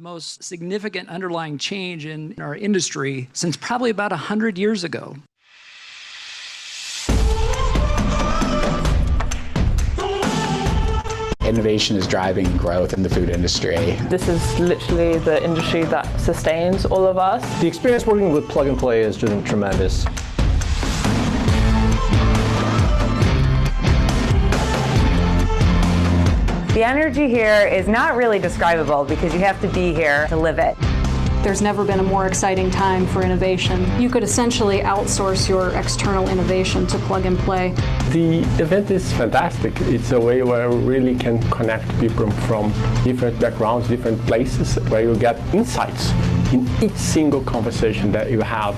the most significant underlying change in our industry since probably about 100 years ago. Innovation is driving growth in the food industry. This is literally the industry that sustains all of us. The experience working with Plug and Play is just tremendous. The energy here is not really describable because you have to be here to live it. There's never been a more exciting time for innovation. You could essentially outsource your external innovation to Plug and Play. The event is fantastic. It's a way where we really can connect people from different backgrounds, different places, where you get insights in each single conversation that you have.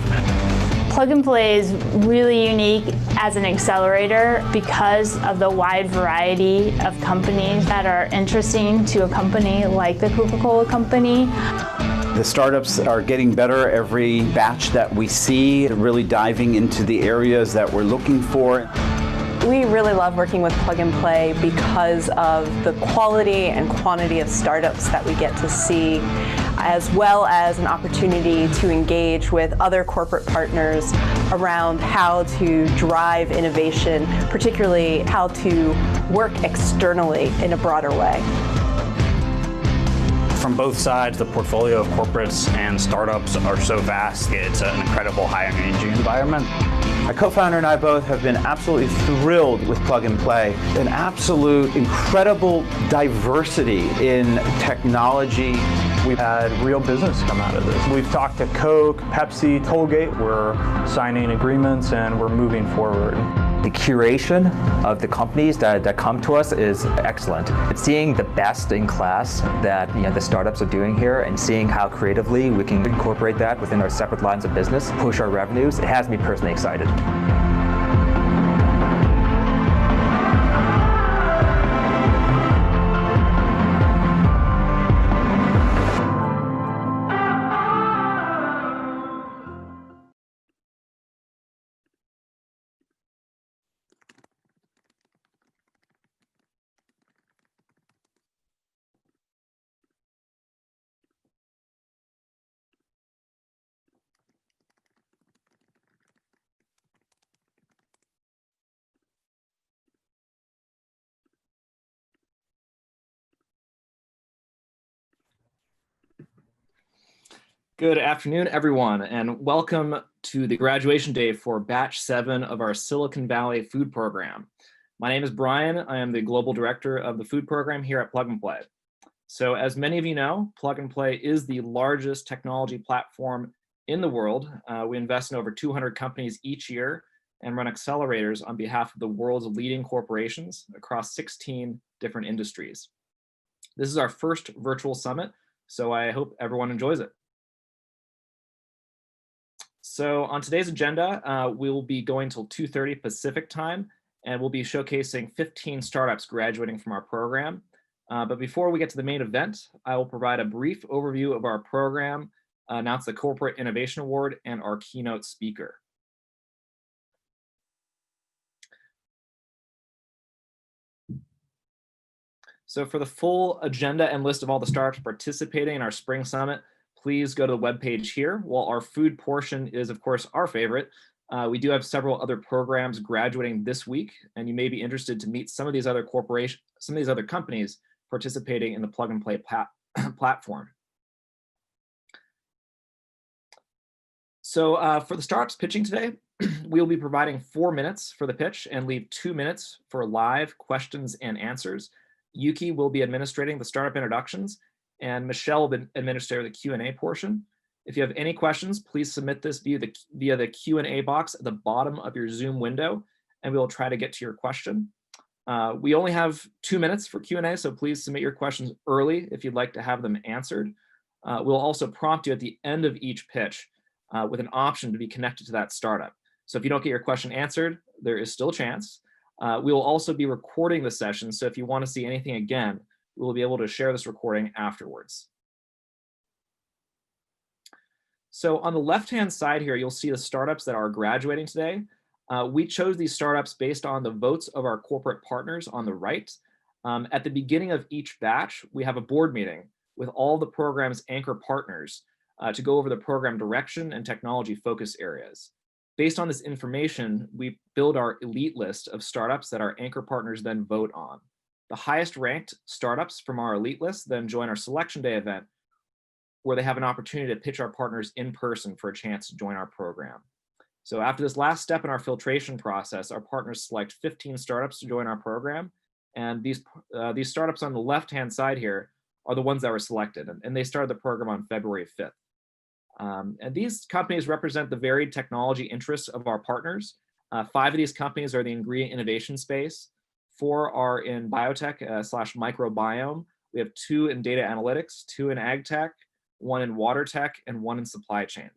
Plug and Play is really unique as an accelerator because of the wide variety of companies that are interesting to a company like the Coca-Cola Company. The startups are getting better every batch that we see, really diving into the areas that we're looking for. We really love working with Plug and Play because of the quality and quantity of startups that we get to see, as well as an opportunity to engage with other corporate partners around how to drive innovation, particularly how to work externally in a broader way. From both sides, the portfolio of corporates and startups are so vast. It's an incredible high-energy environment. My co-founder and I both have been absolutely thrilled with Plug and Play. An absolute incredible diversity in technology. We've had real business come out of this. We've talked to Coke, Pepsi, Colgate. We're signing agreements and we're moving forward. The curation of the companies that come to us is excellent. It's seeing the best in class that the startups are doing here and seeing how creatively we can incorporate that within our separate lines of business, push our revenues. It has me personally excited. Good afternoon, everyone, and welcome to the graduation day for Batch 7 of our Silicon Valley Food Program. My name is Brian. I am the Global Director of the Food Program here at Plug and Play. So as many of you know, Plug and Play is the largest technology platform in the world. We invest in over 200 companies each year and run accelerators on behalf of the world's leading corporations across 16 different industries. This is our first virtual summit, so I hope everyone enjoys it. So on today's agenda, we will be going till 2:30 Pacific time, and we'll be showcasing 15 startups graduating from our program. But before we get to the main event, I will provide a brief overview of our program, announce the Corporate Innovation Award, and our keynote speaker. So for the full agenda and list of all the startups participating in our Spring Summit, please go to the webpage here. While our food portion is, of course, our favorite, we do have several other programs graduating this week, and you may be interested to meet some of these other corporations, some of these other companies participating in the Plug and Play platform. So for the startups pitching today, we'll be providing 4 minutes for the pitch and leave 2 minutes for live questions and answers. Yuki will be administrating the startup introductions, and Michelle will administer the Q&A portion. If you have any questions, please submit this via the Q&A box at the bottom of your Zoom window, and we will try to get to your question. We only have 2 minutes for Q&A, so please submit your questions early if you'd like to have them answered. We'll also prompt you at the end of each pitch with an option to be connected to that startup. So if you don't get your question answered, there is still a chance. We will also be recording the session, so if you want to see anything again, we will be able to share this recording afterwards. So on the left-hand side here, you'll see the startups that are graduating today. We chose these startups based on the votes of our corporate partners on the right. At the beginning of each batch, we have a board meeting with all the program's anchor partners to go over the program direction and technology focus areas. Based on this information, we build our elite list of startups that our anchor partners then vote on. The highest ranked startups from our elite list then join our selection day event, where they have an opportunity to pitch our partners in person for a chance to join our program. So after this last step in our filtration process, our partners select 15 startups to join our program. And these startups on the left-hand side here are the ones that were selected, and they started the program on February 5th. And these companies represent the varied technology interests of our partners. 5 of these companies are the ingredient innovation space. 4 are in biotech / microbiome. We have 2 in data analytics, 2 in ag tech, 1 in water tech, and 1 in supply chain.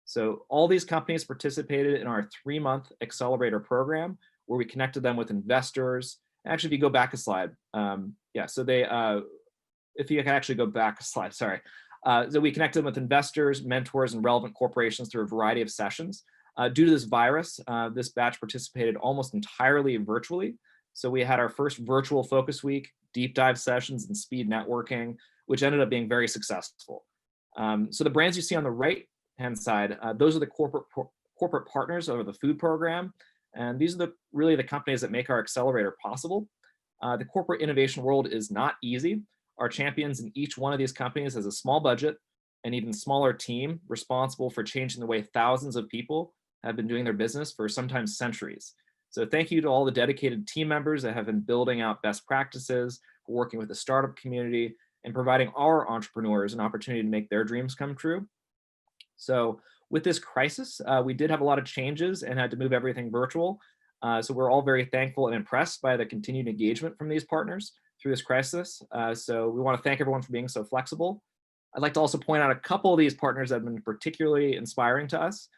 So all these companies participated in our 3-month accelerator program, where we connected them with investors. Actually, if you go back a slide, so they, if you can actually go back a slide, sorry. So we connected them with investors, mentors, and relevant corporations through a variety of sessions. Due to this virus, this batch participated almost entirely virtually. So we had our first virtual focus week, deep dive sessions, and speed networking, which ended up being very successful. So the brands you see on the right-hand side, those are the corporate partners of the food program. And these are really the companies that make our accelerator possible. The corporate innovation world is not easy. Our champions in each one of these companies has a small budget, an even smaller team responsible for changing the way thousands of people have been doing their business for sometimes centuries. So thank you to all the dedicated team members that have been building out best practices, working with the startup community, and providing our entrepreneurs an opportunity to make their dreams come true. So with this crisis, we did have a lot of changes and had to move everything virtual. So we're all very thankful and impressed by the continued engagement from these partners through this crisis. So we want to thank everyone for being so flexible. I'd like to also point out a couple of these partners that have been particularly inspiring to us.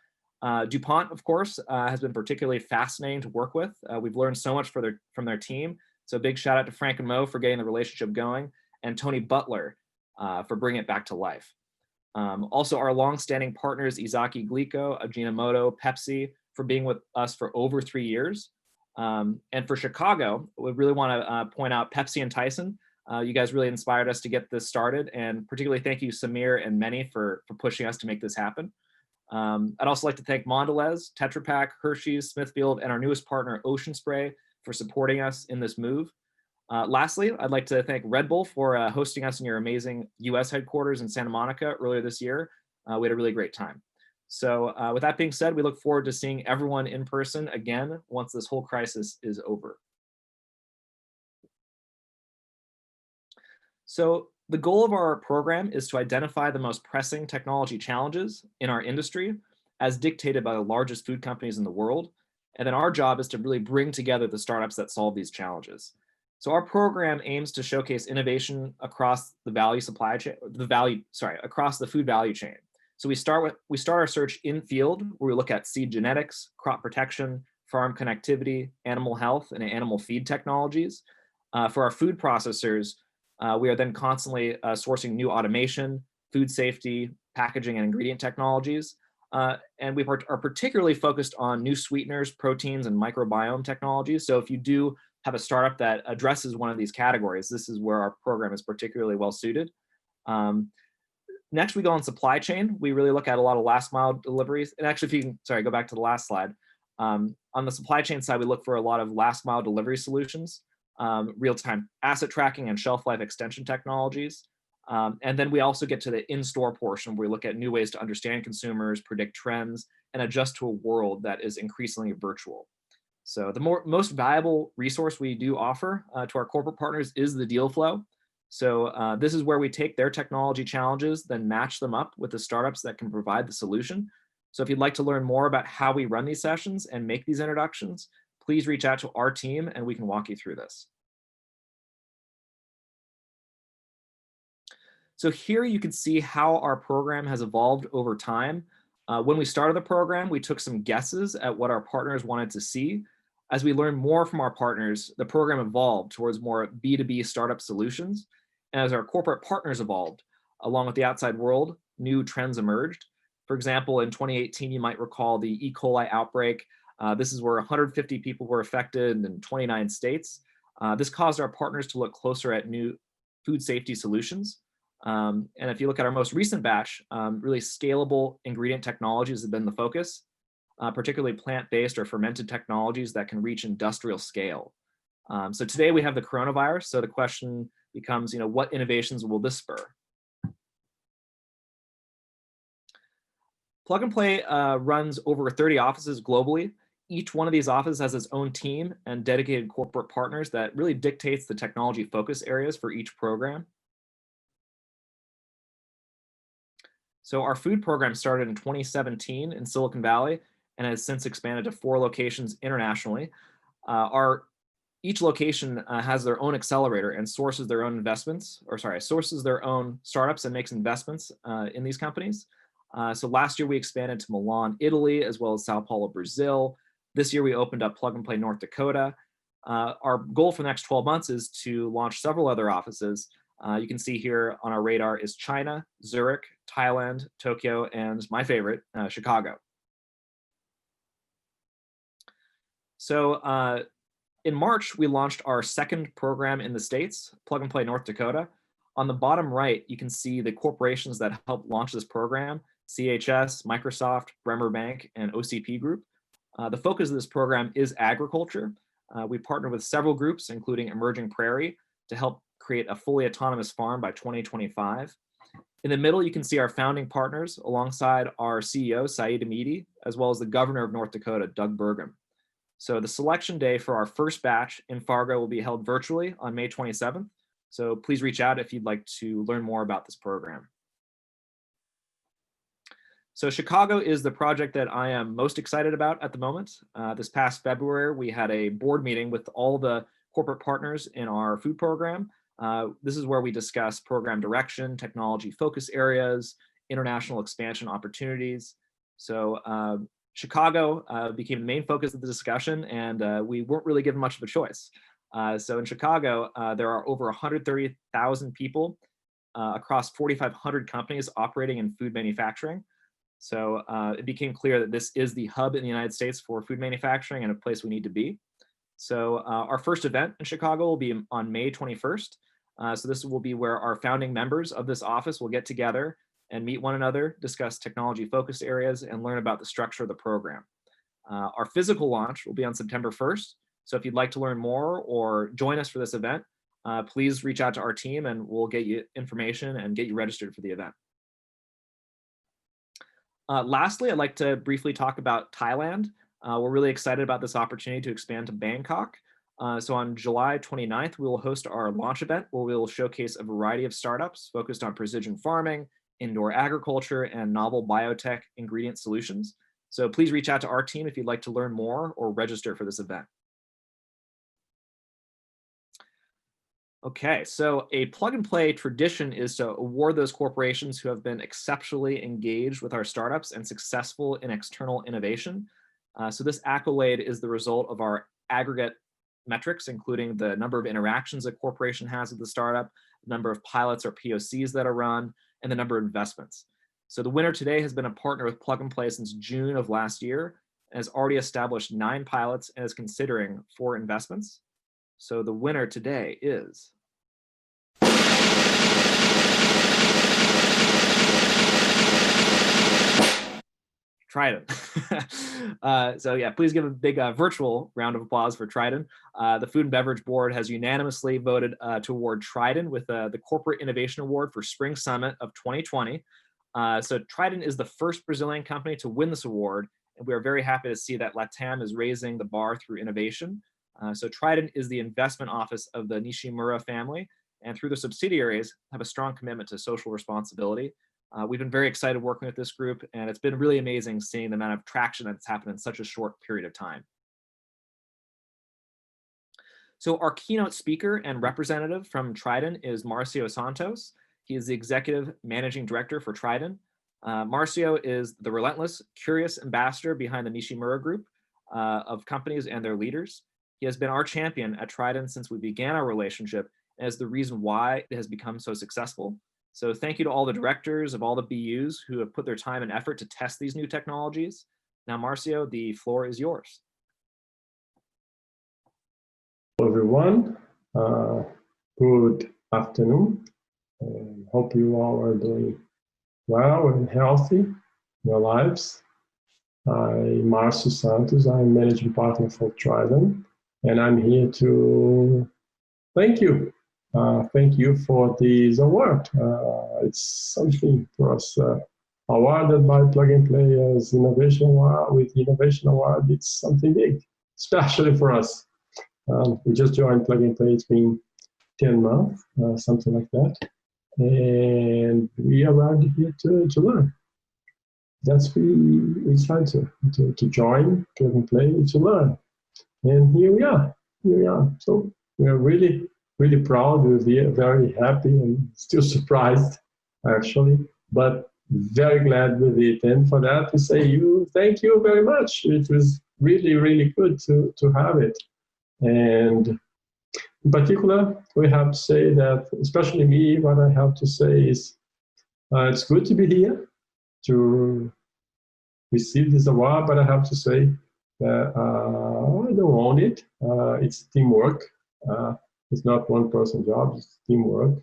DuPont, of course, has been particularly fascinating to work with. We've learned so much from their team. So big shout out to Frank and Mo for getting the relationship going, and Tony Butler for bringing it back to life. Also, our longstanding partners, Izaki Glico, Ajinomoto, Pepsi, for being with us for over 3 years. And for Chicago, we really want to point out Pepsi and Tyson. You guys really inspired us to get this started, and particularly thank you, Samir and Many, for pushing us to make this happen. I'd also like to thank Mondelez, Tetra Pak, Hershey's, Smithfield, and our newest partner, Ocean Spray, for supporting us in this move. Lastly, I'd like to thank Red Bull for hosting us in your amazing US headquarters in Santa Monica earlier this year. We had a really great time. So with that being said, we look forward to seeing everyone in person again once this whole crisis is over. So the goal of our program is to identify the most pressing technology challenges in our industry as dictated by the largest food companies in the world. And then our job is to really bring together the startups that solve these challenges. So our program aims to showcase innovation across the across the food value chain. So we start our search in field, where we look at seed genetics, crop protection, farm connectivity, animal health, and animal feed technologies. For our food processors, we are then constantly sourcing new automation, food safety, packaging, and ingredient technologies. And we are particularly focused on new sweeteners, proteins, and microbiome technologies. So if you do have a startup that addresses one of these categories, this is where our program is particularly well suited. Next, we go on supply chain. We really look at a lot of last mile deliveries. And actually, if you can, go back to the last slide. On the supply chain side, we look for a lot of last mile delivery solutions, real-time asset tracking and shelf life extension technologies. And then we also get to the in-store portion, where we look at new ways to understand consumers, predict trends, and adjust to a world that is increasingly virtual. So the most valuable resource we do offer to our corporate partners is the deal flow. So this is where we take their technology challenges, then match them up with the startups that can provide the solution. So if you'd like to learn more about how we run these sessions and make these introductions, please reach out to our team and we can walk you through this. So here you can see how our program has evolved over time. When we started the program, we took some guesses at what our partners wanted to see. As we learned more from our partners, the program evolved towards more B2B startup solutions. And as our corporate partners evolved, along with the outside world, new trends emerged. For example, in 2018, you might recall the E. coli outbreak. This is where 150 people were affected in 29 states. This caused our partners to look closer at new food safety solutions. And if you look at our most recent batch, really scalable ingredient technologies have been the focus, particularly plant-based or fermented technologies that can reach industrial scale. So today we have the coronavirus. So the question becomes, what innovations will this spur? Plug and Play runs over 30 offices globally. Each one of these offices has its own team and dedicated corporate partners that really dictates the technology focus areas for each program. So our food program started in 2017 in Silicon Valley and has since expanded to 4 locations internationally. Each location has their own accelerator and sources their own startups and makes investments in these companies. So last year we expanded to Milan, Italy, as well as Sao Paulo, Brazil. This year we opened up Plug and Play North Dakota. Our goal for the next 12 months is to launch several other offices. You can see here on our radar is China, Zurich, Thailand, Tokyo, and my favorite, Chicago. So in March, we launched our second program in the States, Plug and Play North Dakota. On the bottom right, you can see the corporations that helped launch this program: CHS, Microsoft, Bremer Bank, and OCP Group. The focus of this program is agriculture. We partner with several groups, including Emerging Prairie, to help create a fully autonomous farm by 2025. In the middle, you can see our founding partners alongside our CEO, Saeed Amidi, as well as the governor of North Dakota, Doug Burgum. So the selection day for our first batch in Fargo will be held virtually on May 27th. So please reach out if you'd like to learn more about this program. So Chicago is the project that I am most excited about at the moment. This past February, we had a board meeting with all the corporate partners in our food program. This is where we discuss program direction, technology focus areas, international expansion opportunities. So Chicago became the main focus of the discussion, and we weren't really given much of a choice. So in Chicago, there are over 130,000 people across 4,500 companies operating in food manufacturing. So it became clear that this is the hub in the United States for food manufacturing and a place we need to be. So our first event in Chicago will be on May 21st. So this will be where our founding members of this office will get together and meet one another, discuss technology focus areas, and learn about the structure of the program. Our physical launch will be on September 1st. So if you'd like to learn more or join us for this event, please reach out to our team and we'll get you information and get you registered for the event. Lastly, I'd like to briefly talk about Thailand. We're really excited about this opportunity to expand to Bangkok. So on July 29th, we will host our launch event where we will showcase a variety of startups focused on precision farming, indoor agriculture, and novel biotech ingredient solutions. So please reach out to our team if you'd like to learn more or register for this event. Okay, so a plug and play tradition is to award those corporations who have been exceptionally engaged with our startups and successful in external innovation. So this accolade is the result of our aggregate metrics, including the number of interactions a corporation has with the startup, the number of pilots or POCs that are run, and the number of investments. So the winner today has been a partner with Plug and Play since June of last year, and has already established 9 pilots and is considering 4 investments. So the winner today is Trident. So yeah, please give a big virtual round of applause for Trident. The Food and Beverage Board has unanimously voted to award Trident with the Corporate Innovation Award for Spring Summit of 2020. So Trident is the first Brazilian company to win this award, and we are very happy to see that LATAM is raising the bar through innovation. So Trident is the investment office of the Nishimura family, and through the subsidiaries have a strong commitment to social responsibility. We've been very excited working with this group, and it's been really amazing seeing the amount of traction that's happened in such a short period of time. So our keynote speaker and representative from Trident is Marcio Santos. He is the executive managing director for Trident. Marcio is the relentless, curious ambassador behind the Nishimura group of companies and their leaders. He has been our champion at Trident since we began our relationship, and is the reason why it has become so successful. So thank you to all the directors of all the BUs who have put their time and effort to test these new technologies. Now, Marcio, the floor is yours. Hello, everyone. Good afternoon. Hope you all are doing well and healthy in your lives. I'm Marcio Santos. I'm managing partner for Thailand, and I'm here to thank you. Thank you for this award. It's something for us. Awarded by Plug and Play as Innovation Award, with Innovation Award, it's something big, especially for us. We just joined Plug and Play. It's been 10 months, something like that. And we arrived here to learn. That's we decided to join Plug and Play to learn. And here we are. So we're really, really proud. We're very happy and still surprised, actually, but very glad with it. And for that, we say thank you very much. It was really, really good to have it. And in particular, we have to say that, especially me, what I have to say is it's good to be here to receive this award, but I have to say that I don't own it. It's teamwork. It's not one person job, it's teamwork.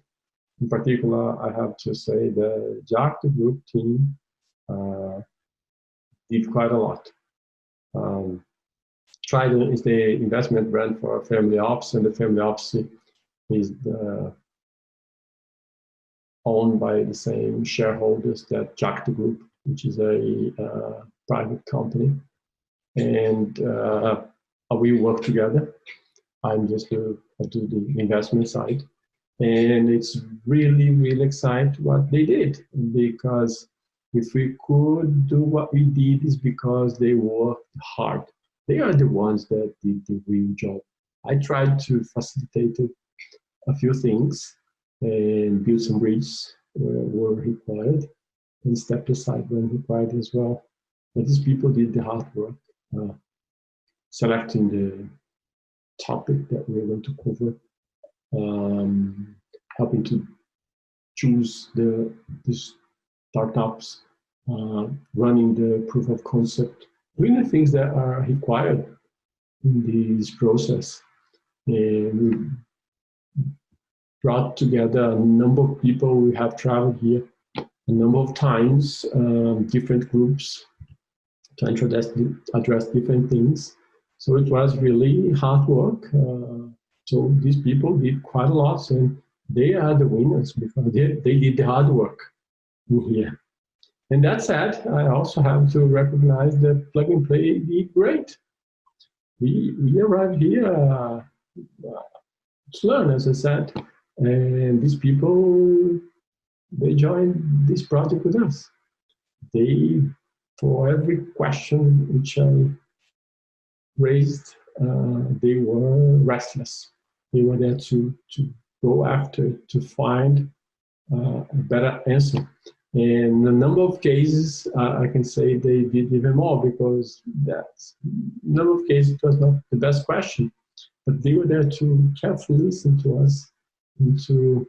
In particular, I have to say the Jacto Group team did quite a lot. Trident is the investment brand for family office, and the family office is owned by the same shareholders that Jacto Group, which is a private company. And we work together. I'm just do the investment side. And it's really, really exciting what they did, because if we could do what we did, is because they worked hard. They are the ones that did the real job. I tried to facilitate a few things and build some bridges where were required and step aside when required as well. But these people did the hard work, selecting the topic that we're going to cover, helping to choose the startups, running the proof of concept, doing the things that are required in this process. And we brought together a number of people. We have traveled here a number of times, different groups, trying to address different things. So it was really hard work. So these people did quite a lot, and they are the winners because they did the hard work in here. And that said, I also have to recognize that Plug and Play did great. We arrived here to learn, as I said, and these people, they joined this project with us. They, for every question which I raised, they were restless. They were there to go after, to find a better answer. And a number of cases, I can say they did even more, because that number of cases it was not the best question, but they were there to carefully listen to us and to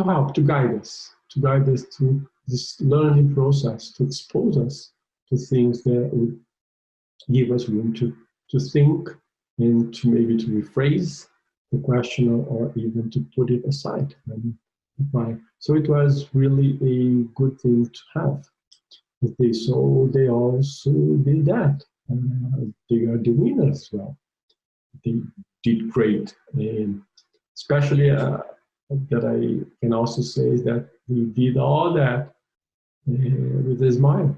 help, to guide us to this learning process, to expose us to things that would give us room to think and to maybe to rephrase the question or even to put it aside. So it was really a good thing to have. So they also did that. They are the winners as well. They did great. And especially that I can also say is that they did all that with a smile.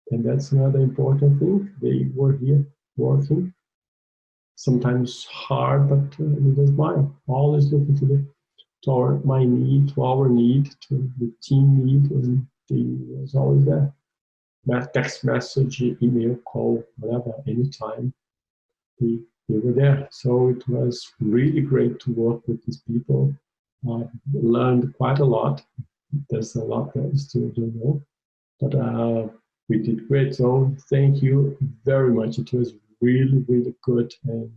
And that's another important thing. They were here working, sometimes hard, but with a smile, always looking to our need, to the team need, and they was always there. Text message, email, call, whatever, anytime, they were there. So it was really great to work with these people. Learned quite a lot. There's a lot that we still don't know, but we did great. So thank you very much. It was really, really good, and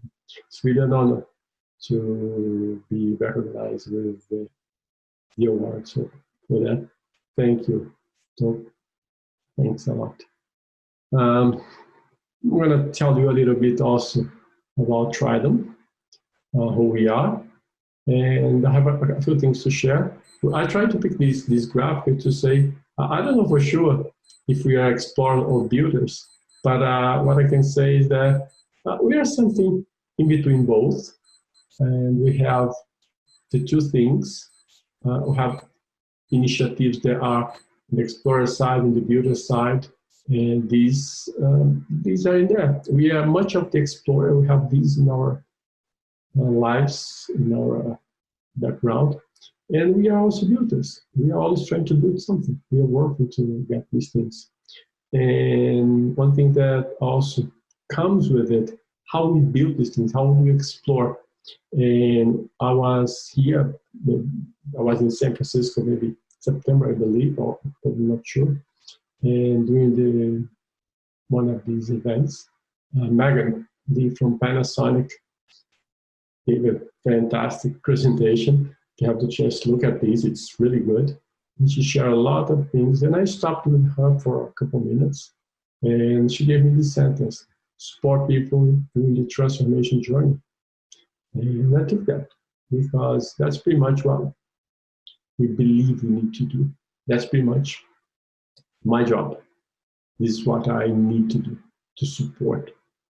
it's really an honor to be recognized with the award. So for that, thank you. So thanks a lot. I'm going to tell you a little bit also about Trident, who we are, and I have a few things to share. I try to pick this graphic to say, I don't know for sure if we are explorers or builders, but what I can say is that we are something in between both, and we have the two things. We have initiatives that are the explorer side and the builder side, and these are in there. We are much of the explorer. We have these in our lives, in our background, and we are also builders. We are always trying to build something. We are working to get these things. And one thing that also comes with it, how we build these things, how we explore. And I was here, I was in San Francisco, maybe September, I believe, or I'm not sure. And during one of these events, Megan from Panasonic gave a fantastic presentation. If you have the chance to look at this, it's really good. And she shared a lot of things. And I stopped with her for a couple minutes. And she gave me this sentence: support people during the transformation journey. And I took that because that's pretty much what we believe we need to do. That's pretty much my job. This is what I need to do to support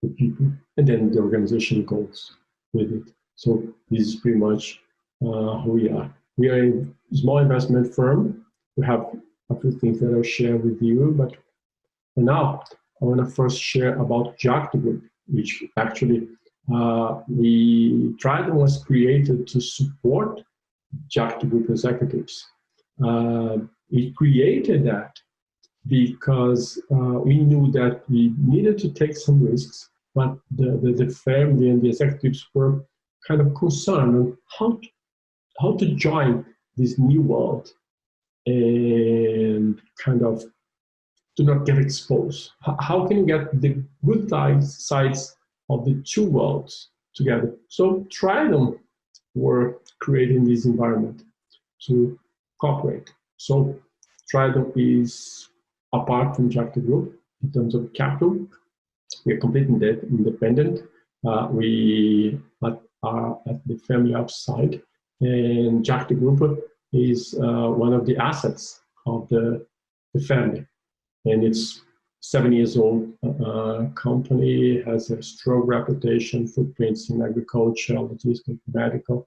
the people. And then the organization goes with it. So this is pretty much who we are. We are a small investment firm. We have a few things that I'll share with you, but for now, I want to first share about Duckweed, which actually Trident was created to support Duckweed executives. We created that because we knew that we needed to take some risks, but the family and the executives were kind of concerned on how to join this new world and kind of to not get exposed. How can you get the good sides of the two worlds together? So Trident were creating this environment to cooperate. So Trident is apart from Duckweed Group in terms of capital. We are completely independent. We are at the family upside, and Duckweed Group is one of the assets of the family. And it's 7 years old company, has a strong reputation, footprints in agriculture, logistics, medical,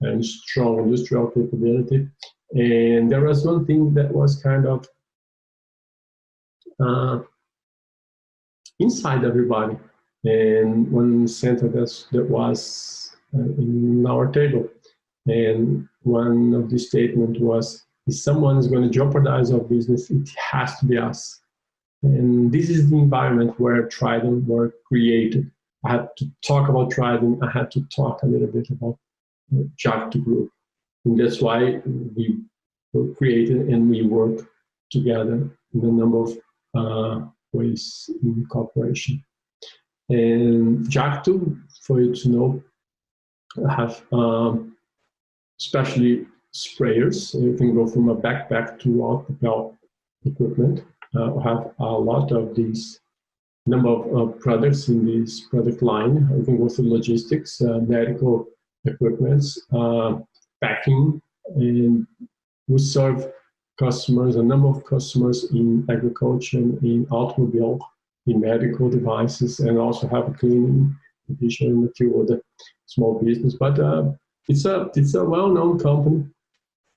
and strong industrial capability. And there was one thing that was kind of inside everybody, and one sentence that was in our table. And one of the statements was, if someone is going to jeopardize our business, it has to be us. And this is the environment where Trident were created. I had to talk about Trident. I had to talk a little bit about Duckweed Group. And that's why we were created and we work together in a number of ways in cooperation. And Duckweed, for you to know, have especially sprayers. You can go from a backpack to all equipment. We have a lot of these number of products in this product line. You can go through logistics, medical equipments, packing, and we serve customers, a number of customers in agriculture, in automobile, in medical devices, and also have a cleaning division and a few other small business. But it's a well-known company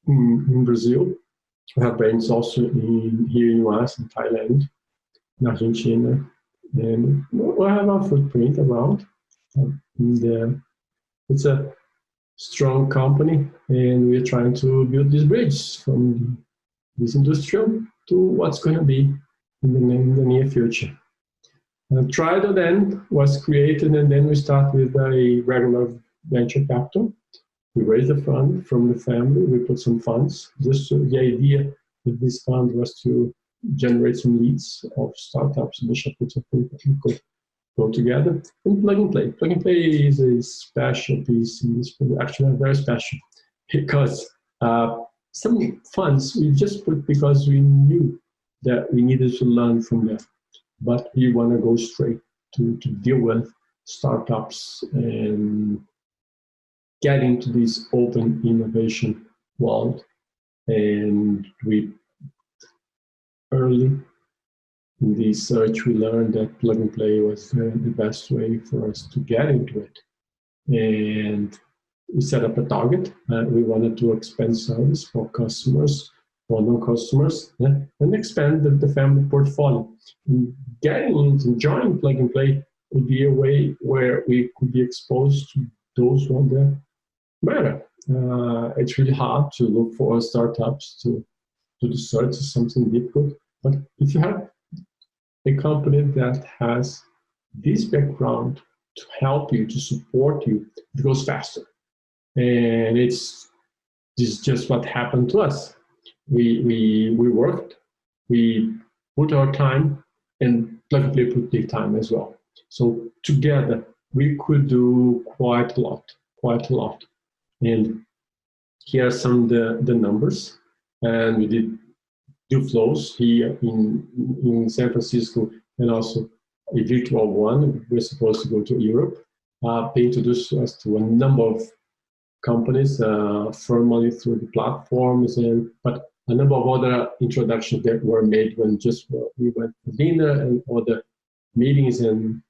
in Brazil. We have brands also here in US, in Thailand, in Argentina, and we have our footprint around. It's a strong company, and we're trying to build this bridge from this industrial to what's going to be in the near future. Trident then was created, and then we start with a regular venture capital. We raised a fund from the family. We put some funds. The idea with this fund was to generate some leads of startups, initiatives, I think that we could go together. And Plug and Play. Plug and Play is a special piece in this, actually very special, because some funds we just put because we knew that we needed to learn from them. But we want to go straight to deal with startups and get into this open innovation world And we early in the research, we learned that plug and play was the best way for us to get into it. And we set up a target. We wanted to expand service for customers, for non-customers, and expand the family portfolio. And getting into joining plug and play would be a way where we could be exposed to those who that matter. It's really hard to look for startups to do search. Is something difficult. But if you have a company that has this background to help you, to support you, it goes faster. And this is just what happened to us. We worked, we put our time, and plug and play put their time as well. So together we could do quite a lot. And here are some of the numbers. And we did do flows here in San Francisco, and also a virtual one. We're supposed to go to Europe. They introduced us to a number of companies formally through the platforms, but a number of other introductions that were made when we went for dinner and other meetings, and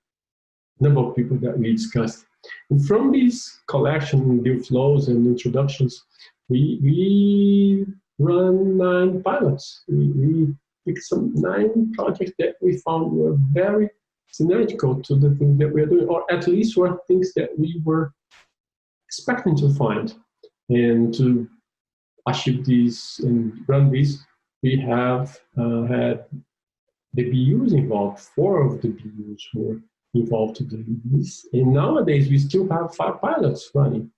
a number of people that we discussed. And from these collection, new flows and introductions, we run 9 pilots. We picked some 9 projects that we found were very synergical to the things that we are doing, or at least were things that we were expecting to find. And to achieve these and run these, we have had the BUs involved. 4 of the BUs were involved to do this. And nowadays, we still have 5 pilots running.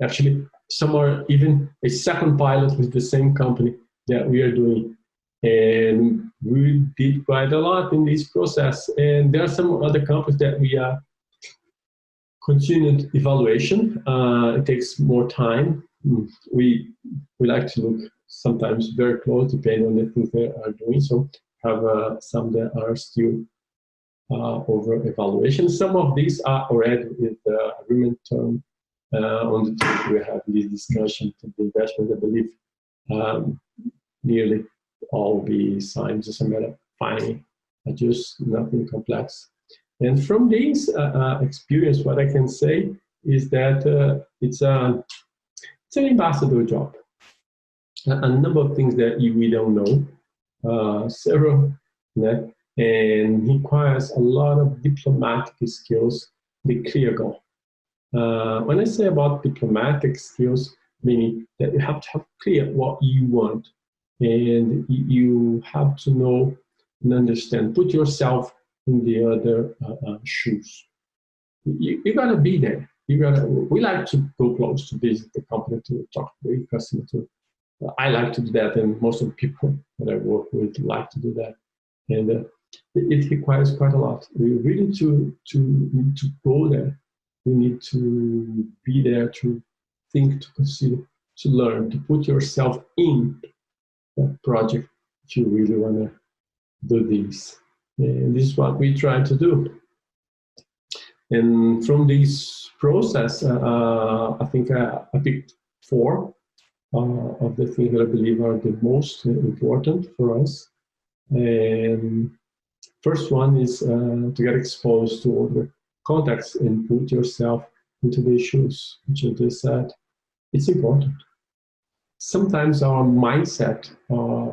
Actually, some are even a second pilot with the same company that we are doing. And we did quite a lot in this process. And there are some other companies that we are continued evaluation. It takes more time. We like to look sometimes very close, depending on the things they are doing. So have some that are still over evaluation. Some of these are already with the agreement term on the table. We have this discussion to the investment. I believe nearly all will be signed, just a matter of finding just nothing complex. And from this experience, what I can say is that it's an ambassador job. A number of things that we don't know, several, and requires a lot of diplomatic skills, the clear goal. When I say about diplomatic skills, meaning that you have to have clear what you want, and you have to know and understand, put yourself in the other shoes. You gotta be there. We like to go close to visit the company, to talk to the customer. I like to do that, and most of the people that I work with like to do that. And it requires quite a lot. We really need to go there. We need to be there, to think, to consider, to learn, to put yourself in that project if you really want to do this. And this is what we try to do. And from this process, I think I picked 4 of the things that I believe are the most important for us. And first one is to get exposed to other contexts and put yourself into their shoes, which I just said. It's important. Sometimes our mindset,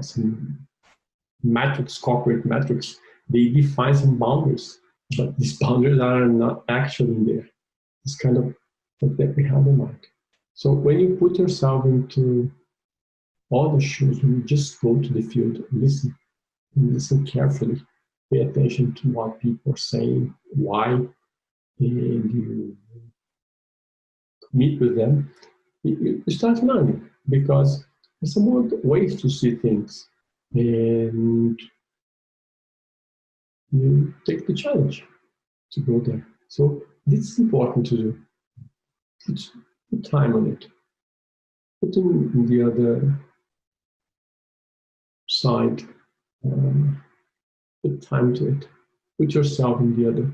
some metrics, corporate metrics, they define some boundaries, but these boundaries are not actually there. It's kind of that we have in mind. So when you put yourself into all the shoes, when you just go to the field, listen carefully, pay attention to what people are saying, why, and you meet with them, you start learning, because there's some more ways to see things, and you take the challenge to go there. So this is important to do. Put time on it. Put in the other side. Put time to it. Put yourself in the other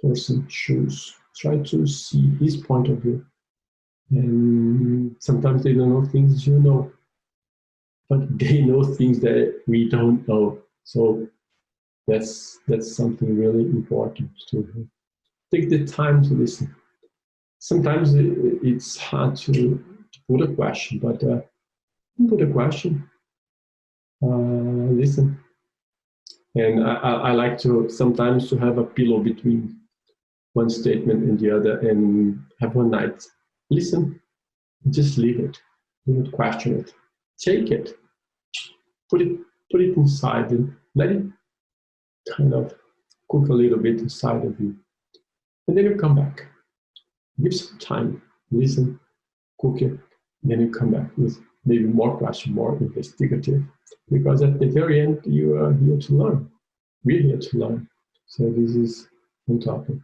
person's shoes. Try to see his point of view. And sometimes they don't know things you know. but they know things that we don't know. So that's something really important to take the time to listen. Sometimes it's hard to put a question, but put a question, listen. And I like to sometimes to have a pillow between one statement and the other and have one night. Listen, just leave it. Do not question it. Take it. Put it inside and let it kind of cook a little bit inside of you. And then you come back. Give some time. Listen, cook it. Then you come back with maybe more question, more investigative. Because at the very end, you are here to learn. We're here to learn. So this is one topic.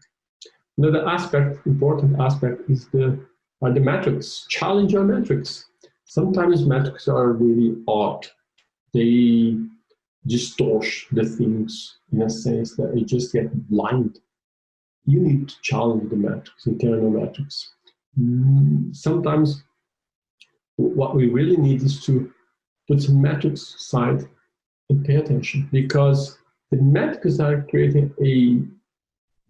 Another aspect, important aspect, is the metrics. Challenge your metrics. Sometimes metrics are really odd. They distort the things in a sense that you just get blind. You need to challenge the metrics, internal metrics. Sometimes what we really need is to put some metrics aside and pay attention, because the metrics are creating a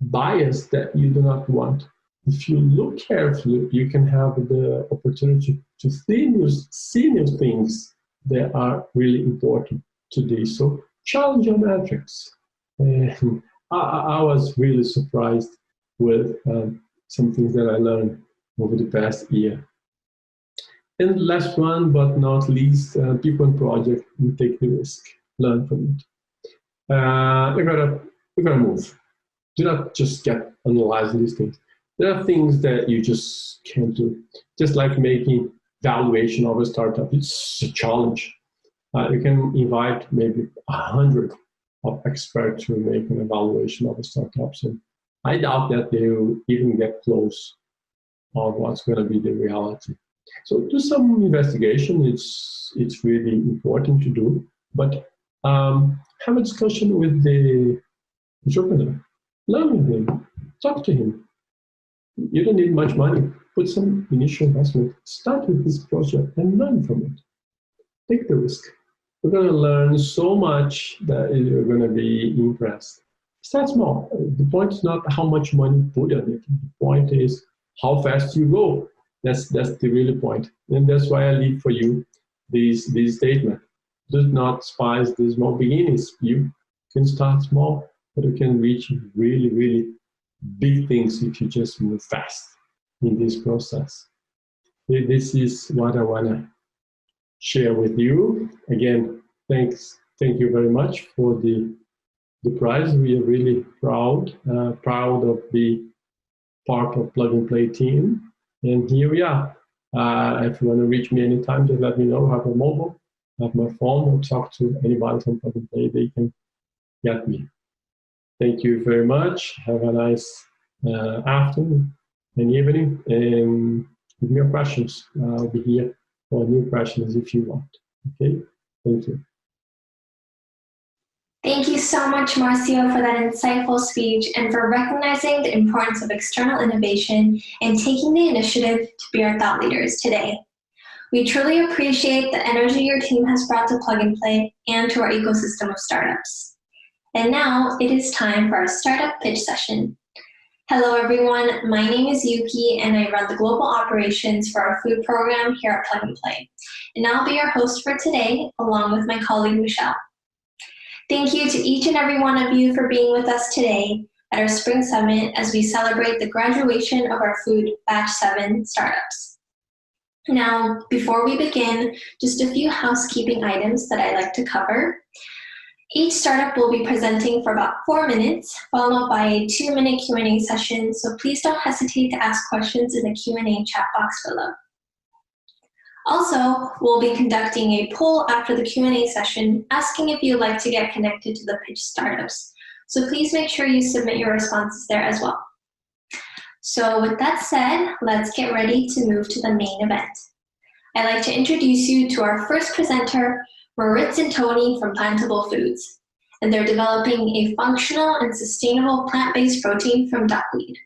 bias that you do not want. If you look carefully, you can have the opportunity to see new things that are really important today. So challenge your metrics. And I was really surprised with some things that I learned over the past year. And last one, but not least, people and project, you take the risk, learn from it. You gotta move. Do not just get analyzing these things. There are things that you just can't do. Just like making valuation of a startup, it's a challenge. You can invite maybe 100 of experts to make an evaluation of a startup. So I doubt that they will even get close of what's going to be the reality. So do some investigation. It's really important to do. But have a discussion with the entrepreneur. Learn with him. Talk to him. You don't need much money. Put some initial investment. Start with this project and learn from it. Take the risk. You're going to learn so much that you're going to be impressed. Start small. The point is not how much money you put on it. The point is how fast you go. That's the really point. And that's why I leave for you this statement. Do not despise the small beginnings. You can start small, but you can reach really, really big things if you just move fast in this process. This is what I want to share with you. Again, thank you very much for the prize. We are really proud of the part of Plug and Play team. And here we are. If you want to reach me anytime, just let me know. I have a mobile, I have my phone, or talk to anybody from Plug and Play. They can get me. Thank you very much. Have a nice afternoon and evening. And give me your questions. I'll be here for new questions if you want. Okay? Thank you. Thank you so much, Marcio, for that insightful speech and for recognizing the importance of external innovation and taking the initiative to be our thought leaders today. We truly appreciate the energy your team has brought to Plug and Play and to our ecosystem of startups. And now it is time for our startup pitch session. Hello, everyone. My name is Yuki, and I run the global operations for our food program here at Plug and Play. And I'll be your host for today, along with my colleague, Michelle. Thank you to each and every one of you for being with us today at our Spring Summit as we celebrate the graduation of our Food Batch 7 startups. Now, before we begin, just a few housekeeping items that I'd like to cover. Each startup will be presenting for about 4 minutes, followed by a 2-minute Q&A session, so please don't hesitate to ask questions in the Q&A chat box below. Also, we'll be conducting a poll after the Q&A session, asking if you'd like to get connected to the pitch startups. So please make sure you submit your responses there as well. So with that said, let's get ready to move to the main event. I'd like to introduce you to our first presenter, Moritz and Tony from Plantable Foods. And they're developing a functional and sustainable plant-based protein from duckweed.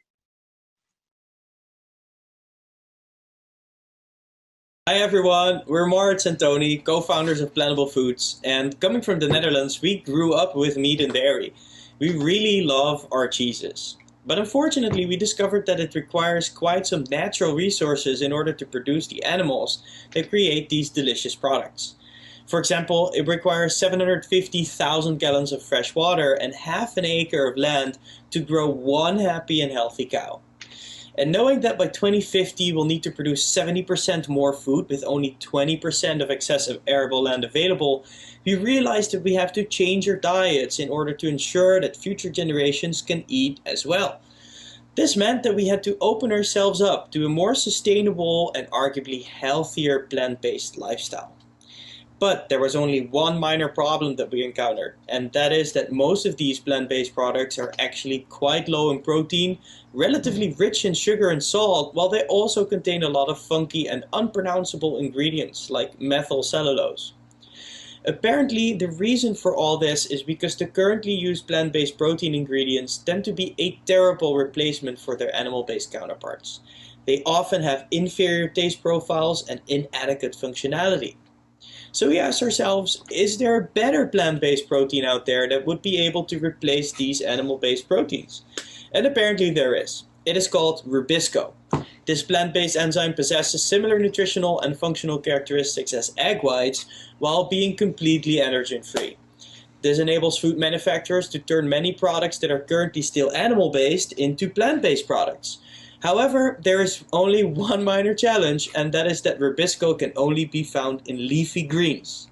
Hi everyone, we're Moritz and Tony, co-founders of Plantable Foods, and coming from the Netherlands, we grew up with meat and dairy. We really love our cheeses. But unfortunately, we discovered that it requires quite some natural resources in order to produce the animals that create these delicious products. For example, it requires 750,000 gallons of fresh water and half an acre of land to grow one happy and healthy cow. And knowing that by 2050 we'll need to produce 70% more food with only 20% of excessive arable land available, we realized that we have to change our diets in order to ensure that future generations can eat as well. This meant that we had to open ourselves up to a more sustainable and arguably healthier plant-based lifestyle. But there was only one minor problem that we encountered, and that is that most of these plant-based products are actually quite low in protein, relatively rich in sugar and salt, while they also contain a lot of funky and unpronounceable ingredients like methyl cellulose. Apparently, the reason for all this is because the currently used plant-based protein ingredients tend to be a terrible replacement for their animal-based counterparts. They often have inferior taste profiles and inadequate functionality. So we asked ourselves, is there a better plant-based protein out there that would be able to replace these animal-based proteins? And apparently there is. It is called Rubisco. This plant-based enzyme possesses similar nutritional and functional characteristics as egg whites while being completely allergen-free. This enables food manufacturers to turn many products that are currently still animal-based into plant-based products. However, there is only one minor challenge, and that is that Rubisco can only be found in leafy greens.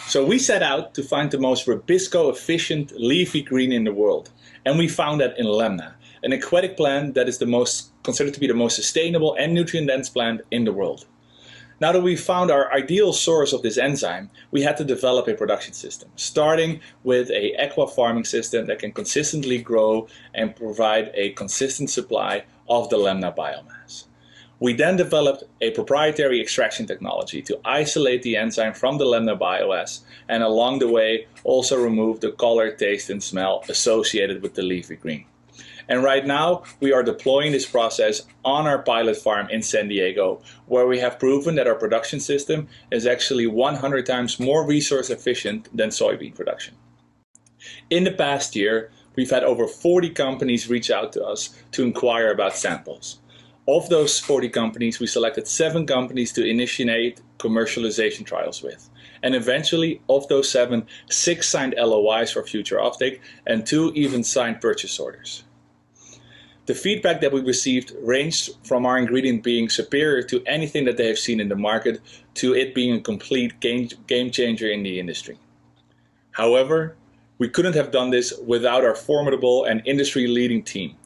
So we set out to find the most Rubisco efficient leafy green in the world. And we found that in Lemna, an aquatic plant that is considered to be the most sustainable and nutrient-dense plant in the world. Now that we found our ideal source of this enzyme, we had to develop a production system, starting with an aqua farming system that can consistently grow and provide a consistent supply of the Lemna biomass. We then developed a proprietary extraction technology to isolate the enzyme from the Lemna biomass, and along the way also remove the color, taste and smell associated with the leafy green. And right now we are deploying this process on our pilot farm in San Diego, where we have proven that our production system is actually 100 times more resource efficient than soybean production. In the past year, we've had over 40 companies reach out to us to inquire about samples. Of those 40 companies, we selected 7 companies to initiate commercialization trials with. And eventually, of those 7, 6 signed LOIs for future offtake and 2 even signed purchase orders. The feedback that we received ranged from our ingredient being superior to anything that they have seen in the market to it being a complete game changer in the industry. However, we couldn't have done this without our formidable and industry-leading team,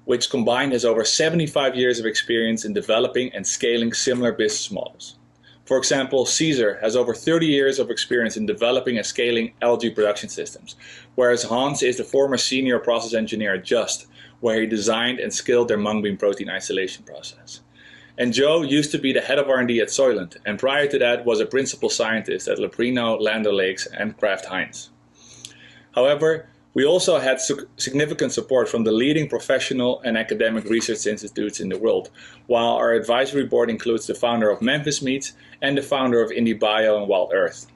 which combined has over 75 years of experience in developing and scaling similar business models. For example, Caesar has over 30 years of experience in developing and scaling algae production systems, whereas Hans is the former senior process engineer at Just, where he designed and scaled their mung bean protein isolation process. And Joe used to be the head of R&D at Soylent, and prior to that was a principal scientist at Leprino, Land O'Lakes and Kraft Heinz. However, we also had significant support from the leading professional and academic research institutes in the world, while our advisory board includes the founder of Memphis Meats and the founder of IndieBio and Wild Earth.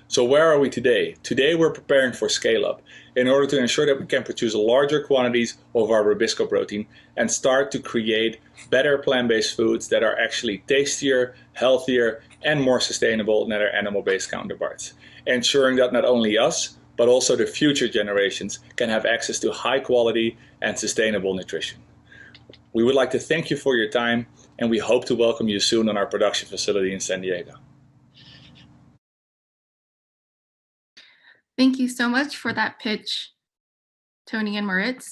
So where are we today? Today we're preparing for scale-up in order to ensure that we can produce larger quantities of our Rubisco protein and start to create better plant-based foods that are actually tastier, healthier, and more sustainable than their animal-based counterparts, ensuring that not only us, but also the future generations can have access to high quality and sustainable nutrition. We would like to thank you for your time, and we hope to welcome you soon on our production facility in San Diego. Thank you so much for that pitch, Tony and Moritz.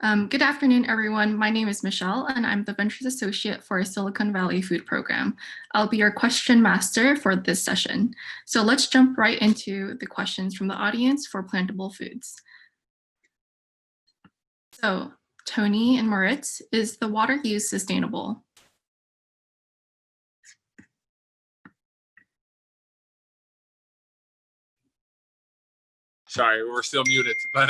Good afternoon, everyone. My name is Michelle, and I'm the Ventures Associate for Silicon Valley Food Program. I'll be your question master for this session. So let's jump right into the questions from the audience for Plantable Foods. So, Tony and Moritz, is the water use sustainable? Sorry, we're still muted, but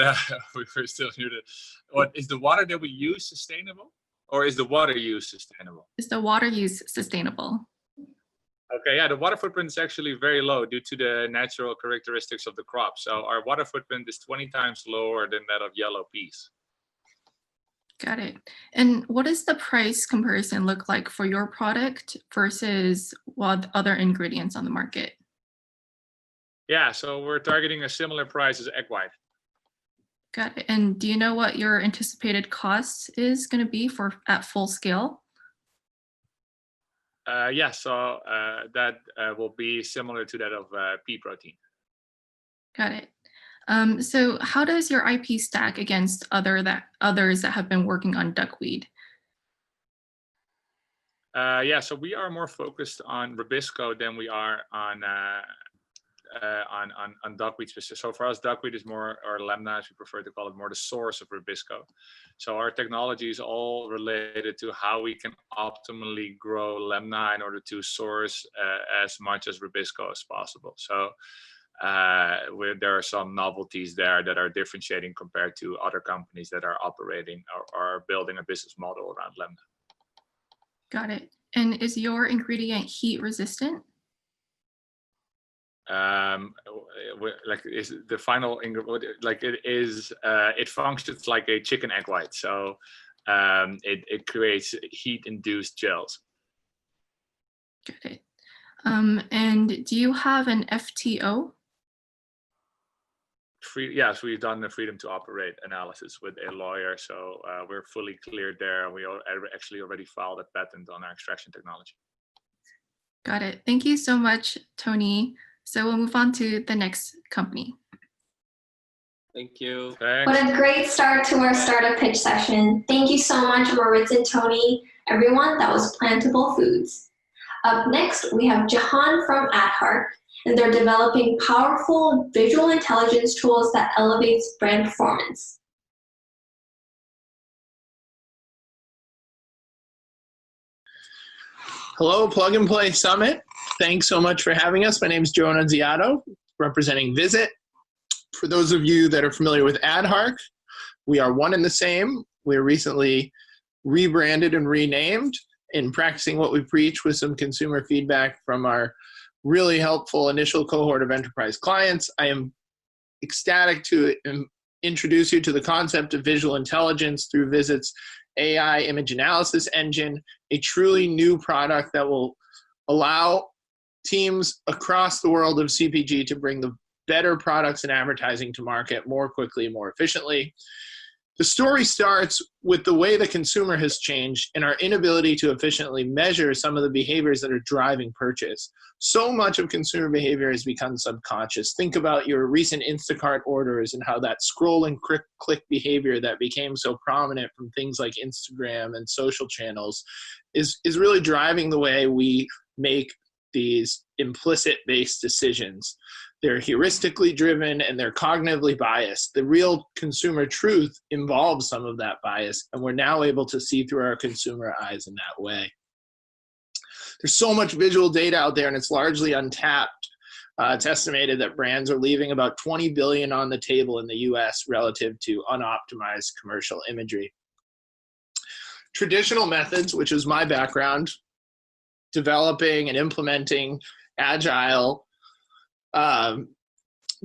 we're still muted. What is the water that we use sustainable? Or is the water use sustainable? Is the water use sustainable? Okay, yeah, the water footprint is actually very low due to the natural characteristics of the crop. So our water footprint is 20 times lower than that of yellow peas. Got it. And what does the price comparison look like for your product versus what other ingredients on the market? Yeah, so we're targeting a similar price as egg white. Got it. And do you know what your anticipated cost is going to be for at full scale? Yeah, so that will be similar to that of pea protein. Got it. So how does your IP stack against others that have been working on duckweed? Yeah, so we are more focused on Rubisco than we are on duckweed specific. So for us, duckweed is more, or lemna, as we prefer to call it, more the source of Rubisco. So our technology is all related to how we can optimally grow lemna in order to source as much as Rubisco as possible. So there are some novelties there that are differentiating compared to other companies that are operating or are building a business model around lemna. Got it. And is your ingredient heat resistant? Like is the final like it is it functions like a chicken egg white, so it creates heat induced gels. Got it. And do you have an FTO? Yes, we've done the freedom to operate analysis with a lawyer, so we're fully cleared there. We actually already filed a patent on our extraction technology. Got it. Thank you so much, Tony. So we'll move on to the next company. Thank you. Thanks. What a great start to our startup pitch session. Thank you so much, Moritz and Tony. Everyone, that was Plantable Foods. Up next, we have Jahan from AdHark, and they're developing powerful visual intelligence tools that elevates brand performance. Hello, Plug and Play Summit. Thanks so much for having us. My name is Joe Annunziato, representing Visit. For those of you that are familiar with AdHark, we are one and the same. We were recently rebranded and renamed in practicing what we preach with some consumer feedback from our really helpful initial cohort of enterprise clients. I am ecstatic to introduce you to the concept of visual intelligence through Visit's AI image analysis engine, a truly new product that will allow teams across the world of CPG to bring the better products and advertising to market more quickly, more efficiently. The story starts with the way the consumer has changed and our inability to efficiently measure some of the behaviors that are driving purchase. So much of consumer behavior has become subconscious. Think about your recent Instacart orders and how that scroll and click behavior that became so prominent from things like Instagram and social channels is really driving the way we make these implicit-based decisions. They're heuristically driven and they're cognitively biased. The real consumer truth involves some of that bias, and we're now able to see through our consumer eyes in that way. There's so much visual data out there, and it's largely untapped. It's estimated that brands are leaving about $20 billion on the table in the US relative to unoptimized commercial imagery. Traditional methods, which is my background, developing and implementing agile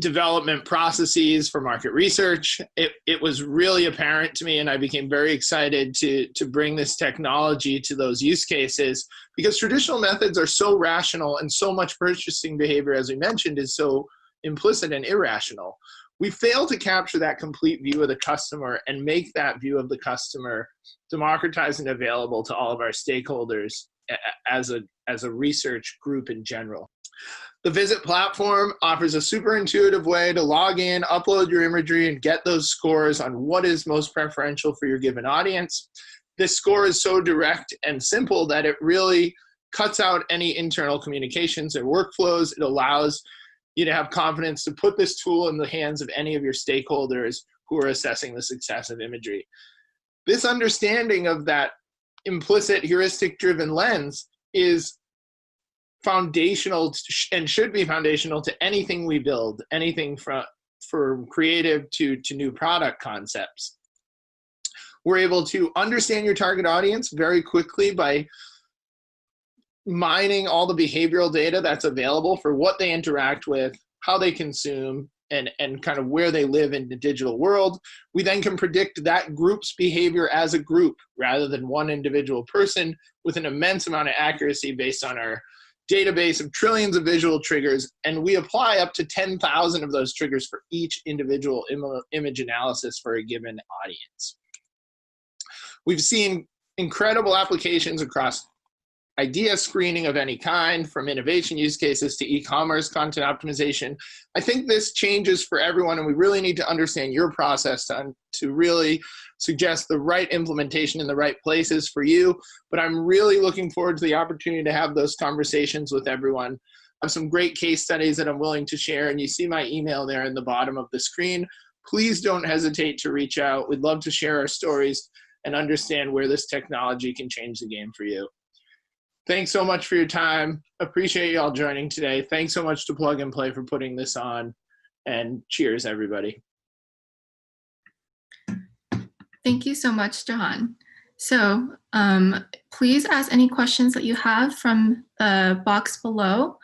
development processes for market research, it was really apparent to me, and I became very excited to bring this technology to those use cases, because traditional methods are so rational and so much purchasing behavior, as we mentioned, is so implicit and irrational. We fail to capture that complete view of the customer and make that view of the customer democratized and available to all of our stakeholders as a research group in general. The Visit platform offers a super intuitive way to log in, upload your imagery, and get those scores on what is most preferential for your given audience. This score is so direct and simple that it really cuts out any internal communications and workflows. It allows you to have confidence to put this tool in the hands of any of your stakeholders who are assessing the success of imagery. This understanding of that implicit heuristic-driven lens is foundational and should be foundational to anything we build, anything from creative to new product concepts. We're able to understand your target audience very quickly by mining all the behavioral data that's available for what they interact with, how they consume, and kind of where they live in the digital world. We then can predict that group's behavior as a group rather than one individual person, with an immense amount of accuracy based on our database of trillions of visual triggers. And we apply up to 10,000 of those triggers for each individual image analysis for a given audience. We've seen incredible applications across idea screening of any kind, from innovation use cases to e-commerce content optimization. I think this changes for everyone, and we really need to understand your process to really suggest the right implementation in the right places for you. But I'm really looking forward to the opportunity to have those conversations with everyone. I have some great case studies that I'm willing to share, and you see my email there in the bottom of the screen. Please don't hesitate to reach out. We'd love to share our stories and understand where this technology can change the game for you. Thanks so much for your time. Appreciate you all joining today. Thanks so much to Plug and Play for putting this on, and cheers, everybody. Thank you so much, Jahan. So please ask any questions that you have from the box below.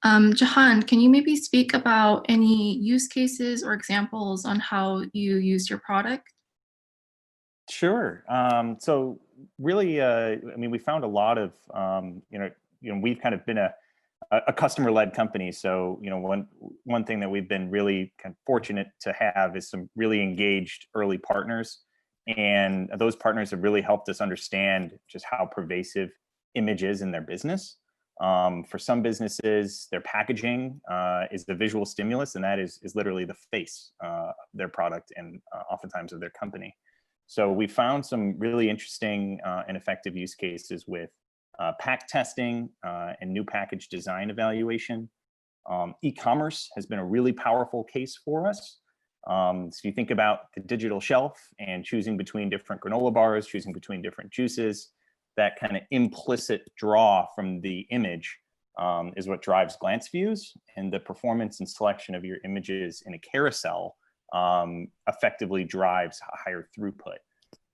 Jahan, can you maybe speak about any use cases or examples on how you use your product? Sure. So really, I mean, we found a lot of, we've kind of been a customer-led company. So, one thing that we've been really kind of fortunate to have is some really engaged early partners. And those partners have really helped us understand just how pervasive image is in their business. For some businesses, their packaging is the visual stimulus, and that is literally the face of their product and oftentimes of their company. So we found some really interesting and effective use cases with pack testing and new package design evaluation. E-commerce has been a really powerful case for us. So you think about the digital shelf and choosing between different granola bars, choosing between different juices, that kind of implicit draw from the image is what drives glance views, and the performance and selection of your images in a carousel effectively drives a higher throughput.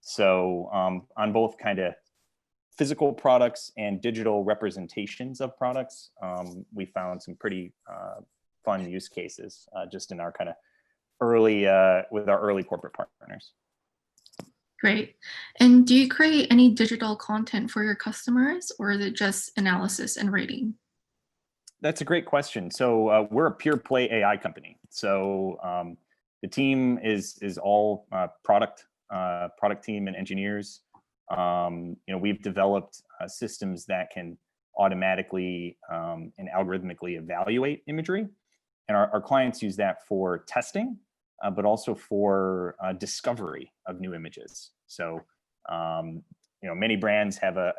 So on both kind of physical products and digital representations of products, we found some pretty fun use cases just in our kind of early, with our early corporate partners. Great. And do you create any digital content for your customers, or is it just analysis and rating? That's a great question. So we're a pure play AI company. So the team is all product team and engineers. We've developed systems that can automatically and algorithmically evaluate imagery. And our clients use that for testing, but also for discovery of new images. So, many brands have a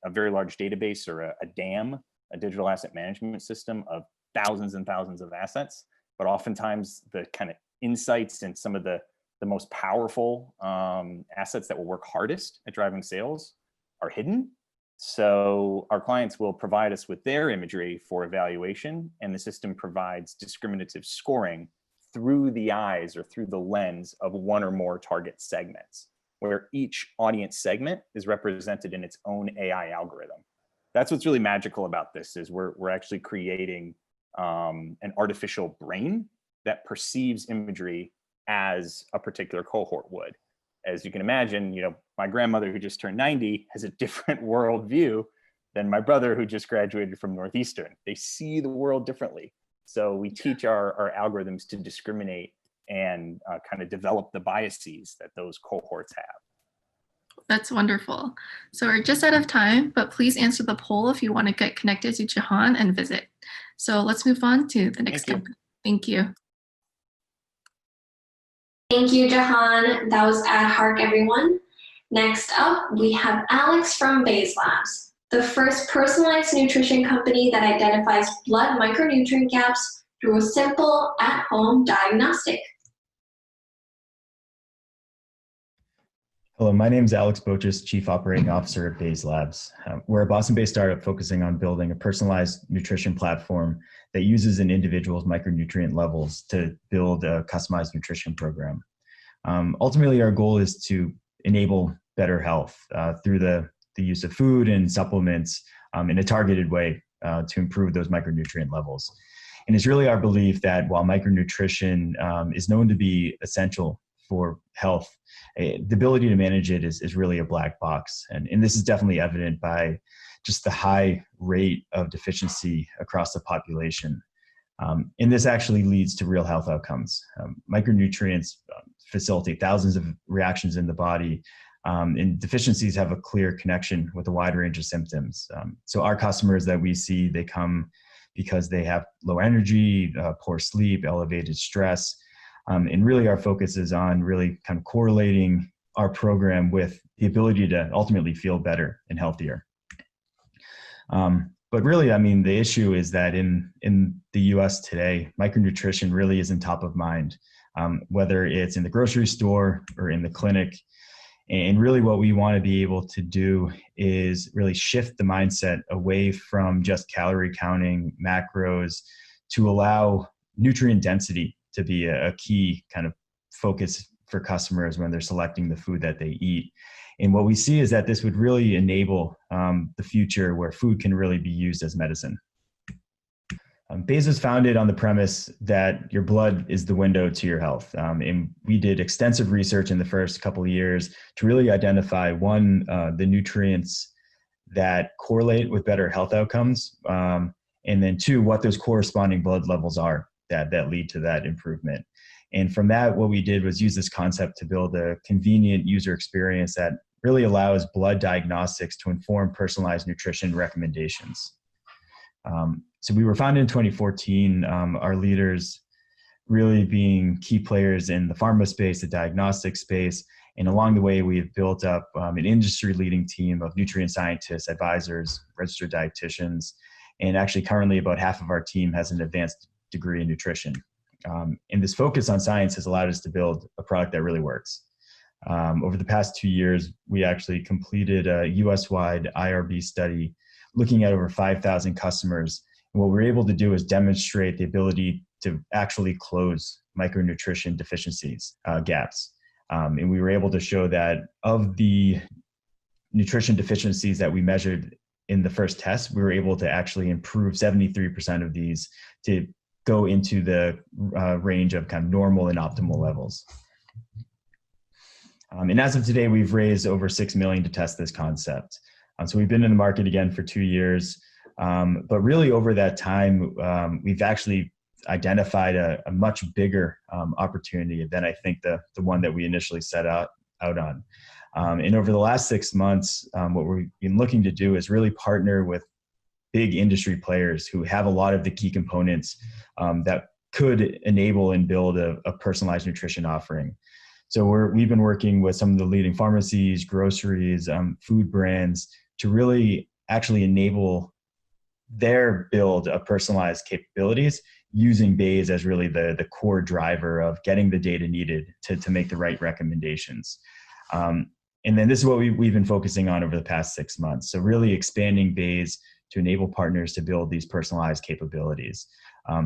very large database, or a DAM, a digital asset management system, of thousands and thousands of assets. But oftentimes the kind of insights and some of the most powerful assets that will work hardest at driving sales are hidden. So our clients will provide us with their imagery for evaluation, and the system provides discriminative scoring through the eyes or through the lens of one or more target segments, where each audience segment is represented in its own AI algorithm. That's what's really magical about this, is we're actually creating an artificial brain that perceives imagery as a particular cohort would. As you can imagine, my grandmother, who just turned 90, has a different worldview than my brother, who just graduated from Northeastern. They see the world differently. So we teach our algorithms to discriminate and kind of develop the biases that those cohorts have. That's wonderful. So we're just out of time, but please answer the poll if you want to get connected to Jahan and visit. So let's move on to the next company. Thank you. Thank you, Jahan. That was AdHark, everyone. Next up, we have Alex from Wastewater, the first personalized nutrition company that identifies blood micronutrient gaps through a simple at-home diagnostic. Hello, my name is Alex Bochis, Chief Operating Officer at Wastewater. We're a Boston-based startup focusing on building a personalized nutrition platform that uses an individual's micronutrient levels to build a customized nutrition program. Ultimately, our goal is to enable better health through the use of food and supplements in a targeted way to improve those micronutrient levels. And it's really our belief that while micronutrition is known to be essential for health, the ability to manage it is really a black box. And this is definitely evident by just the high rate of deficiency across the population. And this actually leads to real health outcomes. Micronutrients facilitate thousands of reactions in the body, and deficiencies have a clear connection with a wide range of symptoms. So our customers that we see, they come because they have low energy, poor sleep, elevated stress. And really our focus is on really kind of correlating our program with the ability to ultimately feel better and healthier. But really, I mean, the issue is that in the US today, micronutrition really isn't top of mind, whether it's in the grocery store or in the clinic. And really what we want to be able to do is really shift the mindset away from just calorie counting, macros, to allow nutrient density to be a key kind of focus for customers when they're selecting the food that they eat. And what we see is that this would really enable the future where food can really be used as medicine. Kpis was founded on the premise that your blood is the window to your health. And we did extensive research in the first couple of years to really identify, one, the nutrients that correlate with better health outcomes, and then two, what those corresponding blood levels are that lead to that improvement. And from that, what we did was use this concept to build a convenient user experience that really allows blood diagnostics to inform personalized nutrition recommendations. So we were founded in 2014, our leaders really being key players in the pharma space, the diagnostic space, and along the way we have built up an industry-leading team of nutrient scientists, advisors, registered dietitians, and actually currently about half of our team has an advanced degree in nutrition. And this focus on science has allowed us to build a product that really works. Over the past 2 years, we actually completed a US-wide IRB study looking at over 5,000 customers. And what we're able to do is demonstrate the ability to actually close micronutrition deficiencies, gaps. And we were able to show that of the nutrition deficiencies that we measured in the first test, we were able to actually improve 73% of these to go into the range of kind of normal and optimal levels. And as of today, we've raised over $6 million to test this concept. So we've been in the market again for 2 years, but really over that time, we've actually identified a much bigger opportunity than I think the one that we initially set out on. And over the last 6 months, what we've been looking to do is really partner with big industry players who have a lot of the key components that could enable and build a personalized nutrition offering. So we've been working with some of the leading pharmacies, groceries, food brands to really actually enable their build of personalized capabilities using Kpis as really the core driver of getting the data needed to make the right recommendations. And then this is what we've been focusing on over the past 6 months. So really expanding Kpis to enable partners to build these personalized capabilities.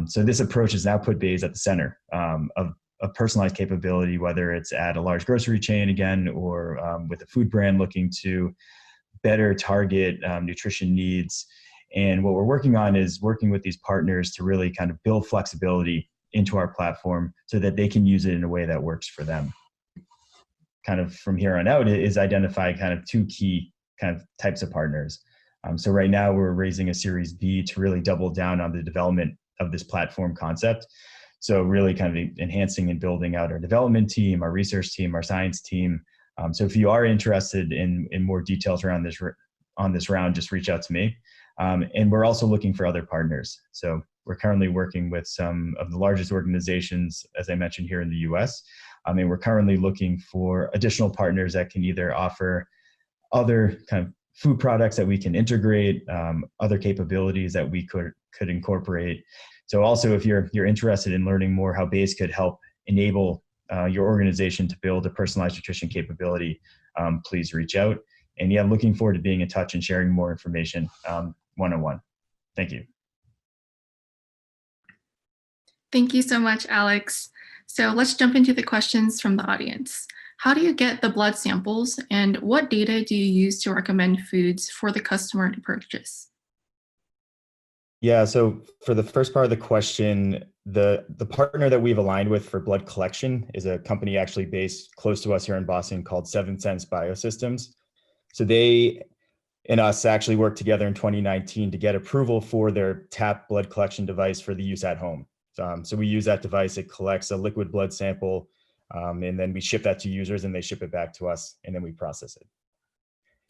So this approach has now put Kpis at the center of a personalized capability, whether it's at a large grocery chain again, or with a food brand looking to better target nutrition needs. And what we're working on is working with these partners to really kind of build flexibility into our platform so that they can use it in a way that works for them. Kind of from here on out is identify kind of two key kind of types of partners. So right now we're raising a Series B to really double down on the development of this platform concept. So really kind of enhancing and building out our development team, our research team, our science team. So if you are interested in more details around this round, just reach out to me. And we're also looking for other partners. So we're currently working with some of the largest organizations, as I mentioned, here in the US. And we're currently looking for additional partners that can either offer other kind of food products that we can integrate, other capabilities that we could incorporate. So also, if you're interested in learning more how Kpis could help enable your organization to build a personalized nutrition capability, please reach out. And yeah, looking forward to being in touch and sharing more information one-on-one. Thank you. Thank you so much, Alex. So let's jump into the questions from the audience. How do you get the blood samples, and what data do you use to recommend foods for the customer to purchase? Yeah, so for the first part of the question, the partner that we've aligned with for blood collection is a company actually based close to us here in Boston called 7 Sense Biosystems. So they and us actually worked together in 2019 to get approval for their TAP blood collection device for the use at home. So we use that device, it collects a liquid blood sample, and then we ship that to users and they ship it back to us and then we process it.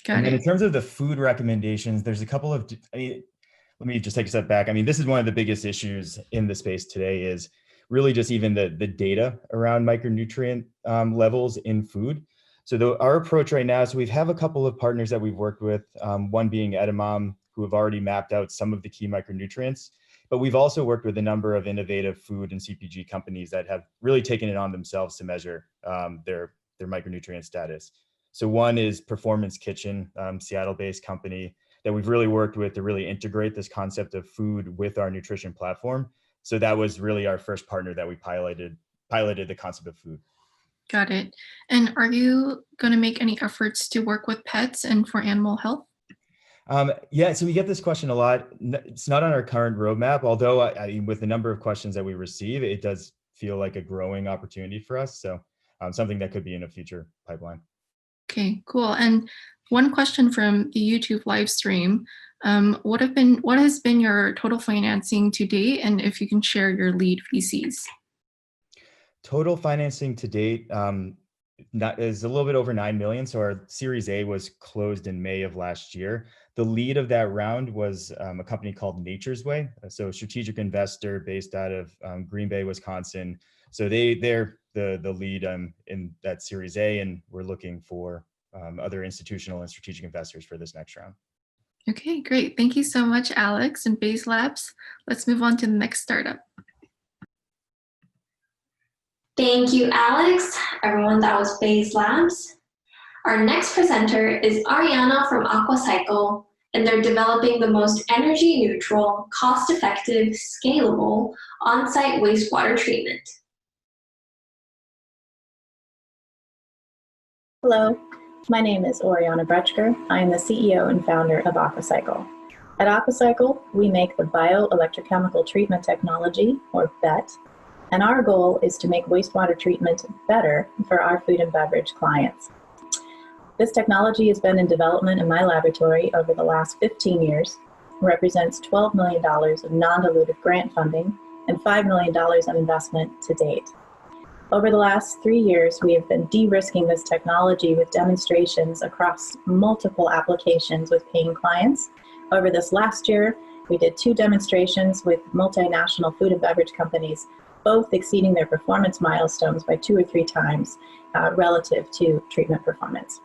And then in terms of the food recommendations, there's a couple of, let me just take a step back. I mean, this is one of the biggest issues in the space today is really just even the data around micronutrient levels in food. So our approach right now is we have a couple of partners that we've worked with, one being Edamame, who have already mapped out some of the key micronutrients, but we've also worked with a number of innovative food and CPG companies that have really taken it on themselves to measure their micronutrient status. So one is Performance Kitchen, Seattle-based company that we've really worked with to really integrate this concept of food with our nutrition platform. So that was really our first partner that we piloted the concept of food. Got it. And are you going to make any efforts to work with pets and for animal health? Yeah, so we get this question a lot. It's not on our current roadmap, although with the number of questions that we receive, it does feel like a growing opportunity for us. So something that could be in a future pipeline. Okay, cool. And one question from the YouTube live stream. What has been your total financing to date? And if you can share your lead VCs. Total financing to date is a little bit over 9 million. So our Series A was closed in May of last year. The lead of that round was a company called Nature's Way. So a strategic investor based out of Green Bay, Wisconsin. So they're the lead in that Series A, and we're looking for other institutional and strategic investors for this next round. Okay, great. Thank you so much, Alex and Wastewater. Let's move on to the next startup. Thank you, Alex. Everyone, that was Wastewater. Our next presenter is Ariana from Aquacycle, and they're developing the most energy neutral, cost-effective, scalable on-site wastewater treatment. Hello, my name is Oriana Bretschker. I am the CEO and founder of Aquacycle. At Aquacycle, we make the bioelectrochemical treatment technology, or BET, and our goal is to make wastewater treatment better for our food and beverage clients. This technology has been in development in my laboratory over the last 15 years, represents $12 million of non-dilutive grant funding and $5 million of investment to date. Over the last 3 years, we have been de-risking this technology with demonstrations across multiple applications with paying clients. Over this last year, we did 2 demonstrations with multinational food and beverage companies, both exceeding their performance milestones by 2 or 3 times relative to treatment performance.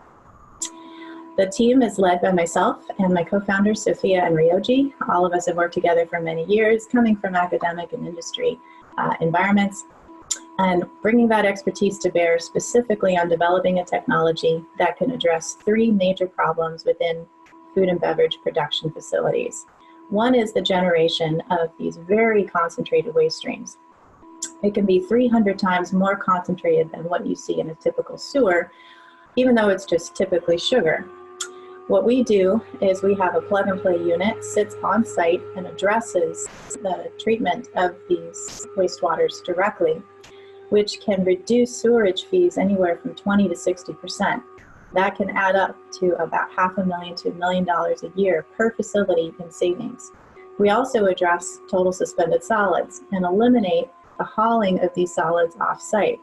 The team is led by myself and my co-founders, Sophia and Ryoji. All of us have worked together for many years, coming from academic and industry environments, and bringing that expertise to bear specifically on developing a technology that can address 3 major problems within food and beverage production facilities. One is the generation of these very concentrated waste streams. It can be 300 times more concentrated than what you see in a typical sewer, even though it's just typically sugar. What we do is we have a plug-and-play unit, sits on site and addresses the treatment of these wastewaters directly, which can reduce sewerage fees anywhere from 20 to 60%. That can add up to about $500,000 to $1 million a year per facility in savings. We also address total suspended solids and eliminate the hauling of these solids off-site.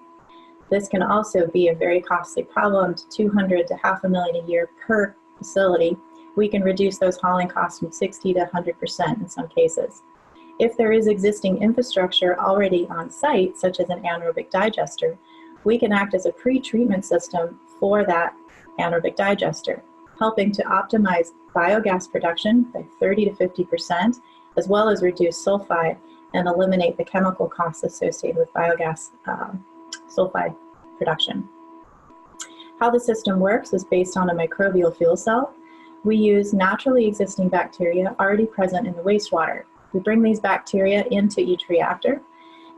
This can also be a very costly problem, to $200,000 to $500,000 a year per facility. We can reduce those hauling costs from 60 to 100% in some cases. If there is existing infrastructure already on site, such as an anaerobic digester, we can act as a pre-treatment system for that anaerobic digester, helping to optimize biogas production by 30 to 50%, as well as reduce sulfide and eliminate the chemical costs associated with biogas sulfide production. How the system works is based on a microbial fuel cell. We use naturally existing bacteria already present in the wastewater. We bring these bacteria into each reactor,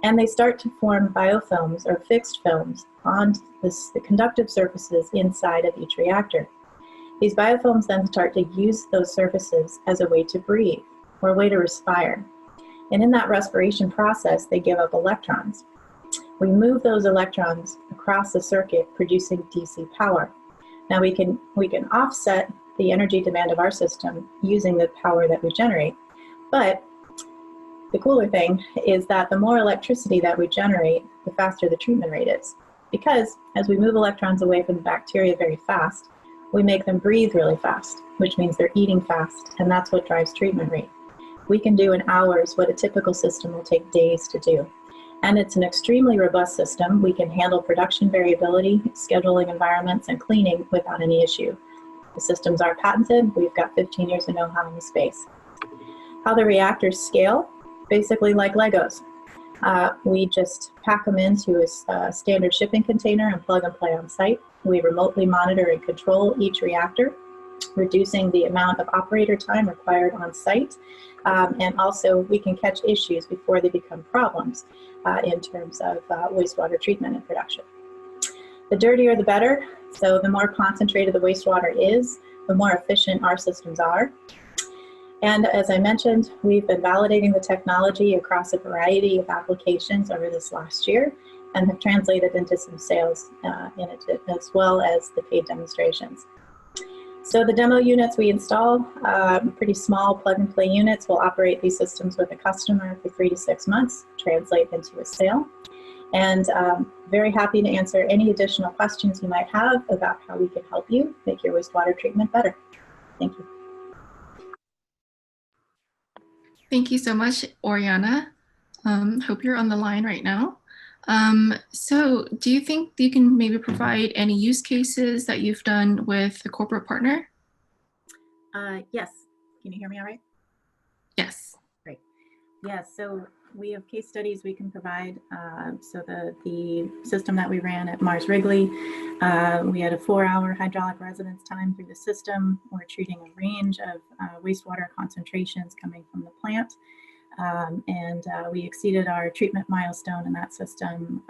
And they start to form biofilms or fixed films on the conductive surfaces inside of each reactor. These biofilms then start to use those surfaces as a way to breathe or a way to respire. And in that respiration process, they give up electrons. We move those electrons across the circuit, producing DC power. Now we can offset the energy demand of our system using the power that we generate. But the cooler thing is that the more electricity that we generate, the faster the treatment rate is. Because as we move electrons away from the bacteria very fast, we make them breathe really fast, which means they're eating fast, and that's what drives treatment rate. We can do in hours what a typical system will take days to do. And it's an extremely robust system. We can handle production variability, scheduling environments, and cleaning without any issue. The systems are patented. We've got 15 years of know-how in the space. How the reactors scale, basically like Legos. We just pack them into a standard shipping container and plug and play on site. We remotely monitor and control each reactor, reducing the amount of operator time required on site. And also we can catch issues before they become problems in terms of wastewater treatment and production. The dirtier the better, so the more concentrated the wastewater is, the more efficient our systems are. And as I mentioned, we've been validating the technology across a variety of applications over this last year and have translated into some sales in it, as well as the paid demonstrations. So the demo units we install, pretty small plug and play units. We'll operate these systems with a customer for 3 to 6 months, translate into a sale. And very happy to answer any additional questions you might have about how we can help you make your wastewater treatment better. Thank you. Thank you so much, Oriana. Hope you're on the line right now. So do you think you can maybe provide any use cases that you've done with a corporate partner? Yes. Can you hear me all right? Yes. Great. Yes, so we have case studies we can provide. So the system that we ran at Mars Wrigley, we had a 4-hour hydraulic residence time through the system. We're treating a range of wastewater concentrations coming from the plant. And we exceeded our treatment milestone in that system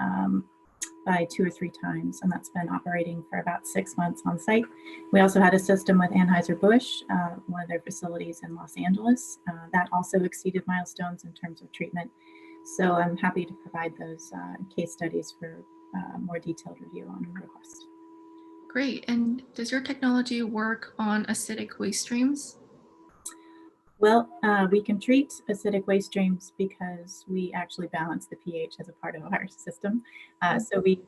by 2 or 3 times, and that's been operating for about 6 months on site. We also had a system with Anheuser-Busch, one of their facilities in Los Angeles, that also exceeded milestones in terms of treatment. So I'm happy to provide those case studies for more detailed review on request. Great. And does your technology work on acidic waste streams? Well, we can treat acidic waste streams because we actually balance the pH as a part of our system. So we use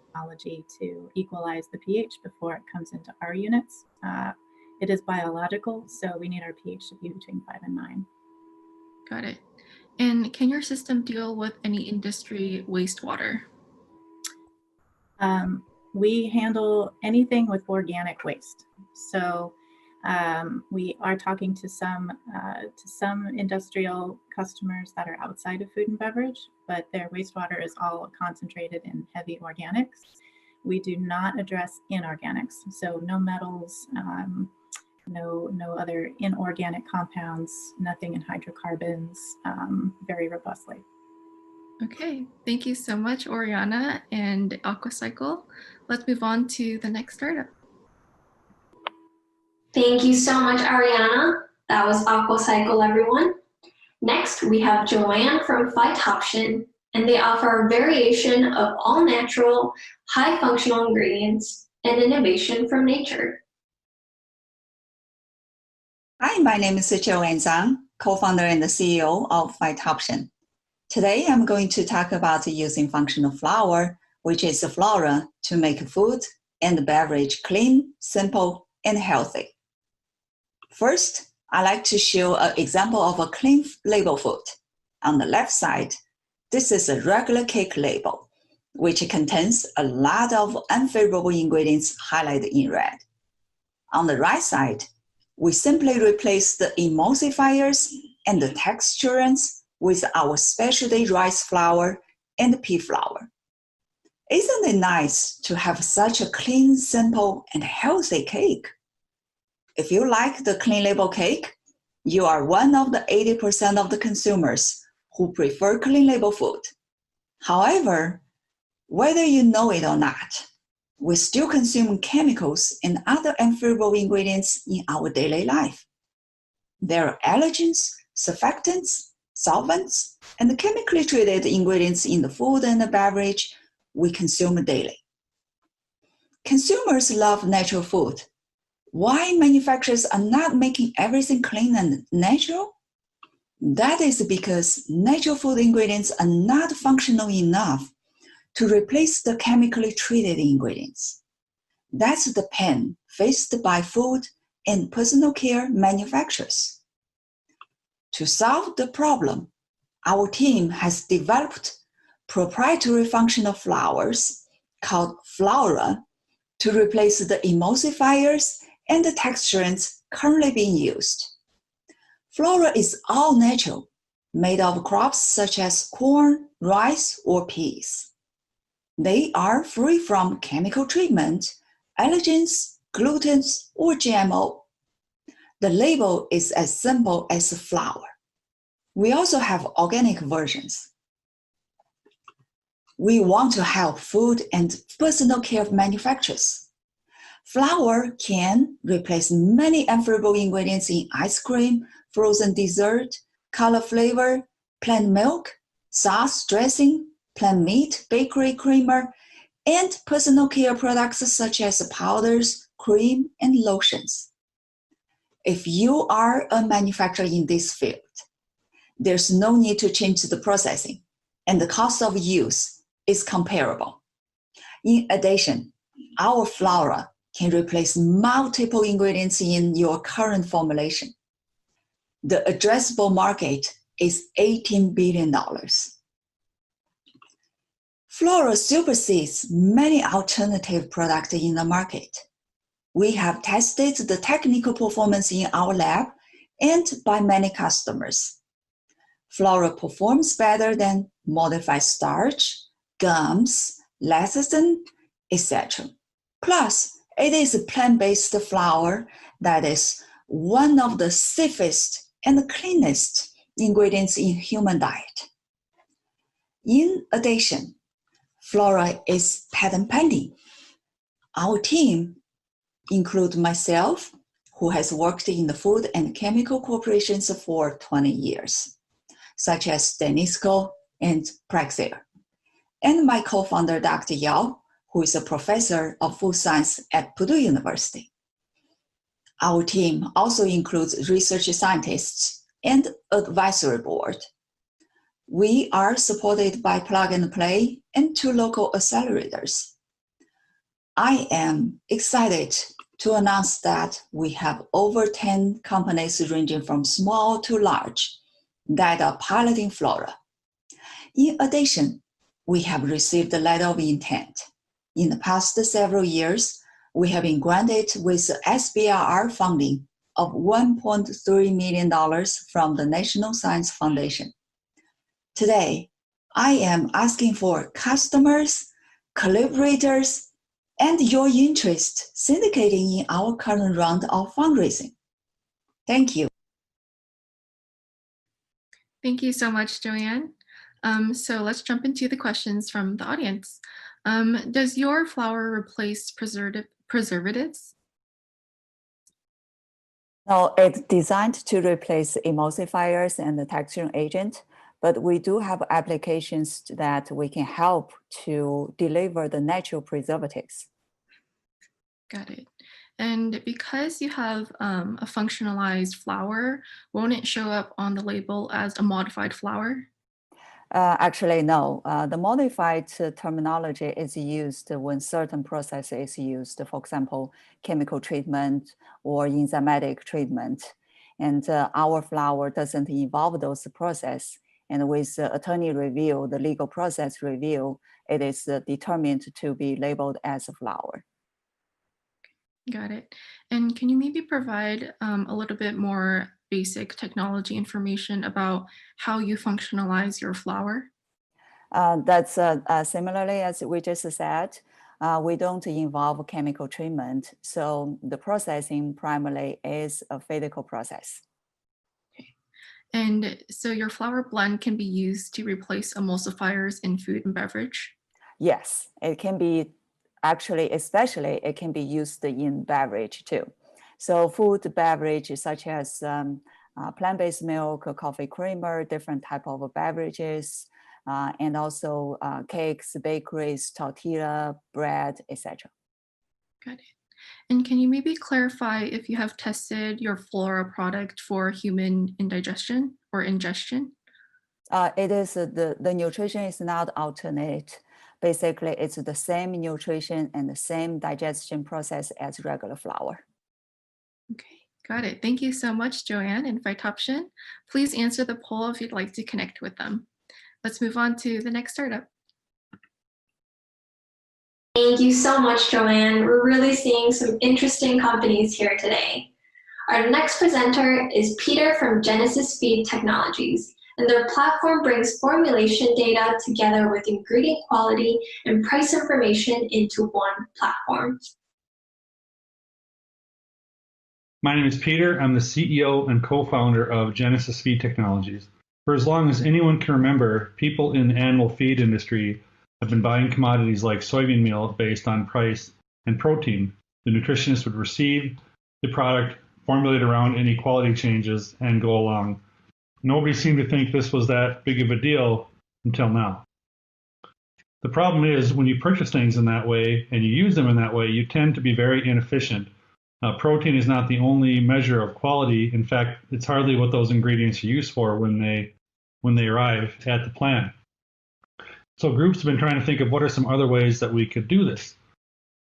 technology to equalize the pH before it comes into our units. It is biological, so we need our pH to be between 5 and 9. Got it. And can your system deal with any industry wastewater? We handle anything with organic waste. So we are talking to some industrial customers that are outside of food and beverage, but their wastewater is all concentrated in heavy organics. We do not address inorganics, so no metals, no other inorganic compounds, nothing in hydrocarbons, very robustly. Okay, thank you so much, Oriana and Aquacycle. Let's move on to the next startup. Thank you so much, Ariana. That was Aquacycle, everyone. Next, we have Joanne from Phytoption, and they offer a variation of all-natural, high-functional ingredients and innovation from nature. Hi, my name is Joanne Zhang, co-founder and the CEO of Phytoption. Today, I'm going to talk about using functional flour, which is a flora, to make food and beverage clean, simple, and healthy. First, I like to show an example of a clean label food. On the left side, this is a regular cake label, which contains a lot of unfavorable ingredients highlighted in red. On the right side, we simply replace the emulsifiers and the texturants with our specialty rice flour and pea flour. Isn't it nice to have such a clean, simple, and healthy cake? If you like the clean label cake, you are one of the 80% of the consumers who prefer clean label food However, whether you know it or not, we still consume chemicals and other unfavorable ingredients in our daily life. There are allergens, surfactants, solvents, and chemically treated ingredients in the food and the beverage we consume daily. Consumers love natural food. Why manufacturers are not making everything clean and natural? That is because natural food ingredients are not functional enough to replace the chemically treated ingredients. That's the pain faced by food and personal care manufacturers. To solve the problem, our team has developed proprietary functional flours called Flora to replace the emulsifiers and the texturants currently being used. Flora is all natural, made of crops such as corn, rice, or peas. They are free from chemical treatment, allergens, gluten, or GMO. The label is as simple as flour. We also have organic versions. We want to help food and personal care manufacturers. Flour can replace many unfavorable ingredients in ice cream, frozen dessert, color flavor, plant milk, sauce, dressing, plant meat, bakery creamer, and personal care products such as powders, cream, and lotions. If you are a manufacturer in this field, there's no need to change the processing, and the cost of use is comparable. In addition, our flour can replace multiple ingredients in your current formulation. The addressable market is $18 billion. Flora supersedes many alternative products in the market. We have tested the technical performance in our lab and by many customers. Flora performs better than modified starch, gums, lecithin, etc. Plus, it is a plant-based flour that is one of the safest and cleanest ingredients in human diet. In addition, Flora is patent pending. Our team includes myself, who has worked in the food and chemical corporations for 20 years, such as Danisco and Praxair, and my co-founder, Dr. Yao, who is a professor of food science at Purdue University. Our team also includes research scientists and advisory board. We are supported by Plug and Play and 2 local accelerators. I am excited to announce that we have over 10 companies ranging from small to large that are piloting Flora. In addition, we have received a letter of intent. In the past several years, we have been granted with SBIR funding of $1.3 million from the National Science Foundation. Today, I am asking for customers, collaborators, and your interest syndicating in our current round of fundraising. Thank you. Thank you so much, Joanne. So let's jump into the questions from the audience. Does your flour replace preservatives? No, it's designed to replace emulsifiers and the texturing agent, but we do have applications that we can help to deliver the natural preservatives. Got it. And because you have a functionalized flour, won't it show up on the label as a modified flour? Actually, no. The modified terminology is used when certain process is used, for example, chemical treatment or enzymatic treatment. And our flour doesn't involve those processes. And with attorney review, the legal process review, it is determined to be labeled as a flour. Got it. And can you maybe provide a little bit more basic technology information about how you functionalize your flour? That's similarly as we just said, we don't involve chemical treatment. So the processing primarily is a physical process. Okay. And so your flour blend can be used to replace emulsifiers in food and beverage? Yes, it can be, actually, especially it can be used in beverage too. So food beverage such as plant-based milk, coffee creamer, different type of beverages, and also cakes, bakeries, tortilla, bread, etc. Got it. And can you maybe clarify if you have tested your Flora product for human indigestion or ingestion? It is the nutrition is not alternate. Basically, it's the same nutrition and the same digestion process as regular flour. Got it. Thank you so much, Joanne and Phytoption. Please answer the poll if you'd like to connect with them. Let's move on to the next startup. Thank you so much, Joanne. We're really seeing some interesting companies here today. Our next presenter is Peter from Genesis Feed Technologies, and their platform brings formulation data together with ingredient quality and price information into one platform. My name is Peter. I'm the CEO and co-founder of Genesis Feed Technologies. For as long as anyone can remember, people in the animal feed industry have been buying commodities like soybean meal based on price and protein. The nutritionist would receive the product, formulate around any quality changes, and go along. Nobody seemed to think this was that big of a deal until now. The problem is when you purchase things in that way and you use them in that way, you tend to be very inefficient. Protein is not the only measure of quality. In fact, it's hardly what those ingredients are used for when they arrive at the plant. So groups have been trying to think of what are some other ways that we could do this.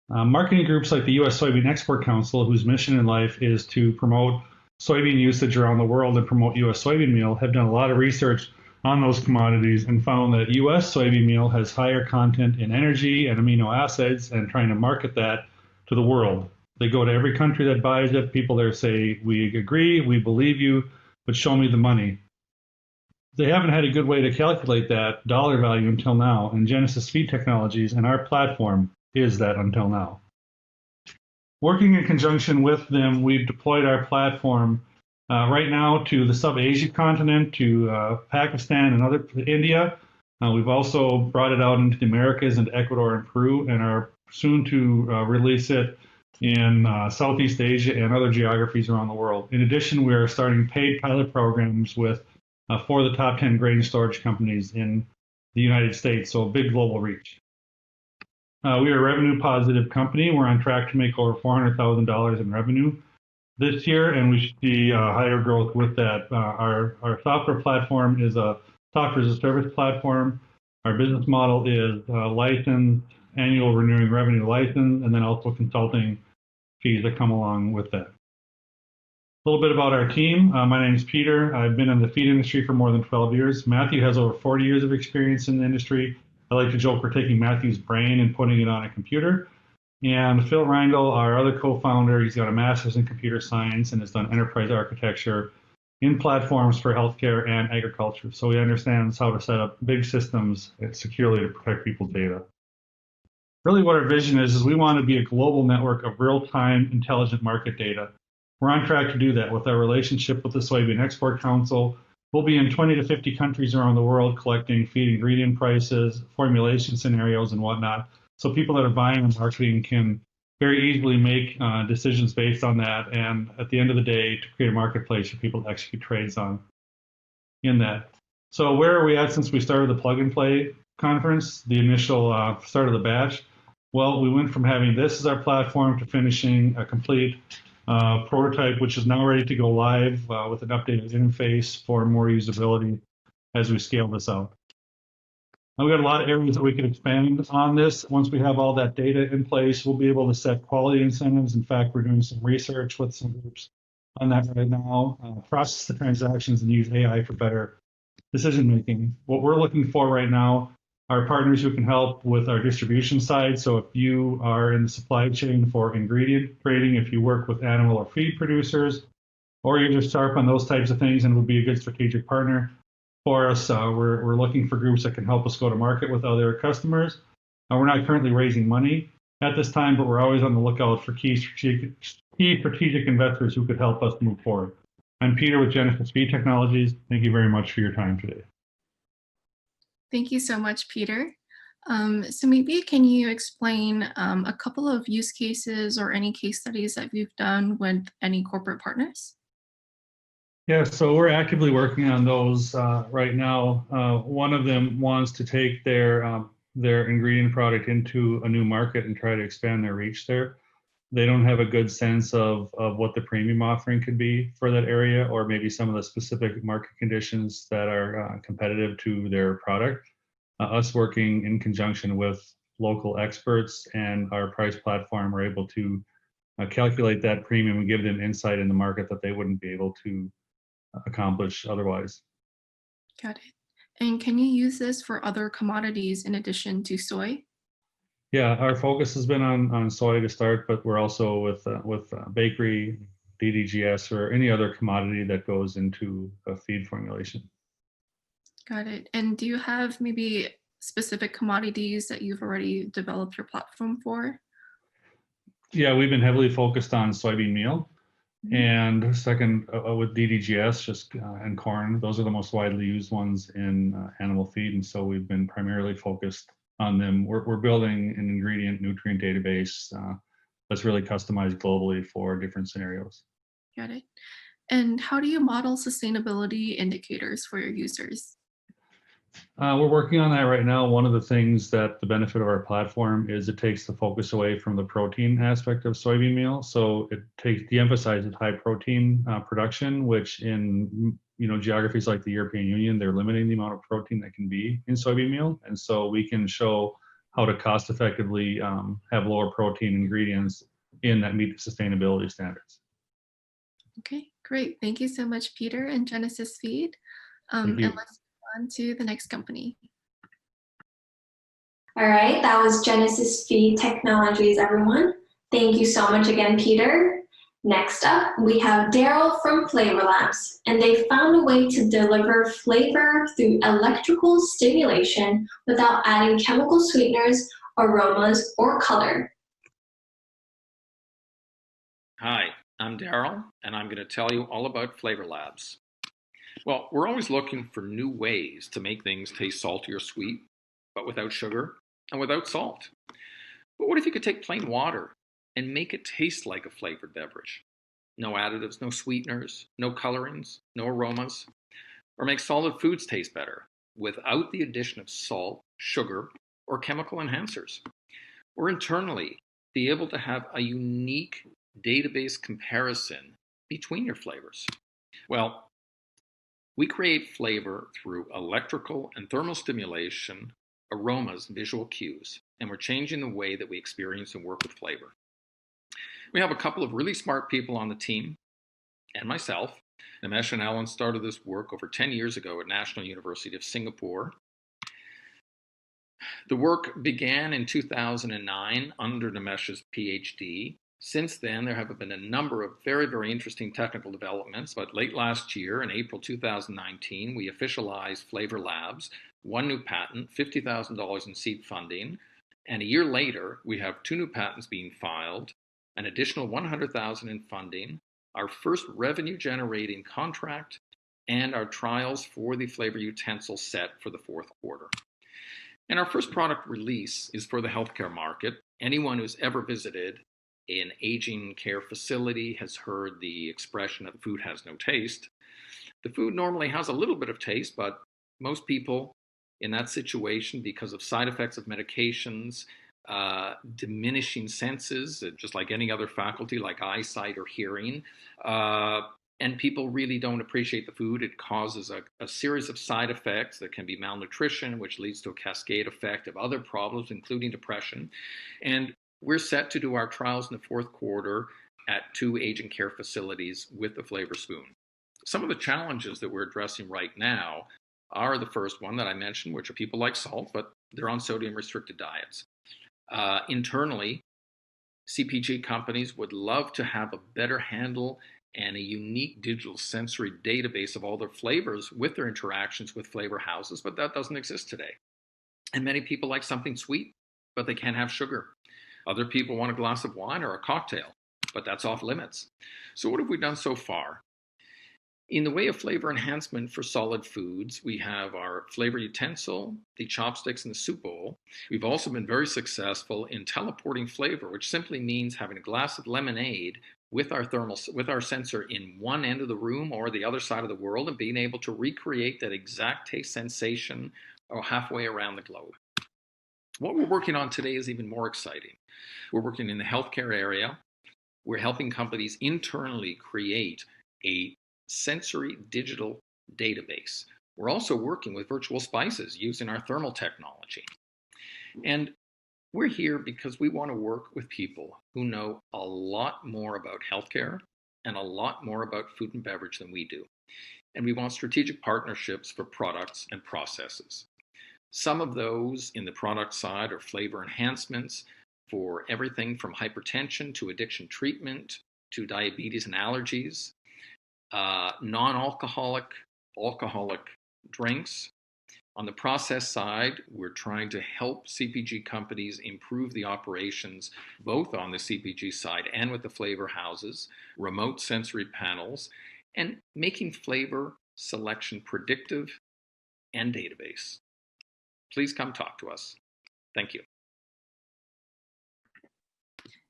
Marketing groups like the U.S. Soybean Export Council, whose mission in life is to promote soybean usage around the world and promote U.S. soybean meal, have done a lot of research on those commodities and found that U.S. soybean meal has higher content in energy and amino acids, and trying to market that to the world. They go to every country that buys it. People there say, we agree, we believe you, but show me the money. They haven't had a good way to calculate that dollar value until now, and Genesis Feed Technologies and our platform is that until now. Working in conjunction with them, we've deployed our platform right now to the sub-Asia continent, to Pakistan and India. We've also brought it out into the Americas, into Ecuador and Peru, and are soon to release it in Southeast Asia and other geographies around the world. In addition, we are starting paid pilot programs with 4 of the top 10 grain storage companies in the United States, so a big global reach. We are a revenue positive company. We're on track to make over $400,000 in revenue this year, and we should see higher growth with that. Our software platform is a software as a service platform. Our business model is license, annual renewing revenue license, and then also consulting fees that come along with that. A little bit about our team. My name is Peter. I've been in the feed industry for more than 12 years. Matthew has over 40 years of experience in the industry. I like to joke we're taking Matthew's brain and putting it on a computer. And Phil Rangel, our other co-founder, he's got a master's in computer science and has done enterprise architecture in platforms for healthcare and agriculture. So he understands how to set up big systems securely to protect people's data. Really what our vision is we want to be a global network of real-time intelligent market data. We're on track to do that with our relationship with the Soybean Export Council. We'll be in 20 to 50 countries around the world collecting feed ingredient prices, formulation scenarios, and whatnot. So people that are buying and marketing can very easily make decisions based on that, and at the end of the day, to create a marketplace for people to execute trades on in that. So where are we at since we started the Plug and Play conference, the initial start of the batch? Well, we went from having this as our platform to finishing a complete prototype, which is now ready to go live with an updated interface for more usability as we scale this out. We've got a lot of areas that we can expand on this. Once we have all that data in place, we'll be able to set quality incentives. In fact, we're doing some research with some groups on that right now, process the transactions and use AI for better decision making. What we're looking for right now are partners who can help with our distribution side. So if you are in the supply chain for ingredient trading, if you work with animal or feed producers, or you're just sharp on those types of things and would be a good strategic partner for us, we're looking for groups that can help us go to market with other customers. We're not currently raising money at this time, but we're always on the lookout for key strategic investors who could help us move forward. I'm Peter with Genesis Feed Technologies. Thank you very much for your time today. Thank you so much, Peter. So maybe can you explain a couple of use cases or any case studies that you've done with any corporate partners? Yeah, so we're actively working on those right now. One of them wants to take their ingredient product into a new market and try to expand their reach there. They don't have a good sense of what the premium offering could be for that area, or maybe some of the specific market conditions that are competitive to their product. Us working in conjunction with local experts and our price platform are able to calculate that premium and give them insight in the market that they wouldn't be able to accomplish otherwise. Got it. And can you use this for other commodities in addition to soy? Yeah, our focus has been on soy to start, but we're also with bakery, DDGS, or any other commodity that goes into a feed formulation. Got it. And do you have maybe specific commodities that you've already developed your platform for? Yeah, we've been heavily focused on soybean meal. And second, with DDGS and corn, those are the most widely used ones in animal feed. And so we've been primarily focused on them. We're building an ingredient nutrient database that's really customized globally for different scenarios. Got it. And how do you model sustainability indicators for your users? We're working on that right now. One of the things that the benefit of our platform is it takes the focus away from the protein aspect of soybean meal. So it de-emphasizes high protein production, which in geographies like the European Union, they're limiting the amount of protein that can be in soybean meal. And so we can show how to cost effectively have lower protein ingredients in that meet the sustainability standards. Okay, great. Thank you so much, Peter and Genesis Feed. And let's move on to the next company. All right, that was Genesis Feed Technologies, everyone. Thank you so much again, Peter. Next up, we have Daryl from Flavorlapse, and they found a way to deliver flavor through electrical stimulation without adding chemical sweeteners, aromas, or color. Hi, I'm Daryl, and I'm going to tell you all about Flavorlapse. Well, we're always looking for new ways to make things taste salty or sweet, but without sugar and without salt. But what if you could take plain water and make it taste like a flavored beverage? No additives, no sweeteners, no colorings, no aromas, or make solid foods taste better without the addition of salt, sugar, or chemical enhancers. Or internally, be able to have a unique database comparison between your flavors. Well, we create flavor through electrical and thermal stimulation, aromas, and visual cues, and we're changing the way that we experience and work with flavor. We have a couple of really smart people on the team, and myself. Nimesh and Alan started this work over 10 years ago at National University of Singapore. The work began in 2009 under Nimesh's PhD. Since then, there have been a number of very, very interesting technical developments, but late last year, in April 2019, we officialized Flavorlapse, one new patent, $50,000 in seed funding, and a year later, we have 2 new patents being filed, an additional $100,000 in funding, our first revenue-generating contract, and our trials for the flavor utensil set for the 4th quarter. And our first product release is for the healthcare market. Anyone who's ever visited an aging care facility has heard the expression that food has no taste. The food normally has a little bit of taste, but most people in that situation, because of side effects of medications, diminishing senses, just like any other faculty like eyesight or hearing, and people really don't appreciate the food. It causes a series of side effects that can be malnutrition, which leads to a cascade effect of other problems, including depression. And we're set to do our trials in the 4th quarter at 2 aging care facilities with the Flavor Spoon. Some of the challenges that we're addressing right now are the first one that I mentioned, which are people like salt, but they're on sodium-restricted diets. Internally, CPG companies would love to have a better handle and a unique digital sensory database of all their flavors with their interactions with flavor houses, but that doesn't exist today. And many people like something sweet, but they can't have sugar. Other people want a glass of wine or a cocktail, but that's off limits. So what have we done so far? In the way of flavor enhancement for solid foods, we have our flavor utensil, the chopsticks, and the soup bowl. We've also been very successful in teleporting flavor, which simply means having a glass of lemonade with our sensor in one end of the room or the other side of the world, and being able to recreate that exact taste sensation halfway around the globe. What we're working on today is even more exciting. We're working in the healthcare area. We're helping companies internally create a sensory digital database. We're also working with virtual spices using our thermal technology. And we're here because we want to work with people who know a lot more about healthcare and a lot more about food and beverage than we do. And we want strategic partnerships for products and processes. Some of those in the product side are flavor enhancements for everything from hypertension to addiction treatment to diabetes and allergies. Non-alcoholic, alcoholic drinks. On the process side, we're trying to help CPG companies improve the operations, both on the CPG side and with the flavor houses, remote sensory panels, and making flavor selection predictive and database. Please come talk to us. Thank you.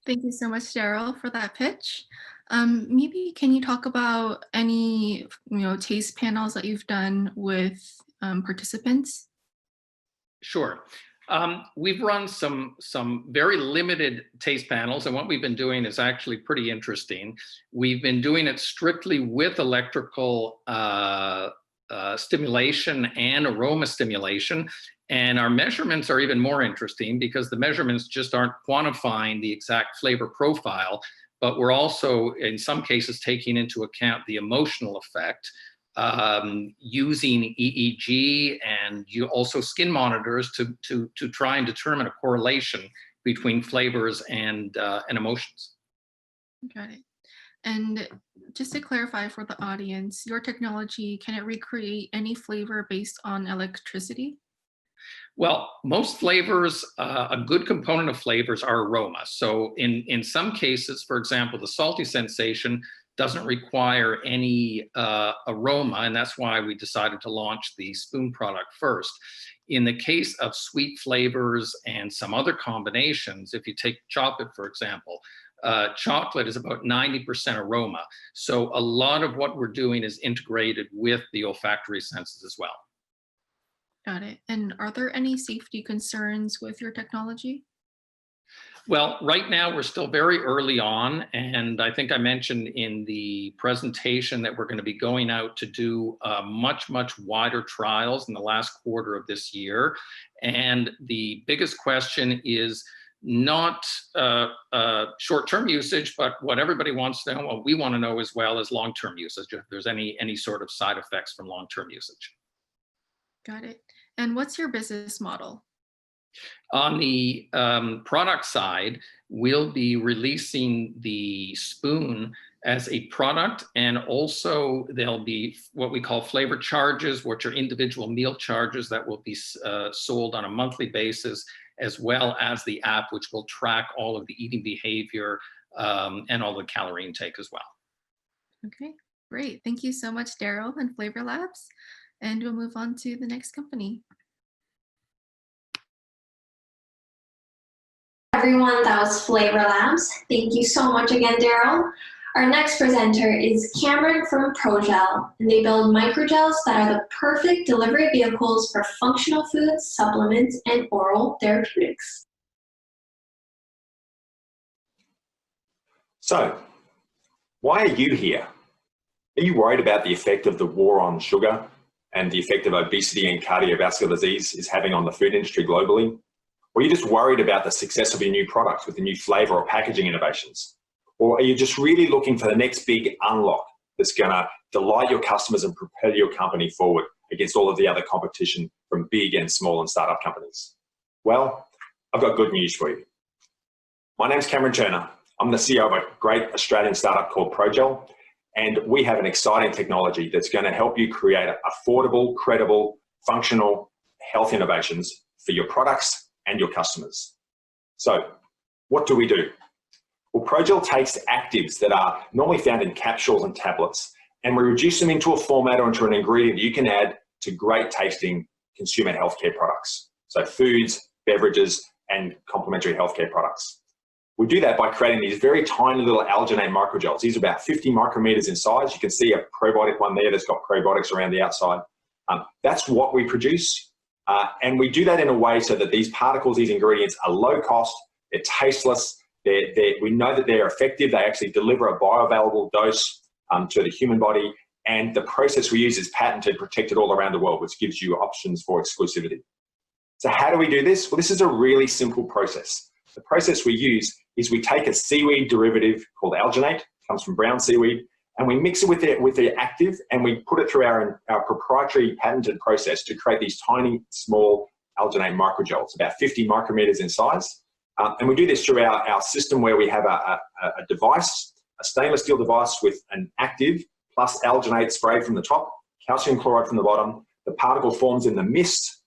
Thank you so much, Daryl, for that pitch. Maybe can you talk about any taste panels that you've done with participants? Sure. We've run some very limited taste panels, and what we've been doing is actually pretty interesting. We've been doing it strictly with electrical stimulation and aroma stimulation. And our measurements are even more interesting because the measurements just aren't quantifying the exact flavor profile, but we're also, in some cases, taking into account the emotional effect, using EEG and also skin monitors to try and determine a correlation between flavors and emotions. Got it. And just to clarify for the audience, your technology, can it recreate any flavor based on electricity? Well, most flavors, a good component of flavors are aroma. So in some cases, for example, the salty sensation doesn't require any aroma, and that's why we decided to launch the spoon product first. In the case of sweet flavors and some other combinations, if you take chocolate, for example, chocolate is about 90% aroma. So a lot of what we're doing is integrated with the olfactory senses as well. Got it. And are there any safety concerns with your technology? Well, right now we're still very early on, and I think I mentioned in the presentation that we're going to be going out to do much wider trials in the last quarter of this year. And the biggest question is not short-term usage, but what everybody wants to know, what we want to know as well, is long-term usage, if there's any sort of side effects from long-term usage. Got it. And what's your business model? On the product side, we'll be releasing the spoon as a product, and also there'll be what we call flavor charges, which are individual meal charges that will be sold on a monthly basis, as well as the app, which will track all of the eating behavior and all the calorie intake as well. Okay, great. Thank you so much, Daryl and Flavorlapse. And we'll move on to the next company. Everyone, that was Flavorlapse. Thank you so much again, Daryl. Our next presenter is Cameron from ProGel, and they build microgels that are the perfect delivery vehicles for functional foods, supplements, and oral therapeutics. So, why are you here? Are you worried about the effect of the war on sugar and the effect of obesity and cardiovascular disease is having on the food industry globally? Or are you just worried about the success of your new products with the new flavor or packaging innovations? Or are you just really looking for the next big unlock that's going to delight your customers and propel your company forward against all of the other competition from big and small and startup companies? Well, I've got good news for you. My name's Cameron Turner. I'm the CEO of a great Australian startup called ProGel, and we have an exciting technology that's going to help you create affordable, credible, functional health innovations for your products and your customers. So, what do we do? Well, ProGel takes actives that are normally found in capsules and tablets, and we reduce them into a format or into an ingredient that you can add to great tasting consumer healthcare products. So foods, beverages, and complementary healthcare products. We do that by creating these very tiny little alginate microgels. These are about 50 micrometers in size. You can see a probiotic one there that's got probiotics around the outside. That's what we produce. And we do that in a way so that these particles, these ingredients are low cost, they're tasteless, we know that they're effective, they actually deliver a bioavailable dose to the human body, and the process we use is patented, protected all around the world, which gives you options for exclusivity. So how do we do this? Well, this is a really simple process. The process we use is we take a seaweed derivative called alginate, comes from brown seaweed, and we mix it with the active, and we put it through our proprietary patented process to create these tiny, small alginate microgels, about 50 micrometers in size. And we do this through our system where we have a device, a stainless steel device with an active plus alginate sprayed from the top, calcium chloride from the bottom. The particle forms in the mist.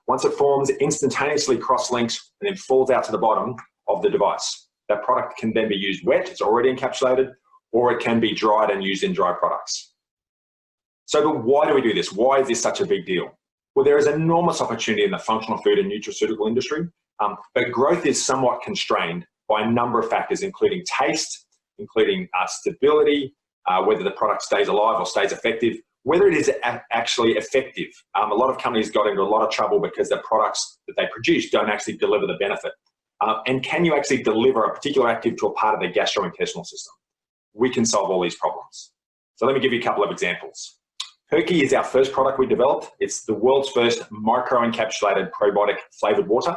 Once it forms, it instantaneously cross-links and then falls out to the bottom of the device. That product can then be used wet, it's already encapsulated, or it can be dried and used in dry products. So but why do we do this? Why is this such a big deal? Well, there is enormous opportunity in the functional food and nutraceutical industry, but growth is somewhat constrained by a number of factors, including taste, including stability, whether the product stays alive or stays effective, whether it is actually effective. A lot of companies got into a lot of trouble because the products that they produce don't actually deliver the benefit. And can you actually deliver a particular active to a part of the gastrointestinal system? We can solve all these problems. So let me give you a couple of examples. Perky is our first product we developed. It's the world's first micro-encapsulated probiotic flavored water.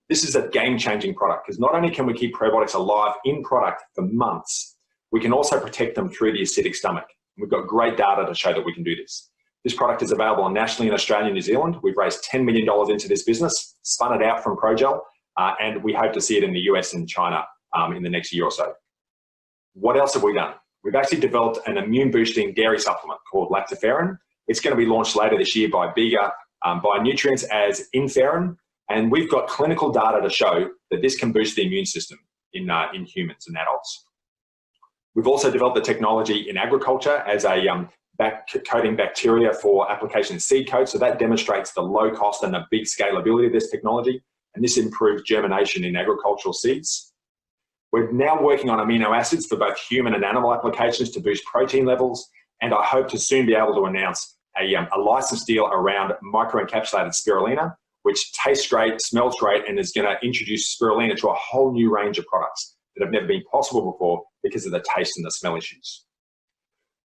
This is a game-changing product because not only can we keep probiotics alive in product for months, we can also protect them through the acidic stomach. We've got great data to show that we can do this. This product is available nationally in Australia and New Zealand. We've raised $10 million into this business, spun it out from Progel, and we hope to see it in the US and China in the next year or so. What else have we done? We've actually developed an immune-boosting dairy supplement called lactoferrin. It's going to be launched later this year by Bega Bionutrients as Inferrin, and we've got clinical data to show that this can boost the immune system in humans and adults. We've also developed the technology in agriculture as a coating bacteria for application in seed coats, so that demonstrates the low cost and the big scalability of this technology, and this improves germination in agricultural seeds. We're now working on amino acids for both human and animal applications to boost protein levels, and I hope to soon be able to announce a license deal around microencapsulated spirulina, which tastes great, smells great, and is going to introduce spirulina to a whole new range of products that have never been possible before because of the taste and the smell issues.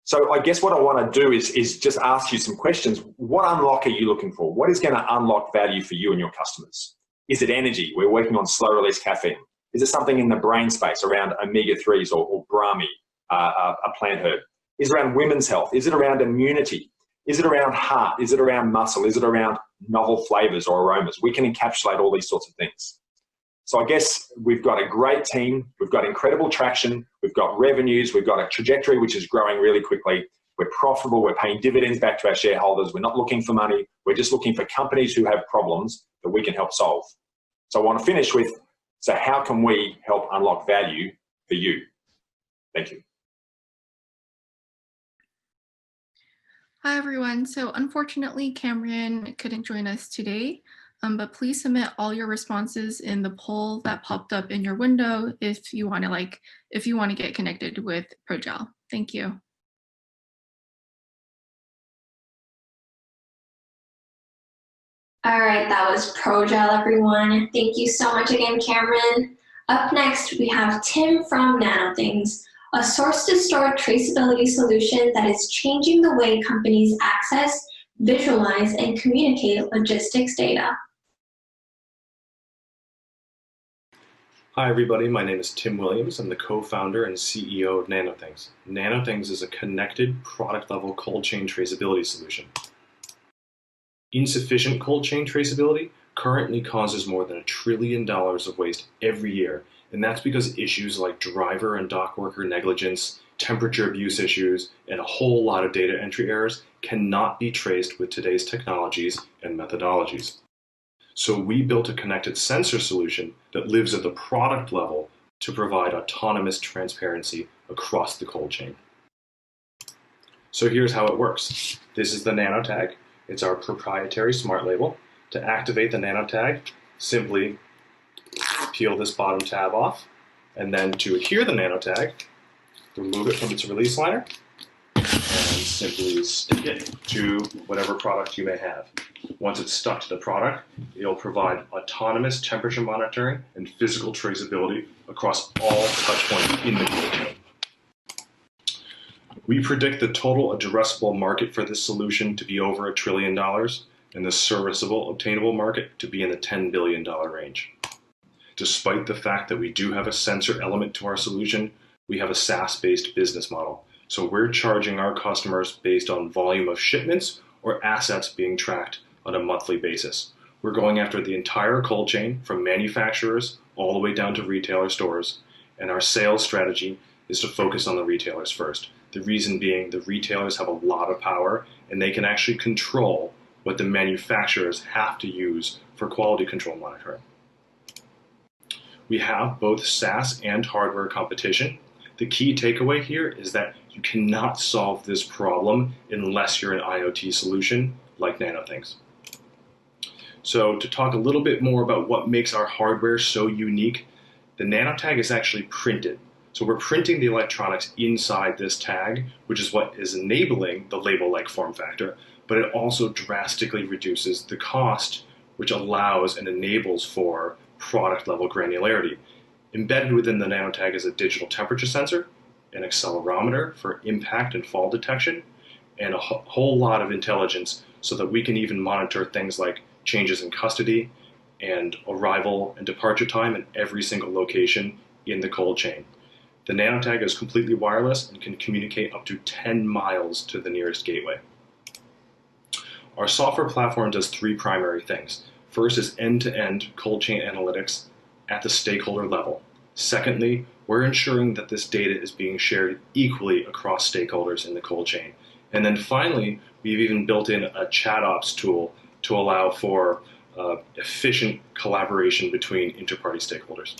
So I guess what I want to do is just ask you some questions. What unlock are you looking for? What is going to unlock value for you and your customers? Is it energy? We're working on slow-release caffeine. Is it something in the brain space around omega-3s or brahmi, a plant herb? Is it around women's health? Is it around immunity? Is it around heart? Is it around muscle? Is it around novel flavors or aromas? We can encapsulate all these sorts of things. So I guess we've got a great team. We've got incredible traction. We've got revenues. We've got a trajectory which is growing really quickly. We're profitable. We're paying dividends back to our shareholders. We're not looking for money. We're just looking for companies who have problems that we can help solve. So I want to finish with, so how can we help unlock value for you? Thank you. Hi, everyone. So unfortunately, Cameron couldn't join us today, but please submit all your responses in the poll that popped up in your window if you want to get connected with Progel. Thank you. All right, that was Progel, everyone. Thank you so much again, Cameron. Up next, we have Tim from Nano Things, a source-to-store traceability solution that is changing the way companies access, visualize, and communicate logistics data. Hi everybody, my name is Tim Williams. I'm the co-founder and CEO of Nano Things. Nano Things is a connected product-level cold chain traceability solution. Insufficient cold chain traceability currently causes more than $1 trillion of waste every year, and that's because issues like driver and dock worker negligence, temperature abuse issues, and a whole lot of data entry errors cannot be traced with today's technologies and methodologies. So we built a connected sensor solution that lives at the product level to provide autonomous transparency across the cold chain. So here's how it works. This is the Nano Tag. It's our proprietary smart label. To activate the Nano Tag, simply peel this bottom tab off, and then to adhere the Nano Tag, remove it from its release liner, and simply stick it to whatever product you may have. Once it's stuck to the product, it'll provide autonomous temperature monitoring and physical traceability across all touch points in the cold chain. We predict the total addressable market for this solution to be over $1 trillion and the serviceable obtainable market to be in the $10 billion range. Despite the fact that we do have a sensor element to our solution, we have a SaaS-based business model. So we're charging our customers based on volume of shipments or assets being tracked on a monthly basis. We're going after the entire cold chain from manufacturers all the way down to retailer stores. And our sales strategy is to focus on the retailers first. The reason being the retailers have a lot of power and they can actually control what the manufacturers have to use for quality control monitoring. We have both SaaS and hardware competition. The key takeaway here is that you cannot solve this problem unless you're an IoT solution like NanoThings. So to talk a little bit more about what makes our hardware so unique, the Nano Tag is actually printed. So we're printing the electronics inside this tag, which is what is enabling the label-like form factor, but it also drastically reduces the cost, which allows and enables for product-level granularity. Embedded within the Nano Tag is a digital temperature sensor, an accelerometer for impact and fall detection, and a whole lot of intelligence so that we can even monitor things like changes in custody and arrival and departure time in every single location in the cold chain. The Nano Tag is completely wireless and can communicate up to 10 miles to the nearest gateway. Our software platform does three primary things. First is end-to-end cold chain analytics at the stakeholder level. Secondly, we're ensuring that this data is being shared equally across stakeholders in the cold chain. And then finally, we've even built in a chat ops tool to allow for efficient collaboration between inter-party stakeholders.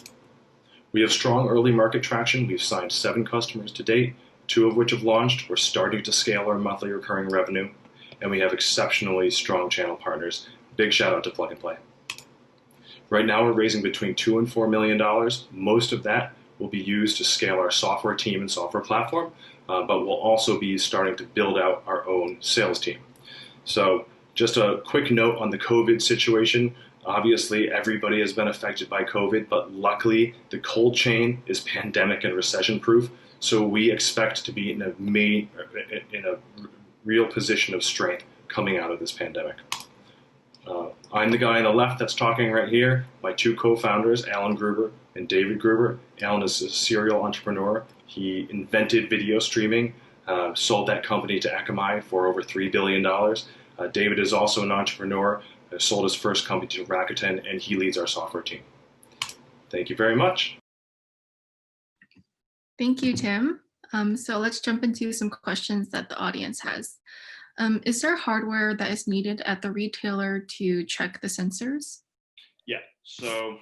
We have strong early market traction. We've signed 7 customers to date, 2 of which have launched. We're starting to scale our monthly recurring revenue, and we have exceptionally strong channel partners. Big shout out to Plug and Play. Right now we're raising between $2 and $4 million. Most of that will be used to scale our software team and software platform, but we'll also be starting to build out our own sales team. So just a quick note on the COVID situation. Obviously, everybody has been affected by COVID, but luckily the cold chain is pandemic and recession proof. So we expect to be in a real position of strength coming out of this pandemic. I'm the guy on the left that's talking right here. My 2 co-founders, Alan Gruber and David Gruber. Alan is a serial entrepreneur. He invented video streaming, sold that company to Akamai for over $3 billion. David is also an entrepreneur, sold his first company to Rakuten, and he leads our software team. Thank you very much. Thank you, Tim. So let's jump into some questions that the audience has. Is there hardware that is needed at the retailer to check the sensors? Yeah, so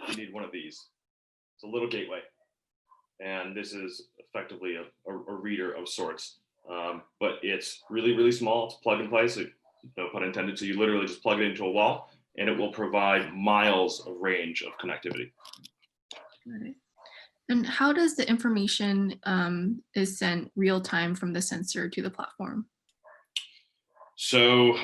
you need one of these. It's a little gateway, and this is effectively a reader of sorts, but it's really, really small. It's plug and play, so no pun intended. So you literally just plug it into a wall, and it will provide miles of range of connectivity. Got it. And how does the information is sent real time from the sensor to the platform? So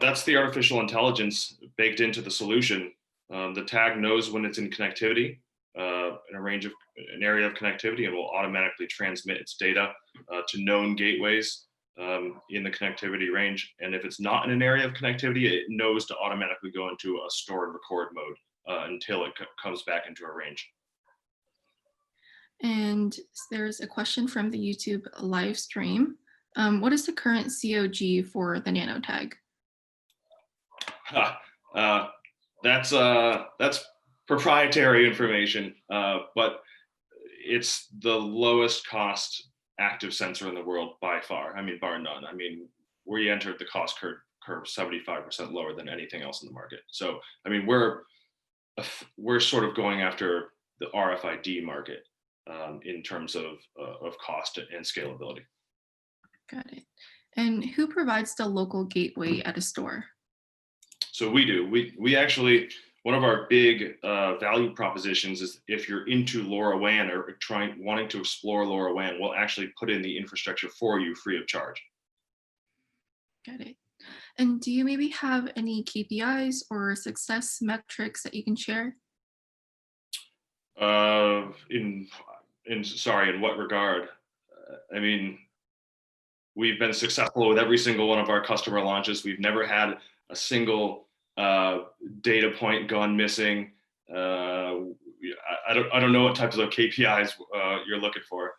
that's the artificial intelligence baked into the solution. The tag knows when it's in connectivity, in an area of connectivity, and will automatically transmit its data to known gateways in the connectivity range. And if it's not in an area of connectivity, it knows to automatically go into a store and record mode until it comes back into a range. And there's a question from the YouTube live stream. What is the current COG for the Nano Tag? That's proprietary information, but it's the lowest cost active sensor in the world by far. I mean, bar none. I mean, we entered the cost curve 75% lower than anything else in the market. So, I mean, we're sort of going after the RFID market in terms of cost and scalability. Got it. And who provides the local gateway at a store? So we do. We actually, one of our big value propositions is if you're into LoRaWAN or wanting to explore LoRaWAN, we'll actually put in the infrastructure for you free of charge. Got it. And do you maybe have any KPIs or success metrics that you can share? In what regard? I mean, we've been successful with every single one of our customer launches. We've never had a single data point gone missing. I don't know what types of KPIs you're looking for.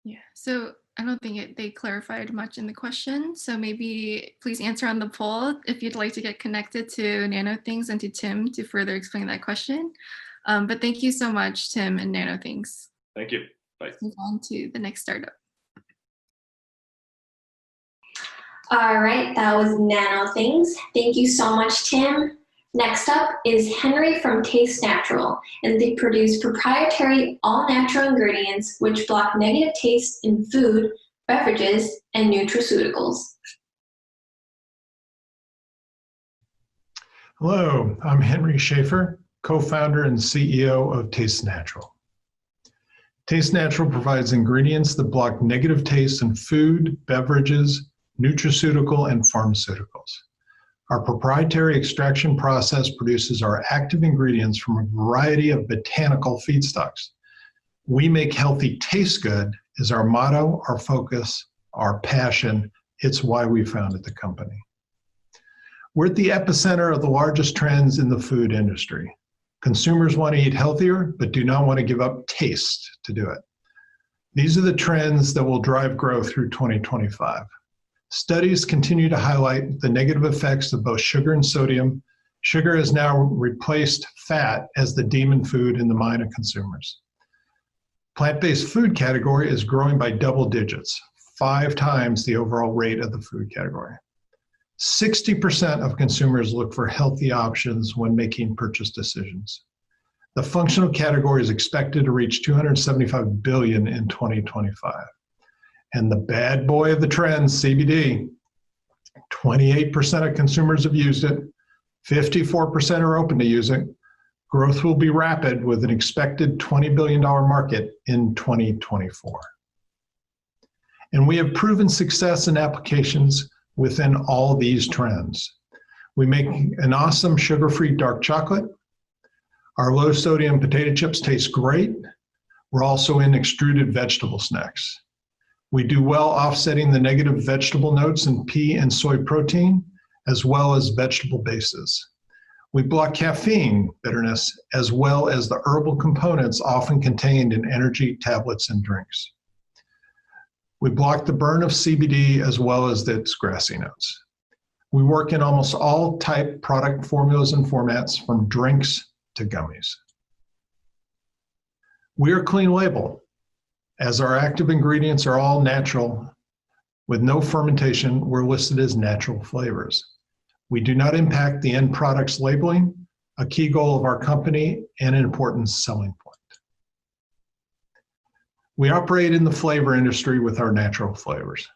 Yeah, so I don't think they clarified much in the question. So maybe please answer on the poll if you'd like to get connected to Nano Things and to Tim to further explain that question. But thank you so much, Tim and Nano Things. Thank you. Bye. Let's move on to the next startup. All right, that was Nano Things. Thank you so much, Tim. Next up is Henry from Taste Natural, and they produce proprietary all-natural ingredients which block negative taste in food, beverages, and nutraceuticals. Hello, I'm Henry Schaefer, co-founder and CEO of Taste Natural. Taste Natural provides ingredients that block negative taste in food, beverages, nutraceutical, and pharmaceuticals. Our proprietary extraction process produces our active ingredients from a variety of botanical feedstocks. We make healthy taste good is our motto, our focus, our passion. It's why we founded the company. We're at the epicenter of the largest trends in the food industry. Consumers want to eat healthier, but do not want to give up taste to do it. These are the trends that will drive growth through 2025. Studies continue to highlight the negative effects of both sugar and sodium. Sugar has now replaced fat as the demon food in the mind of consumers. Plant-based food category is growing by double digits, 5 times the overall rate of the food category. 60% of consumers look for healthy options when making purchase decisions. The functional category is expected to reach $275 billion in 2025. And the bad boy of the trends, CBD, 28% of consumers have used it, 54% are open to use it. Growth will be rapid with an expected $20 billion market in 2024. And we have proven success in applications within all these trends. We make an awesome sugar-free dark chocolate. Our low-sodium potato chips taste great. We're also in extruded vegetable snacks. We do well offsetting the negative vegetable notes in pea and soy protein, as well as vegetable bases. We block caffeine bitterness, as well as the herbal components often contained in energy tablets and drinks. We block the burn of CBD as well as its grassy notes. We work in almost all type product formulas and formats, from drinks to gummies. We are clean label, as our active ingredients are all natural. With no fermentation, we're listed as natural flavors. We do not impact the end product's labeling, a key goal of our company and an important selling point. We operate in the flavor industry with our natural flavors.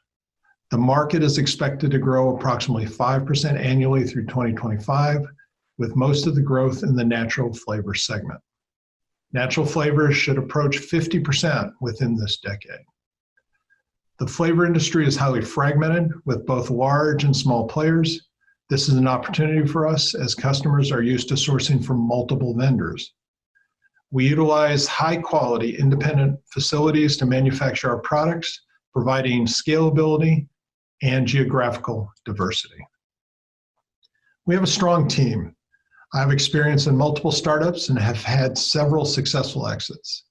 The market is expected to grow approximately 5% annually through 2025, with most of the growth in the natural flavor segment. Natural flavors should approach 50% within this decade. The flavor industry is highly fragmented with both large and small players. This is an opportunity for us as customers are used to sourcing from multiple vendors. We utilize high quality independent facilities to manufacture our products, providing scalability and geographical diversity. We have a strong team. I have experience in multiple startups and have had several successful exits.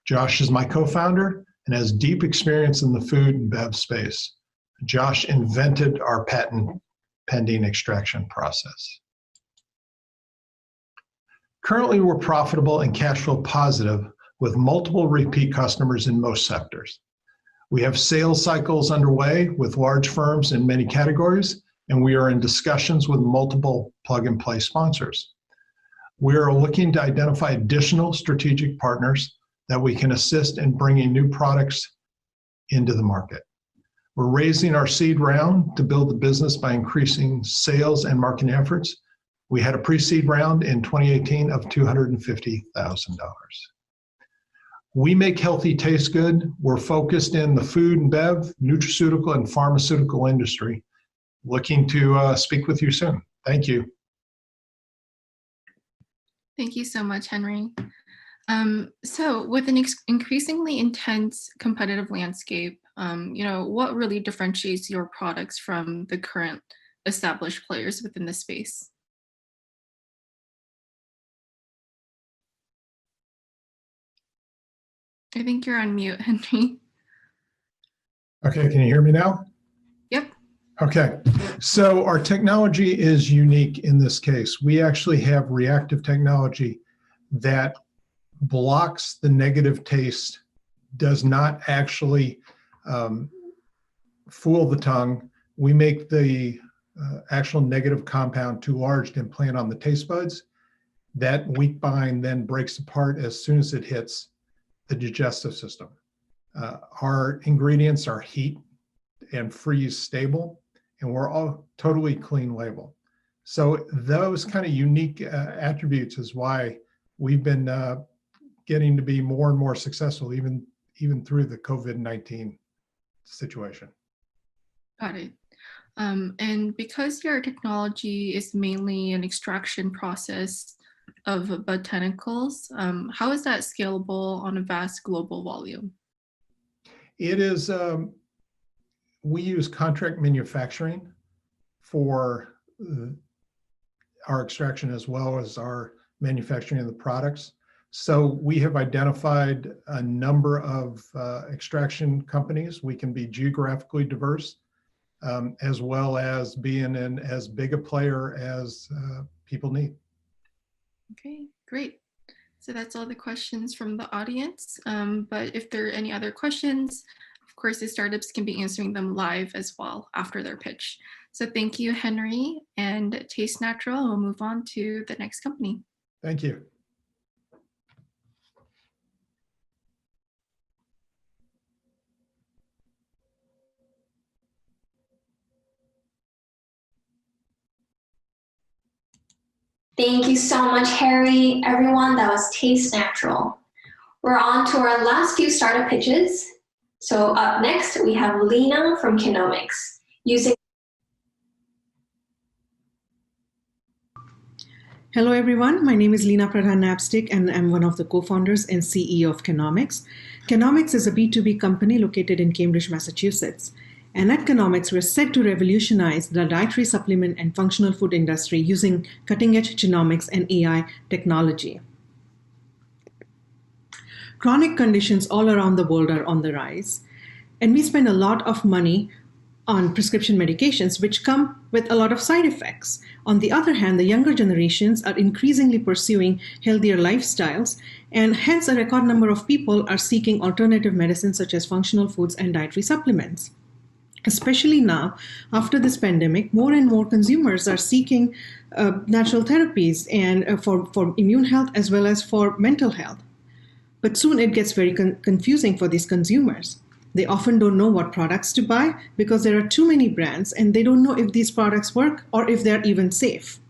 Josh is my co-founder and has deep experience in the food and bev space. Josh invented our patent pending extraction process. Currently, we're profitable and cash flow positive with multiple repeat customers in most sectors. We have sales cycles underway with large firms in many categories, and we are in discussions with multiple plug-and-play sponsors. We are looking to identify additional strategic partners that we can assist in bringing new products into the market. We're raising our seed round to build the business by increasing sales and marketing efforts. We had a pre-seed round in 2018 of $250,000. We make healthy taste good. We're focused in the food and bev, nutraceutical, and pharmaceutical industry. Looking to speak with you soon. Thank you. Thank you so much, Henry. So with an increasingly intense competitive landscape, what really differentiates your products from the current established players within the space? I think you're on mute, Henry. Okay, can you hear me now? Yep. Okay, so our technology is unique in this case. We actually have reactive technology that blocks the negative taste, does not actually fool the tongue. We make the actual negative compound too large to implant on the taste buds. That weak bind then breaks apart as soon as it hits the digestive system. Our ingredients are heat and freeze stable, and we're all totally clean label. So those kind of unique attributes is why we've been getting to be more and more successful, even through the COVID-19 situation. Got it. And because your technology is mainly an extraction process of botanicals, how is that scalable on a vast global volume? It is, we use contract manufacturing for our extraction as well as our manufacturing of the products. So we have identified a number of extraction companies. We can be geographically diverse, as well as being in as big a player as people need. Okay, great. So that's all the questions from the audience. But if there are any other questions, of course, the startups can be answering them live as well after their pitch. So thank you, Henry, and Taste Natural. We'll move on to the next company. Thank you. Thank you so much, Harry. Everyone, that was Taste Natural. We're on to our last few startup pitches. So up next, we have Lena from Kpis, using. Hello, everyone. My name is Lena Pradhan-Napstick, and I'm one of the co-founders and CEO of Kpis. Kpis is a B2B company located in Cambridge, Massachusetts. And at Kpis, we're set to revolutionize the dietary supplement and functional food industry using cutting-edge genomics and AI technology. Chronic conditions all around the world are on the rise, and we spend a lot of money on prescription medications, which come with a lot of side effects. On the other hand, the younger generations are increasingly pursuing healthier lifestyles, and hence a record number of people are seeking alternative medicines such as functional foods and dietary supplements. Especially now, after this pandemic, more and more consumers are seeking natural therapies and for immune health as well as for mental health. But soon it gets very confusing for these consumers. They often don't know what products to buy because there are too many brands and they don't know if these products work or if they're even safe.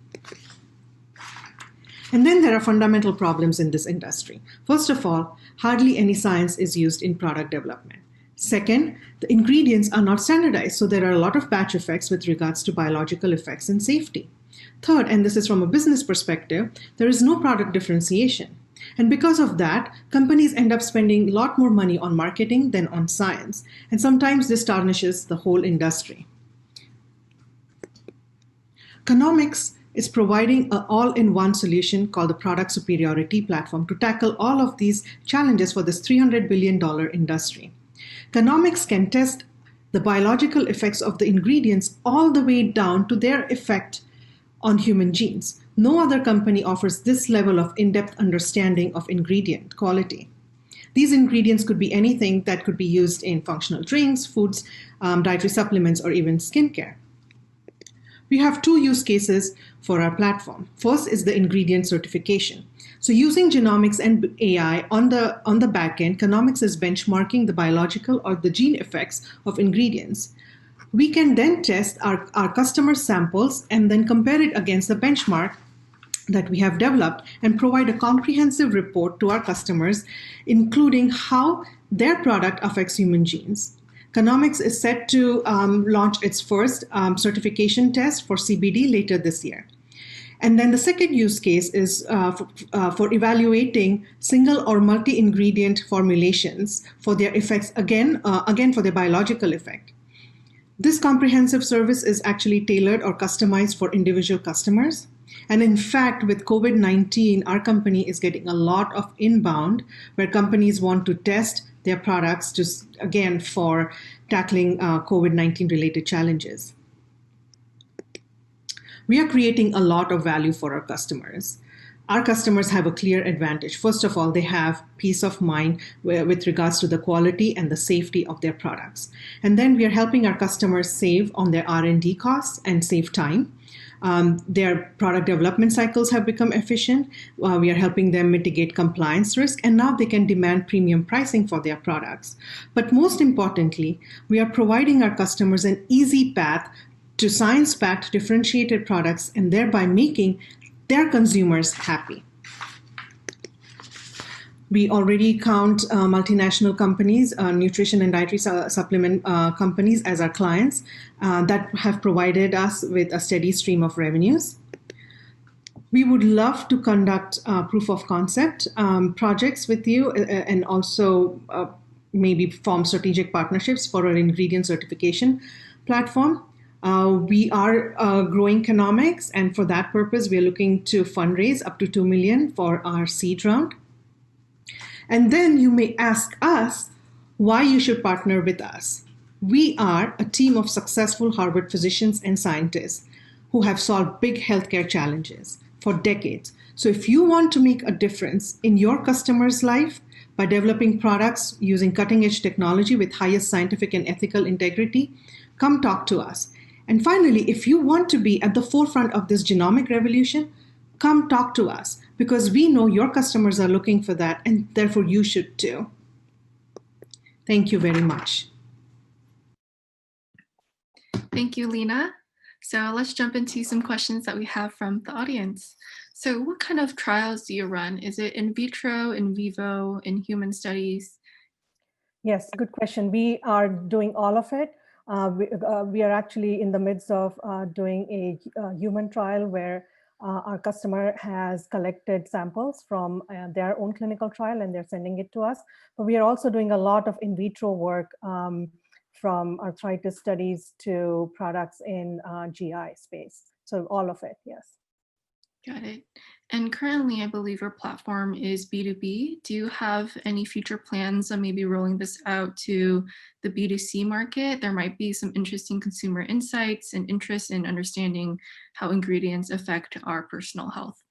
And then there are fundamental problems in this industry. First of all, hardly any science is used in product development. Second, the ingredients are not standardized, so there are a lot of batch effects with regards to biological effects and safety. Third, and this is from a business perspective, there is no product differentiation. And because of that, companies end up spending a lot more money on marketing than on science. And sometimes this tarnishes the whole industry. Kpis is providing an all-in-one solution called the Product Superiority Platform to tackle all of these challenges for this $300 billion industry. Kpis can test the biological effects of the ingredients all the way down to their effect on human genes. No other company offers this level of in-depth understanding of ingredient quality. These ingredients could be anything that could be used in functional drinks, foods, dietary supplements, or even skincare. We have two use cases for our platform. First is the ingredient certification. So using genomics and AI on the back end, Kenomics is benchmarking the biological or the gene effects of ingredients. We can then test our customer samples and then compare it against the benchmark that we have developed and provide a comprehensive report to our customers, including how their product affects human genes. Kenomics is set to launch its first certification test for CBD later this year. And then the second use case is for evaluating single or multi-ingredient formulations for their effects, again for their biological effect. This comprehensive service is actually tailored or customized for individual customers. And in fact, with COVID-19, our company is getting a lot of inbound where companies want to test their products again for tackling COVID-19 related challenges. We are creating a lot of value for our customers. Our customers have a clear advantage. First of all, they have peace of mind with regards to the quality and the safety of their products. And then we are helping our customers save on their R&D costs and save time. Their product development cycles have become efficient. We are helping them mitigate compliance risk, and now they can demand premium pricing for their products. But most importantly, we are providing our customers an easy path to science-backed differentiated products and thereby making their consumers happy. We already count multinational companies, nutrition and dietary supplement companies as our clients that have provided us with a steady stream of revenues. We would love to conduct proof of concept projects with you and also maybe form strategic partnerships for our ingredient certification platform. We are growing Kenomics, and for that purpose, we are looking to fundraise up to $2 million for our seed round. And then you may ask us why you should partner with us. We are a team of successful Harvard physicians and scientists who have solved big healthcare challenges for decades. So if you want to make a difference in your customer's life by developing products using cutting-edge technology with highest scientific and ethical integrity, come talk to us. And finally, if you want to be at the forefront of this genomic revolution, come talk to us, because we know your customers are looking for that, and therefore you should too. Thank you very much. Thank you, Lena. So let's jump into some questions that we have from the audience. So what kind of trials do you run? Is it in vitro, in vivo, in human studies? Yes, good question. We are doing all of it. We are actually in the midst of doing a human trial where our customer has collected samples from their own clinical trial and they're sending it to us. But we are also doing a lot of in vitro work from arthritis studies to products in GI space. So all of it, yes. Got it. And currently, I believe your platform is B2B. Do you have any future plans on maybe rolling this out to the B2C market? There might be some interesting consumer insights and interest in understanding how ingredients affect our personal health.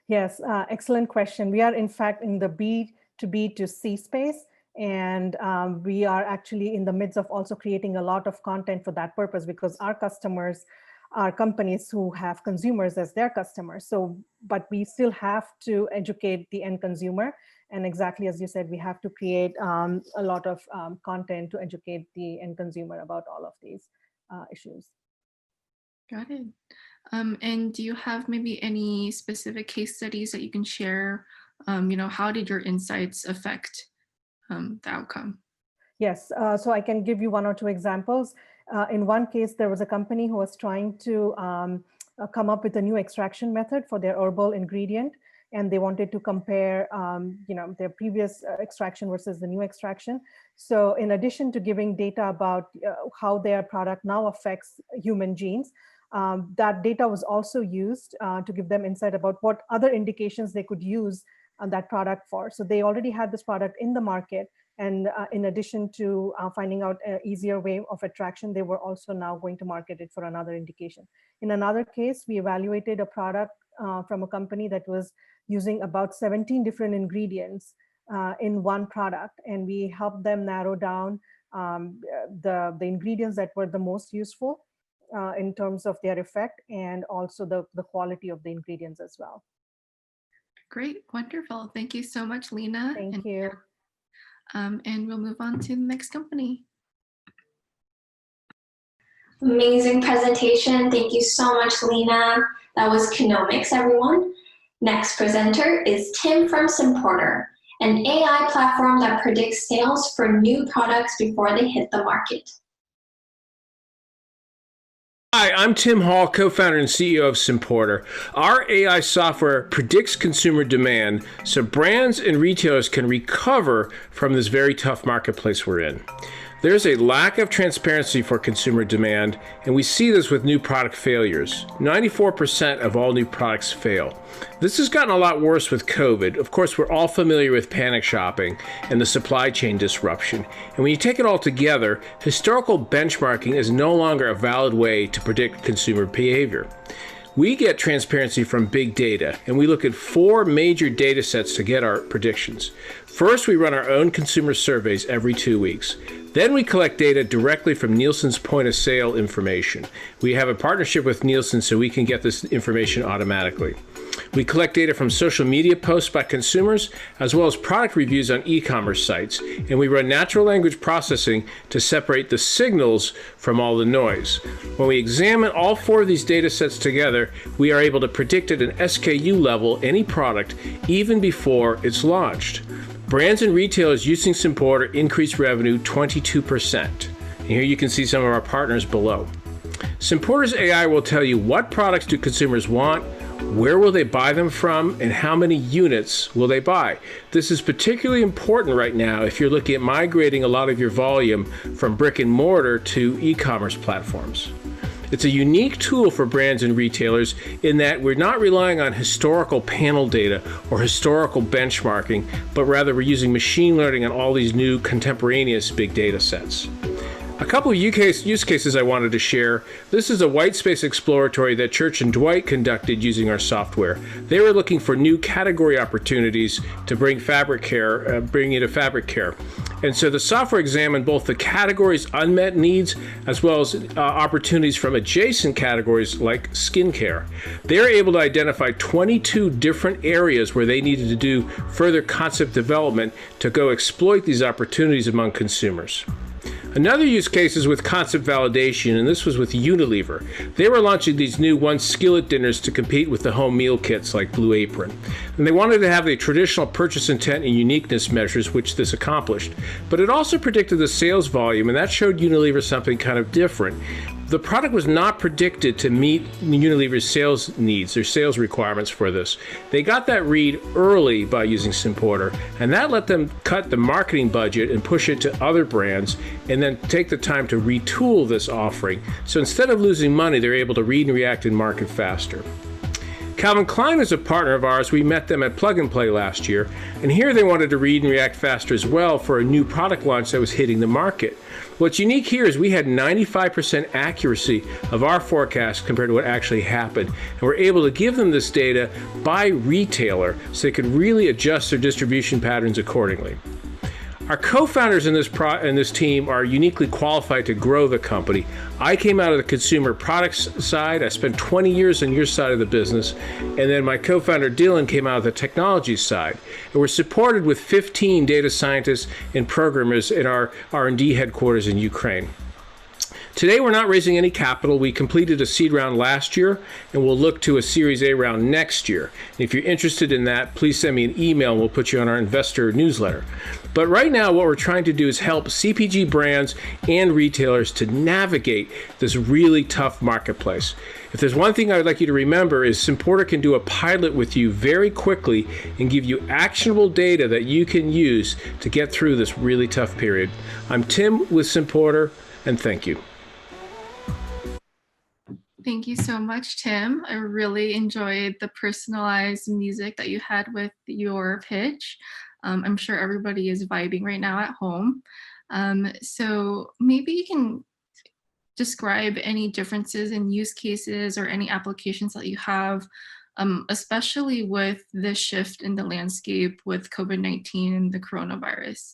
Yes, excellent question. We are in fact in the B2B to C space. And we are actually in the midst of also creating a lot of content for that purpose, because our customers are companies who have consumers as their customers. So, but we still have to educate the end consumer. And exactly as you said, we have to create a lot of content to educate the end consumer about all of these issues. Got it. And do you have maybe any specific case studies that you can share? How did your insights affect the outcome? Yes, so I can give you one or two examples. In one case, there was a company who was trying to come up with a new extraction method for their herbal ingredient, and they wanted to compare, their previous extraction versus the new extraction. So in addition to giving data about how their product now affects human genes, that data was also used to give them insight about what other indications they could use that product for. So they already had this product in the market. And in addition to finding out an easier way of attraction, they were also now going to market it for another indication. In another case, we evaluated a product from a company that was using about 17 different ingredients in one product. And we helped them narrow down the ingredients that were the most useful in terms of their effect and also the quality of the ingredients as well. Great, wonderful. Thank you so much, Lena. Thank you. And we'll move on to the next company. Amazing presentation. Thank you so much, Lena. That was Kpis, everyone. Next presenter is Tim from Simporter, an AI platform that predicts sales for new products before they hit the market. Hi, I'm Tim Hall, co-founder and CEO of Simporter. Our AI software predicts consumer demand so brands and retailers can recover from this very tough marketplace we're in. There's a lack of transparency for consumer demand, and we see this with new product failures. 94% of all new products fail. This has gotten a lot worse with COVID. Of course, we're all familiar with panic shopping and the supply chain disruption. And when you take it all together, historical benchmarking is no longer a valid way to predict consumer behavior. We get transparency from big data, and we look at 4 major data sets to get our predictions. First, we run our own consumer surveys every 2 weeks. Then we collect data directly from Nielsen's point of sale information. We have a partnership with Nielsen so we can get this information automatically. We collect data from social media posts by consumers, as well as product reviews on e-commerce sites, and we run natural language processing to separate the signals from all the noise. When we examine all 4 of these data sets together, we are able to predict at an SKU level any product even before it's launched. Brands and retailers using Simporter increased revenue 22%. And here you can see some of our partners below. Simporter's AI will tell you what products do consumers want, where will they buy them from, and how many units will they buy. This is particularly important right now if you're looking at migrating a lot of your volume from brick and mortar to e-commerce platforms. It's a unique tool for brands and retailers in that we're not relying on historical panel data or historical benchmarking, but rather we're using machine learning on all these new contemporaneous big data sets. A couple of use cases I wanted to share. This is a white space exploratory that Church & Dwight conducted using our software. They were looking for new category opportunities to bring fabric care, bring into fabric care. And so the software examined both the category's unmet needs as well as opportunities from adjacent categories like skincare. They were able to identify 22 different areas where they needed to do further concept development to go exploit these opportunities among consumers. Another use case is with concept validation, and this was with Unilever. They were launching these new one skillet dinners to compete with the home meal kits like Blue Apron. And they wanted to have the traditional purchase intent and uniqueness measures, which this accomplished. But it also predicted the sales volume, and that showed Unilever something kind of different. The product was not predicted to meet Unilever's sales needs, their sales requirements for this. They got that read early by using Simporter, and that let them cut the marketing budget and push it to other brands, and then take the time to retool this offering. So instead of losing money, they're able to read and react and market faster. Calvin Klein is a partner of ours. We met them at Plug and Play last year, and here they wanted to read and react faster as well for a new product launch that was hitting the market. What's unique here is we had 95% accuracy of our forecast compared to what actually happened, and we're able to give them this data by retailer so they could really adjust their distribution patterns accordingly. Our co-founders in this team are uniquely qualified to grow the company. I came out of the consumer products side. I spent 20 years on your side of the business. And then my co-founder Dylan came out of the technology side. And we're supported with 15 data scientists and programmers in our R&D headquarters in Ukraine. Today, we're not raising any capital. We completed a seed round last year, and we'll look to a Series A round next year. And if you're interested in that, please send me an email, and we'll put you on our investor newsletter. But right now, what we're trying to do is help CPG brands and retailers to navigate this really tough marketplace. If there's one thing I would like you to remember is Simporter can do a pilot with you very quickly and give you actionable data that you can use to get through this really tough period. I'm Tim with Simporter, and thank you. Thank you so much, Tim. I really enjoyed the personalized music that you had with your pitch. I'm sure everybody is vibing right now at home. So maybe you can describe any differences in use cases or any applications that you have, especially with the shift in the landscape with COVID-19 and the coronavirus.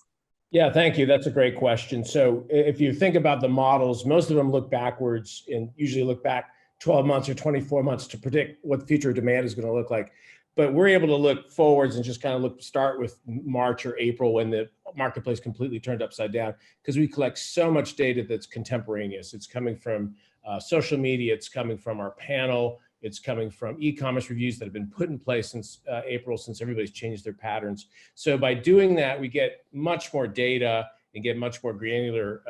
Yeah, thank you. That's a great question. So if you think about the models, most of them look backwards and usually look back 12 months or 24 months to predict what the future demand is going to look like. But we're able to look forwards and just kind of start with March or April when the marketplace completely turned upside down, because we collect so much data that's contemporaneous. It's coming from social media, it's coming from our panel, it's coming from e-commerce reviews that have been put in place since April, since everybody's changed their patterns. So by doing that, we get much more data and get much more granular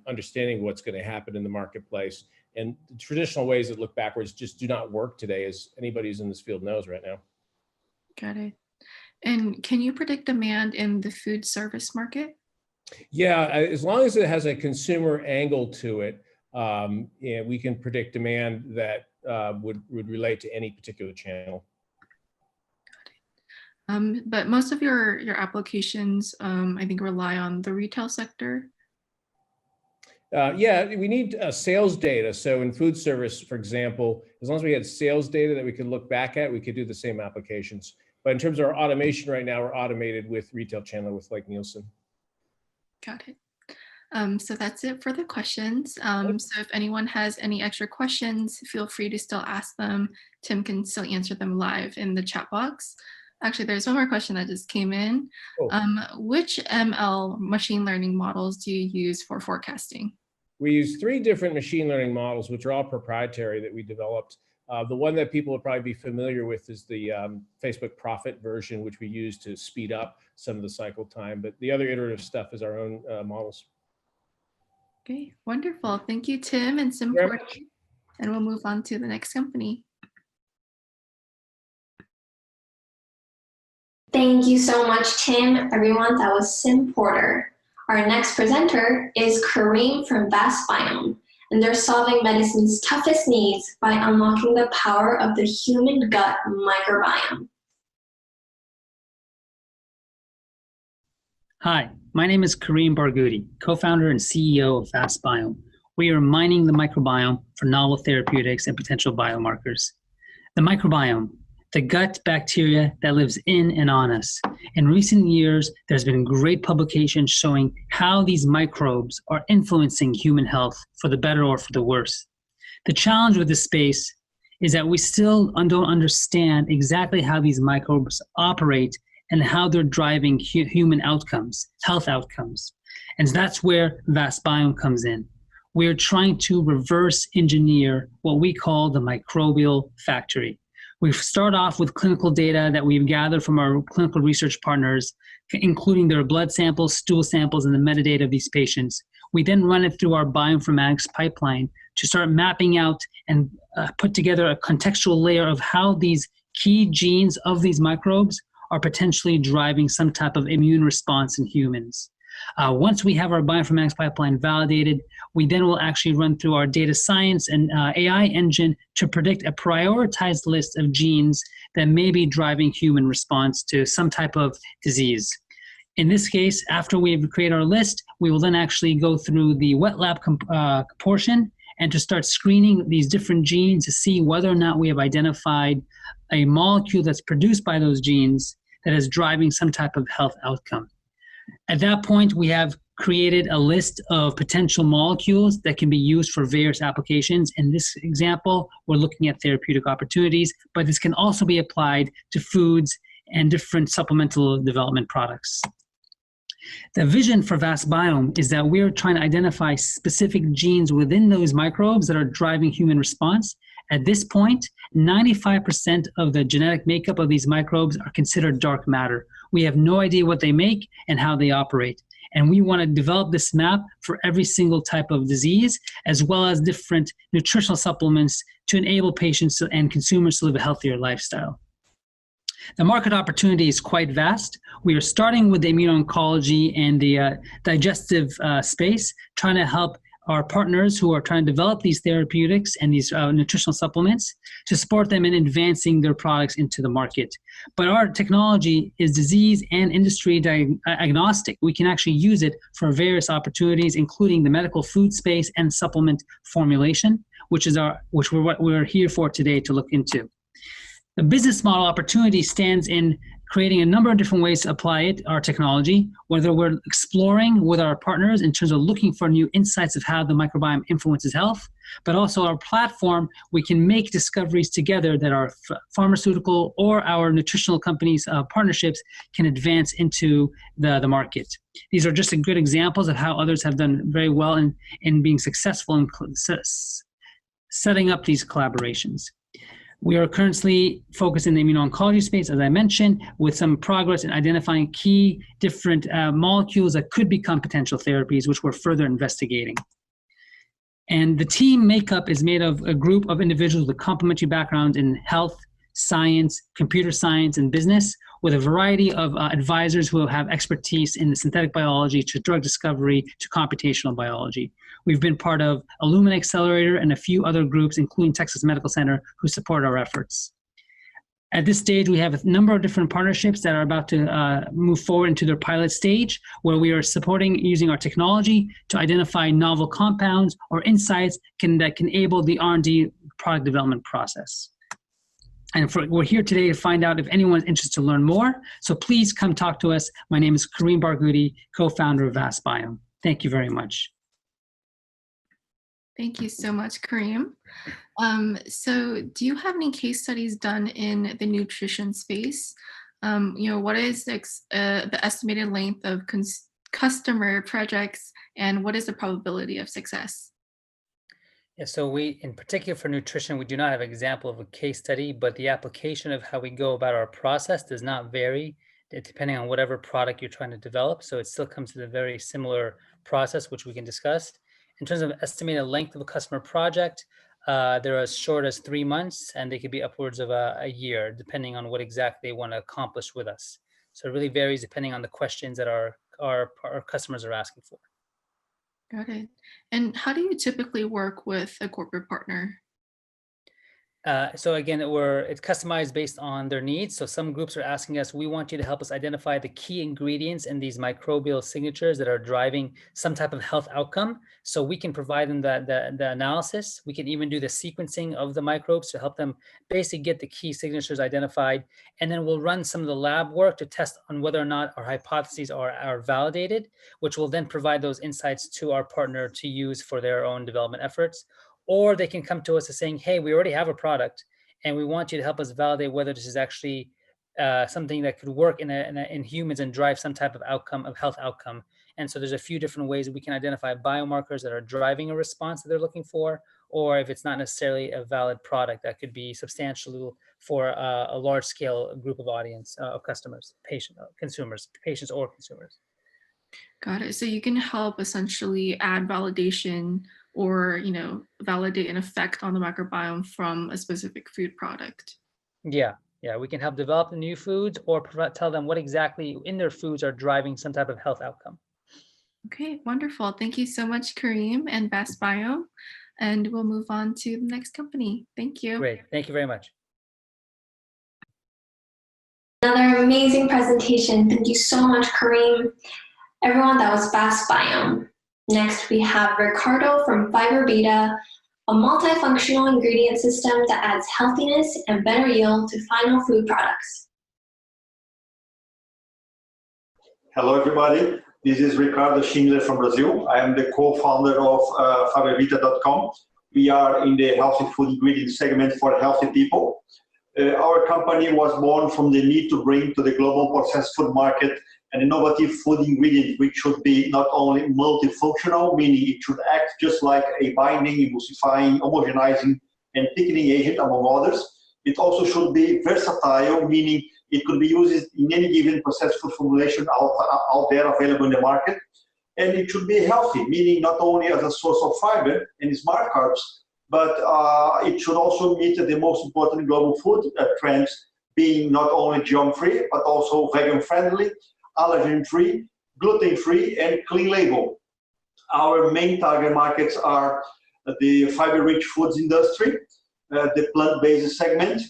understanding of what's going to happen in the marketplace. And the traditional ways that look backwards just do not work today, as anybody who's in this field knows right now. Got it. And can you predict demand in the food service market? Yeah, as long as it has a consumer angle to it, yeah, we can predict demand that would relate to any particular channel. But most of your applications, I think, rely on the retail sector. Yeah, we need sales data. So in food service, for example, as long as we had sales data that we could look back at, we could do the same applications. But in terms of our automation right now, we're automated with retail channel with like Nielsen. Got it. So that's it for the questions. So if anyone has any extra questions, feel free to still ask them. Tim can still answer them live in the chat box. Actually, there's one more question that just came in. Which ML machine learning models do you use for forecasting? We use 3 different machine learning models, which are all proprietary that we developed. The one that people will probably be familiar with is the Facebook Profit version, which we use to speed up some of the cycle time. But the other iterative stuff is our own models. Okay, wonderful. Thank you, Tim and Simporter. And we'll move on to the next company. Thank you so much, Tim. Everyone, that was Simporter. Our next presenter is Kareem from Vast Biome, and they're solving medicine's toughest needs by unlocking the power of the human gut microbiome. Hi, my name is Kareem Barghouti, co-founder and CEO of Vast Biome. We are mining the microbiome for novel therapeutics and potential biomarkers. The microbiome, the gut bacteria that lives in and on us. In recent years, there's been great publications showing how these microbes are influencing human health for the better or for the worse. The challenge with this space is that we still don't understand exactly how these microbes operate and how they're driving human outcomes, health outcomes. And that's where Vast Biome comes in. We're trying to reverse engineer what we call the microbial factory. We start off with clinical data that we've gathered from our clinical research partners, including their blood samples, stool samples, and the metadata of these patients. We then run it through our bioinformatics pipeline to start mapping out and put together a contextual layer of how these key genes of these microbes are potentially driving some type of immune response in humans. Once we have our bioinformatics pipeline validated, we then will actually run through our data science and AI engine to predict a prioritized list of genes that may be driving human response to some type of disease. In this case, after we've created our list, we will then actually go through the wet lab portion and to start screening these different genes to see whether or not we have identified a molecule that's produced by those genes that is driving some type of health outcome. At that point, we have created a list of potential molecules that can be used for various applications. In this example, we're looking at therapeutic opportunities, but this can also be applied to foods and different supplemental development products. The vision for Vast Biome is that we're trying to identify specific genes within those microbes that are driving human response. At this point, 95% of the genetic makeup of these microbes are considered dark matter. We have no idea what they make and how they operate. And we want to develop this map for every single type of disease, as well as different nutritional supplements to enable patients and consumers to live a healthier lifestyle. The market opportunity is quite vast. We are starting with the immuno-oncology and the digestive space, trying to help our partners who are trying to develop these therapeutics and these nutritional supplements to support them in advancing their products into the market. But our technology is disease and industry agnostic. We can actually use it for various opportunities, including the medical food space and supplement formulation, which is what we're here for today to look into. The business model opportunity stands in creating a number of different ways to apply it, our technology, whether we're exploring with our partners in terms of looking for new insights of how the microbiome influences health, but also our platform, we can make discoveries together that our pharmaceutical or our nutritional companies' partnerships can advance into the market. These are just good examples of how others have done very well in being successful in setting up these collaborations. We are currently focused in the immuno-oncology space, as I mentioned, with some progress in identifying key different molecules that could become potential therapies, which we're further investigating. And the team makeup is made of a group of individuals with complementary backgrounds in health, science, computer science, and business, with a variety of advisors who have expertise in the synthetic biology to drug discovery to computational biology. We've been part of Illumina Accelerator and a few other groups, including Texas Medical Center, who support our efforts. At this stage, we have a number of different partnerships that are about to move forward into their pilot stage, where we are supporting using our technology to identify novel compounds or insights that can enable the R&D product development process. And we're here today to find out if anyone's interested to learn more. So please come talk to us. My name is Kareem Barghouti, co-founder of Vast Biome. Thank you very much. Thank you so much, Kareem. So do you have any case studies done in the nutrition space? What is the estimated length of customer projects, and what is the probability of success? Yeah, so we, in particular for nutrition, we do not have an example of a case study, but the application of how we go about our process does not vary depending on whatever product you're trying to develop. So it still comes to a very similar process, which we can discuss. In terms of estimated length of a customer project, they're as short as 3 months, and they could be upwards of a year, depending on what exactly they want to accomplish with us. So it really varies depending on the questions that our customers are asking for. Got it. And how do you typically work with a corporate partner? So again, it's customized based on their needs. So some groups are asking us, we want you to help us identify the key ingredients in these microbial signatures that are driving some type of health outcome. So we can provide them the analysis. We can even do the sequencing of the microbes to help them basically get the key signatures identified. And then we'll run some of the lab work to test on whether or not our hypotheses are validated, which will then provide those insights to our partner to use for their own development efforts. Or they can come to us as saying, hey, we already have a product and we want you to help us validate whether this is actually something that could work in humans and drive some type of outcome, of health outcome. And so there's a few different ways that we can identify biomarkers that are driving a response that they're looking for, or if it's not necessarily a valid product, that could be substantial for a large scale group of audience of customers, patients or consumers. Got it. So you can help essentially add validation or, validate an effect on the microbiome from a specific food product. Yeah, we can help develop the new foods or tell them what exactly in their foods are driving some type of health outcome. Okay, wonderful. Thank you so much, Kareem and Vast Biome. And we'll move on to the next company. Thank you. Great. Thank you very much. Another amazing presentation. Thank you so much, Kareem. Everyone, that was Vast Biome. Next, we have Ricardo from Fibrorbeta, a multifunctional ingredient system that adds healthiness and better yield to final food products. Hello, everybody. This is Ricardo Schindler from Brazil. I am the co-founder of Flavorlapse.com. We are in the healthy food ingredient segment for healthy people. Our company was born from the need to bring to the global processed food market an innovative food ingredient which should be not only multifunctional, meaning it should act just like a binding, emulsifying, homogenizing, and thickening agent, among others. It also should be versatile, meaning it could be used in any given processed food formulation out there available in the market. And it should be healthy, meaning not only as a source of fiber and smart carbs, but it should also meet the most important global food trends, being not only GM-free, but also vegan-friendly, allergen-free, gluten-free, and clean label. Our main target markets are the fiber-rich foods industry, the plant-based segment,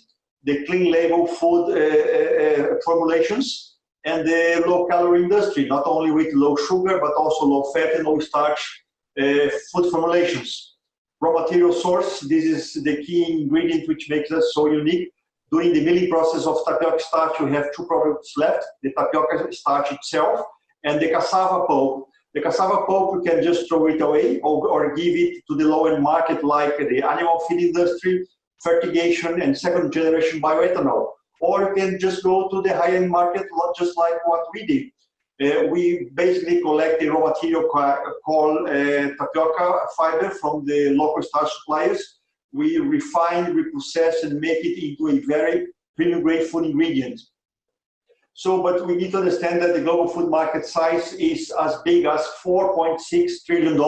the clean label food formulations, and the low-calorie industry, not only with low sugar, but also low-fat and low-starch food formulations. Raw material source, this is the key ingredient which makes us so unique. During the milling process of tapioca starch, we have two products left, the tapioca starch itself and the cassava pulp. The cassava pulp, you can just throw it away or give it to the low-end market like the animal feed industry, fertigation, and second-generation bioethanol. Or you can just go to the high-end market, just like what we did. We basically collect the raw material called tapioca fiber from the local starch suppliers. We refine, reprocess, and make it into a very premium-grade food ingredient. So, but we need to understand that the global food market size is as big as $4.6 trillion.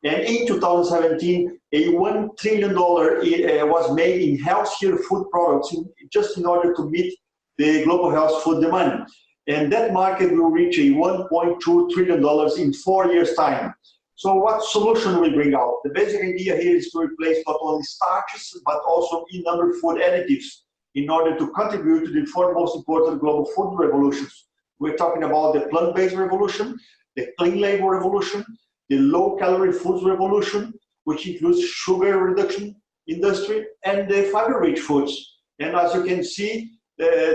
And in 2017, a $1 trillion was made in healthier food products just in order to meet the global health food demand. And that market will reach a $1.2 trillion in 4 years' time. So what solution we bring out? The basic idea here is to replace not only starches, but also in-number food additives in order to contribute to the four most important global food revolutions. We're talking about the plant-based revolution, the clean label revolution, the low-calorie foods revolution, which includes sugar reduction industry, and the fiber-rich foods. And as you can see,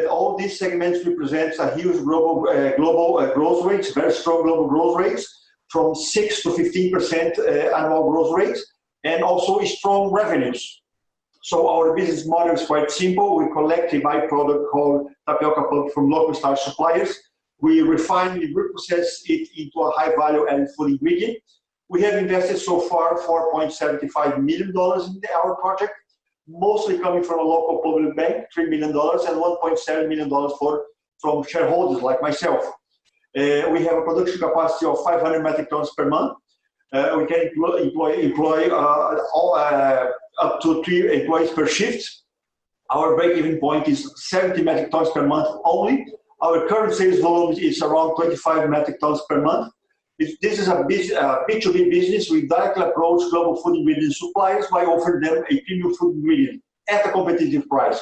all these segments represent a huge global growth rates, very strong global growth rates, from 6 to 15% annual growth rates, and also strong revenues. So our business model is quite simple. We collect a byproduct called tapioca pulp from local starch suppliers. We refine, we reprocess it into a high-value added food ingredient. We have invested so far $4.75 million in our project, mostly coming from a local public bank, $3 million, and $1.7 million from shareholders like myself. We have a production capacity of 500 metric tons per month. We can employ up to 3 employees per shift. Our break-even point is 70 metric tons per month only. Our current sales volume is around 25 metric tons per month. This is a B2B business. We directly approach global food ingredient suppliers by offering them a premium food ingredient at a competitive price.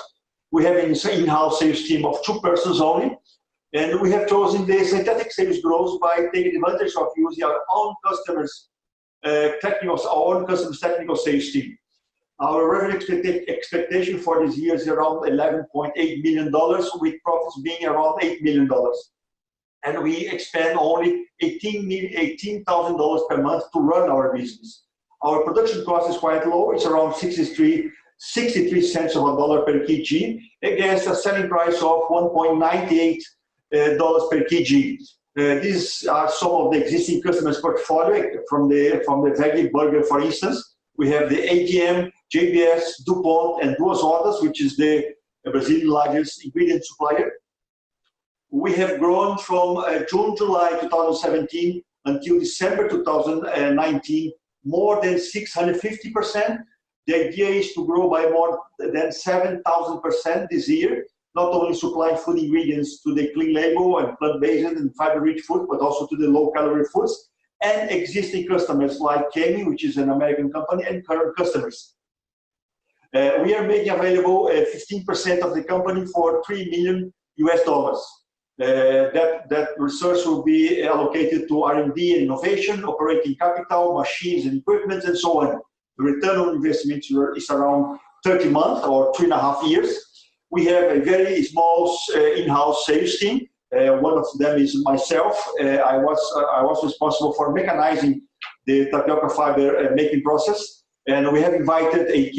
We have an in-house sales team of 2 persons only, and we have chosen the synthetic sales growth by taking advantage of using our own customers' technical sales team. Our revenue expectation for this year is around $11.8 million, with profits being around $8 million. And we expend only $18,000 per month to run our business. Our production cost is quite low. It's around 63 cents of a dollar per kg against a selling price of $1.98 per kg. These are some of the existing customers' portfolio from the veggie burger, for instance. We have the ADM, JBS, DuPont, and Duas Rodas, which is the Brazilian largest ingredient supplier. We have grown from June, July 2017 until December 2019, more than 650%. The idea is to grow by more than 7,000% this year, not only supplying food ingredients to the clean label and plant-based and fiber-rich food, but also to the low-calorie foods, and existing customers like Kpis, which is an American company, and current customers. We are making available 15% of the company for $3 million US. That resource will be allocated to R&D and innovation, operating capital, machines and equipment, and so on. The return on investment is around 30 months or 3.5 years. We have a very small in-house sales team. One of them is myself. I was responsible for mechanizing the tapioca fiber making process. And we have invited a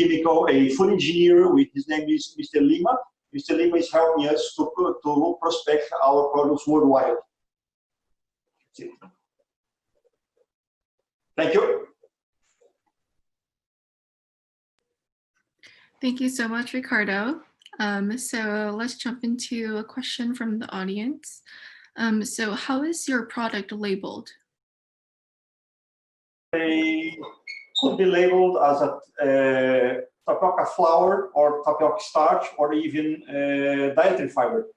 food engineer, his name is Mr. Lima. Mr. Lima is helping us to prospect our products worldwide. Thank you. Thank you so much, Ricardo. So let's jump into a question from the audience. So how is your product labeled? They could be labeled as a tapioca flour or tapioca starch or even dietary fiber.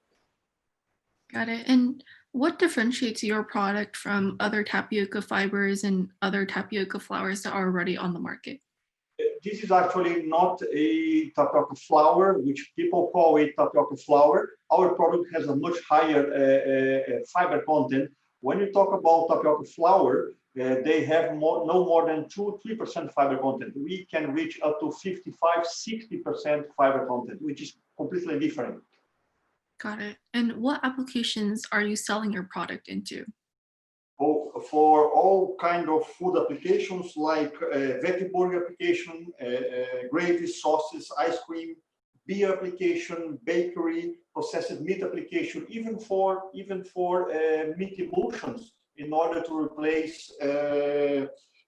Got it. And what differentiates your product from other tapioca fibers and other tapioca flours that are already on the market? This is actually not a tapioca flour, which people call it tapioca flour. Our product has a much higher fiber content. When you talk about tapioca flour, they have no more than 2-3% fiber content. We can reach up to 55-60% fiber content, which is completely different. Got it. And what applications are you selling your product into? For all kind of food applications like veggie burger application, gravy, sauces, ice cream, beer application, bakery, processed meat application, even for meat emulsions in order to replace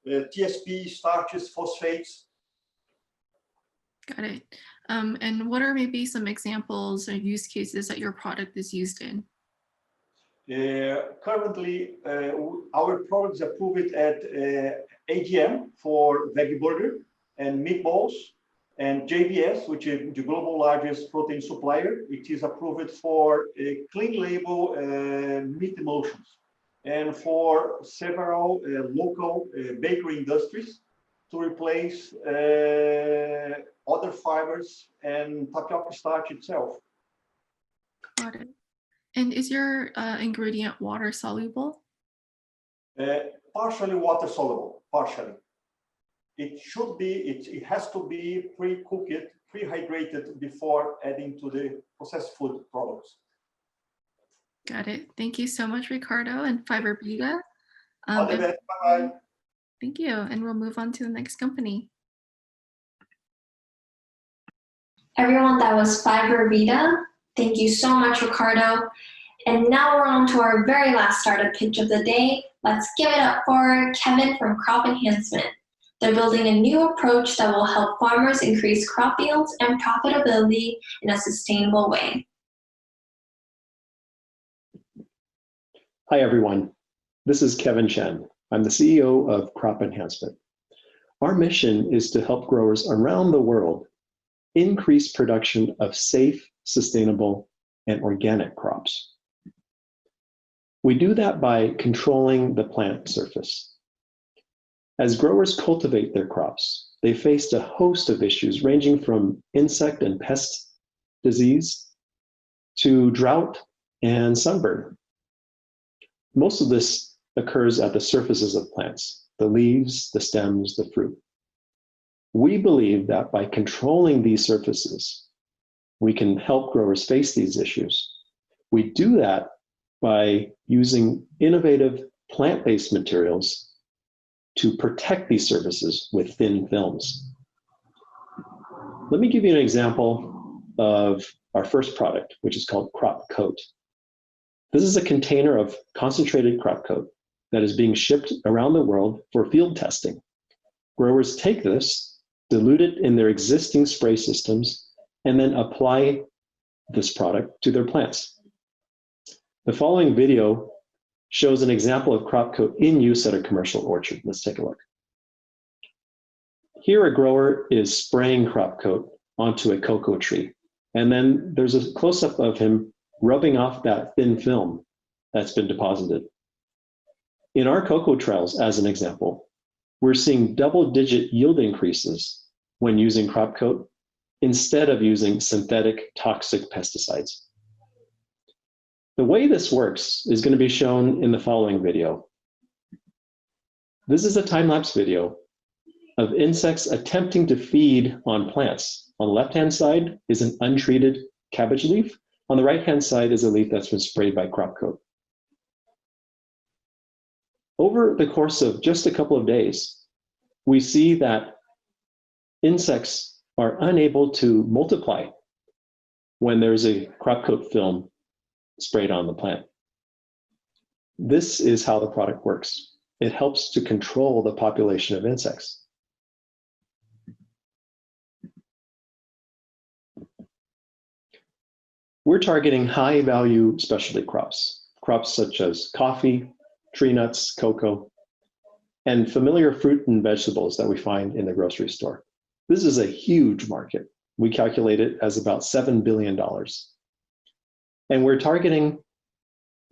TSP, starches, phosphates. Got it. And what are maybe some examples or use cases that your product is used in? Currently, our product is approved at AGM for veggie burger and meatballs, and JBS, which is the global largest protein supplier. It is approved for a clean label meat emulsions, and for several local bakery industries to replace other fibers and tapioca starch itself. Got it. And is your ingredient water soluble? Partially water soluble, partially. It should be, it has to be pre-cooked, pre-hydrated before adding to the processed food products. Got it. Thank you so much, Ricardo and Fiber Beta. All the best. Bye-bye. Thank you. And we'll move on to the next company. Everyone, that was Fiber Vita. Thank you so much, Ricardo. And now we're on to our very last startup pitch of the day. Let's give it up for Kevin from Crop Enhancement. They're building a new approach that will help farmers increase crop yields and profitability in a sustainable way. Hi, everyone. This is Kevin Chen. I'm the CEO of Crop Enhancement. Our mission is to help growers around the world increase production of safe, sustainable, and organic crops. We do that by controlling the plant surface. As growers cultivate their crops, they faced a host of issues ranging from insect and pest disease to drought and sunburn. Most of this occurs at the surfaces of plants, the leaves, the stems, the fruit. We believe that by controlling these surfaces, we can help growers face these issues. We do that by using innovative plant-based materials to protect these surfaces with thin films. Let me give you an example of our first product, which is called Crop Coat. This is a container of concentrated crop coat that is being shipped around the world for field testing. Growers take this, dilute it in their existing spray systems, and then apply this product to their plants. The following video shows an example of crop coat in use at a commercial orchard. Let's take a look. Here, a grower is spraying crop coat onto a cocoa tree, and then there's a close-up of him rubbing off that thin film that's been deposited. In our cocoa trials, as an example, we're seeing double-digit yield increases when using crop coat instead of using synthetic toxic pesticides. The way this works is going to be shown in the following video. This is a time-lapse video of insects attempting to feed on plants. On the left-hand side is an untreated cabbage leaf. On the right-hand side is a leaf that's been sprayed by crop coat. Over the course of just a couple of days, we see that insects are unable to multiply when there's a crop coat film sprayed on the plant. This is how the product works. It helps to control the population of insects. We're targeting high-value specialty crops, crops such as coffee, tree nuts, cocoa, and familiar fruit and vegetables that we find in the grocery store. This is a huge market. We calculate it as about $7 billion. And we're targeting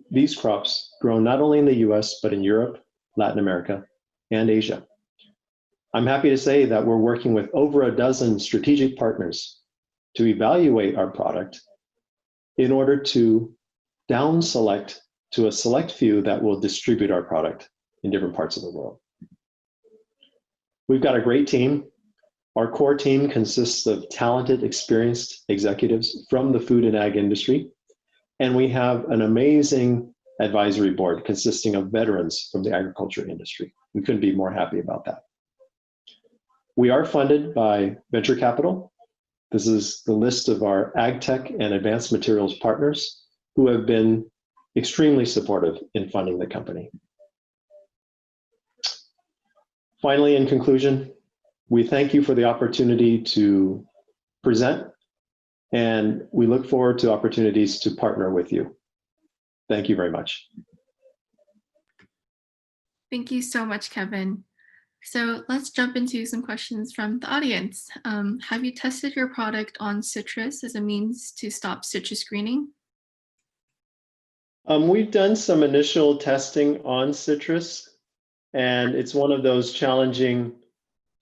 these crops grown not only in the US, but in Europe, Latin America, and Asia. I'm happy to say that we're working with over a dozen strategic partners to evaluate our product in order to down select to a select few that will distribute our product in different parts of the world. We've got a great team. Our core team consists of talented, experienced executives from the food and ag industry, and we have an amazing advisory board consisting of veterans from the agriculture industry. We couldn't be more happy about that. We are funded by venture capital. This is the list of our ag tech and advanced materials partners who have been extremely supportive in funding the company. Finally, in conclusion, we thank you for the opportunity to present, and we look forward to opportunities to partner with you. Thank you very much. Thank you so much, Kevin. So let's jump into some questions from the audience. Have you tested your product on citrus as a means to stop citrus greening? We've done some initial testing on citrus, and it's one of those challenging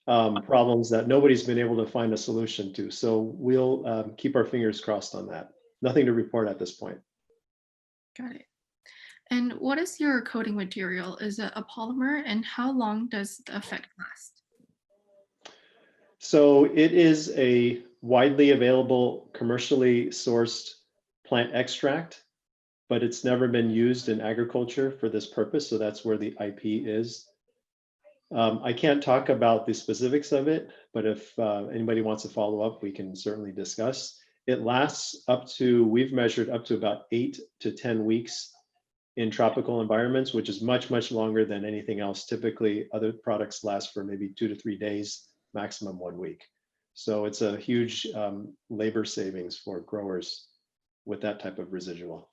problems that nobody's been able to find a solution to. So we'll keep our fingers crossed on that. Nothing to report at this point. Got it. And what is your coating material? Is it a polymer, and how long does the effect last? So it is a widely available, commercially sourced plant extract, but it's never been used in agriculture for this purpose. So that's where the IP is. I can't talk about the specifics of it, but if anybody wants to follow up, we can certainly discuss. It lasts up to, we've measured up to about 8 to 10 weeks in tropical environments, which is much, much longer than anything else. Typically, other products last for maybe 2 to 3 days, maximum 1 week. So it's a huge labor savings for growers with that type of residual.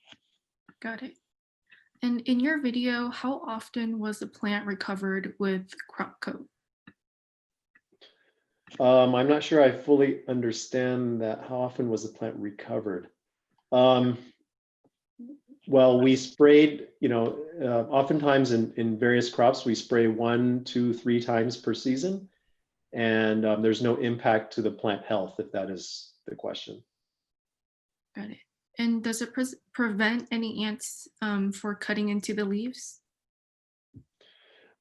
Got it. And in your video, how often was the plant recovered with crop coat? I'm not sure I fully understand that. How often was the plant recovered? Well, we sprayed, oftentimes in various crops, we spray 1, 2, 3 times per season. And there's no impact to the plant health, if that is the question. Got it. And does it prevent any ants for cutting into the leaves?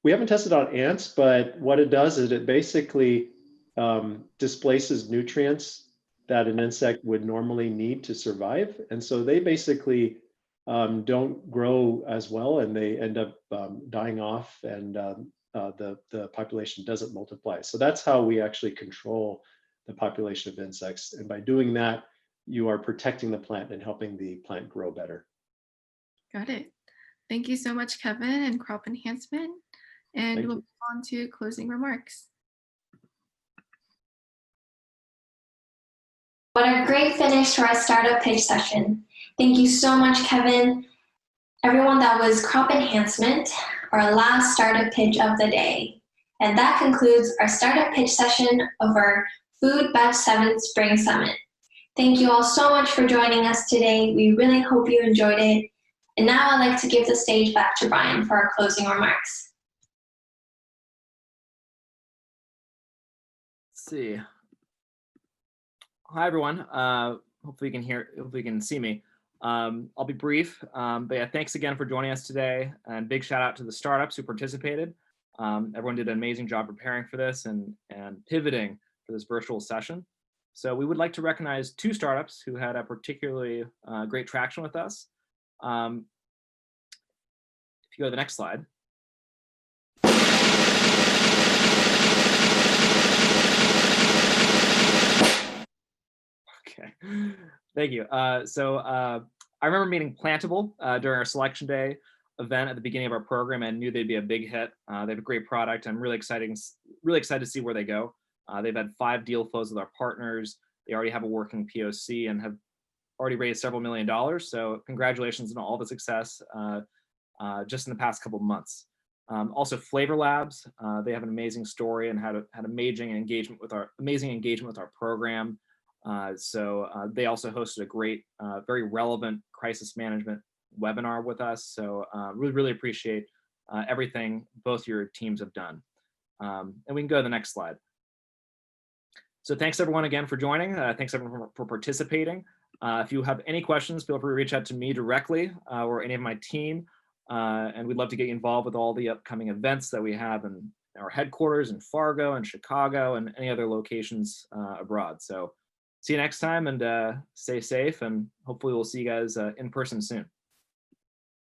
We haven't tested on ants, but what it does is it basically displaces nutrients that an insect would normally need to survive. And so they basically don't grow as well, and they end up dying off, and the population doesn't multiply. So that's how we actually control the population of insects. And by doing that, you are protecting the plant and helping the plant grow better. Got it. Thank you so much, Kevin and Crop Enhancement. And we'll move on to closing remarks. What a great finish to our startup pitch session. Thank you so much, Kevin. Everyone, that was Crop Enhancement, our last startup pitch of the day. And that concludes our startup pitch session of our Food Batch 7 Spring Summit. Thank you all so much for joining us today. We really hope you enjoyed it. And now I'd like to give the stage back to Brian for our closing remarks. Let's see. Hi, everyone. Hopefully you can see me. I'll be brief, but yeah, thanks again for joining us today, and big shout out to the startups who participated. Everyone did an amazing job preparing for this and pivoting for this virtual session. So we would like to recognize 2 startups who had a particularly great traction with us. If you go to the next slide. Okay, thank you. I remember meeting Plantable during our selection day event at the beginning of our program, and knew they'd be a big hit. They have a great product. I'm really excited to see where they go. They've had 5 deal flows with our partners. They already have a working POC and have already raised several $1 million. So congratulations on all the success just in the past couple of months. Also, Flavorlapse, they have an amazing story and had amazing engagement with our program. They also hosted a great, very relevant crisis management webinar with us. So really appreciate everything both your teams have done. And we can go to the next slide. So thanks everyone again for joining. Thanks everyone for participating. If you have any questions, feel free to reach out to me directly or any of my team. And we'd love to get you involved with all the upcoming events that we have and our headquarters in Fargo and Chicago and any other locations abroad. So see you next time, and stay safe, and hopefully we'll see you guys in person soon.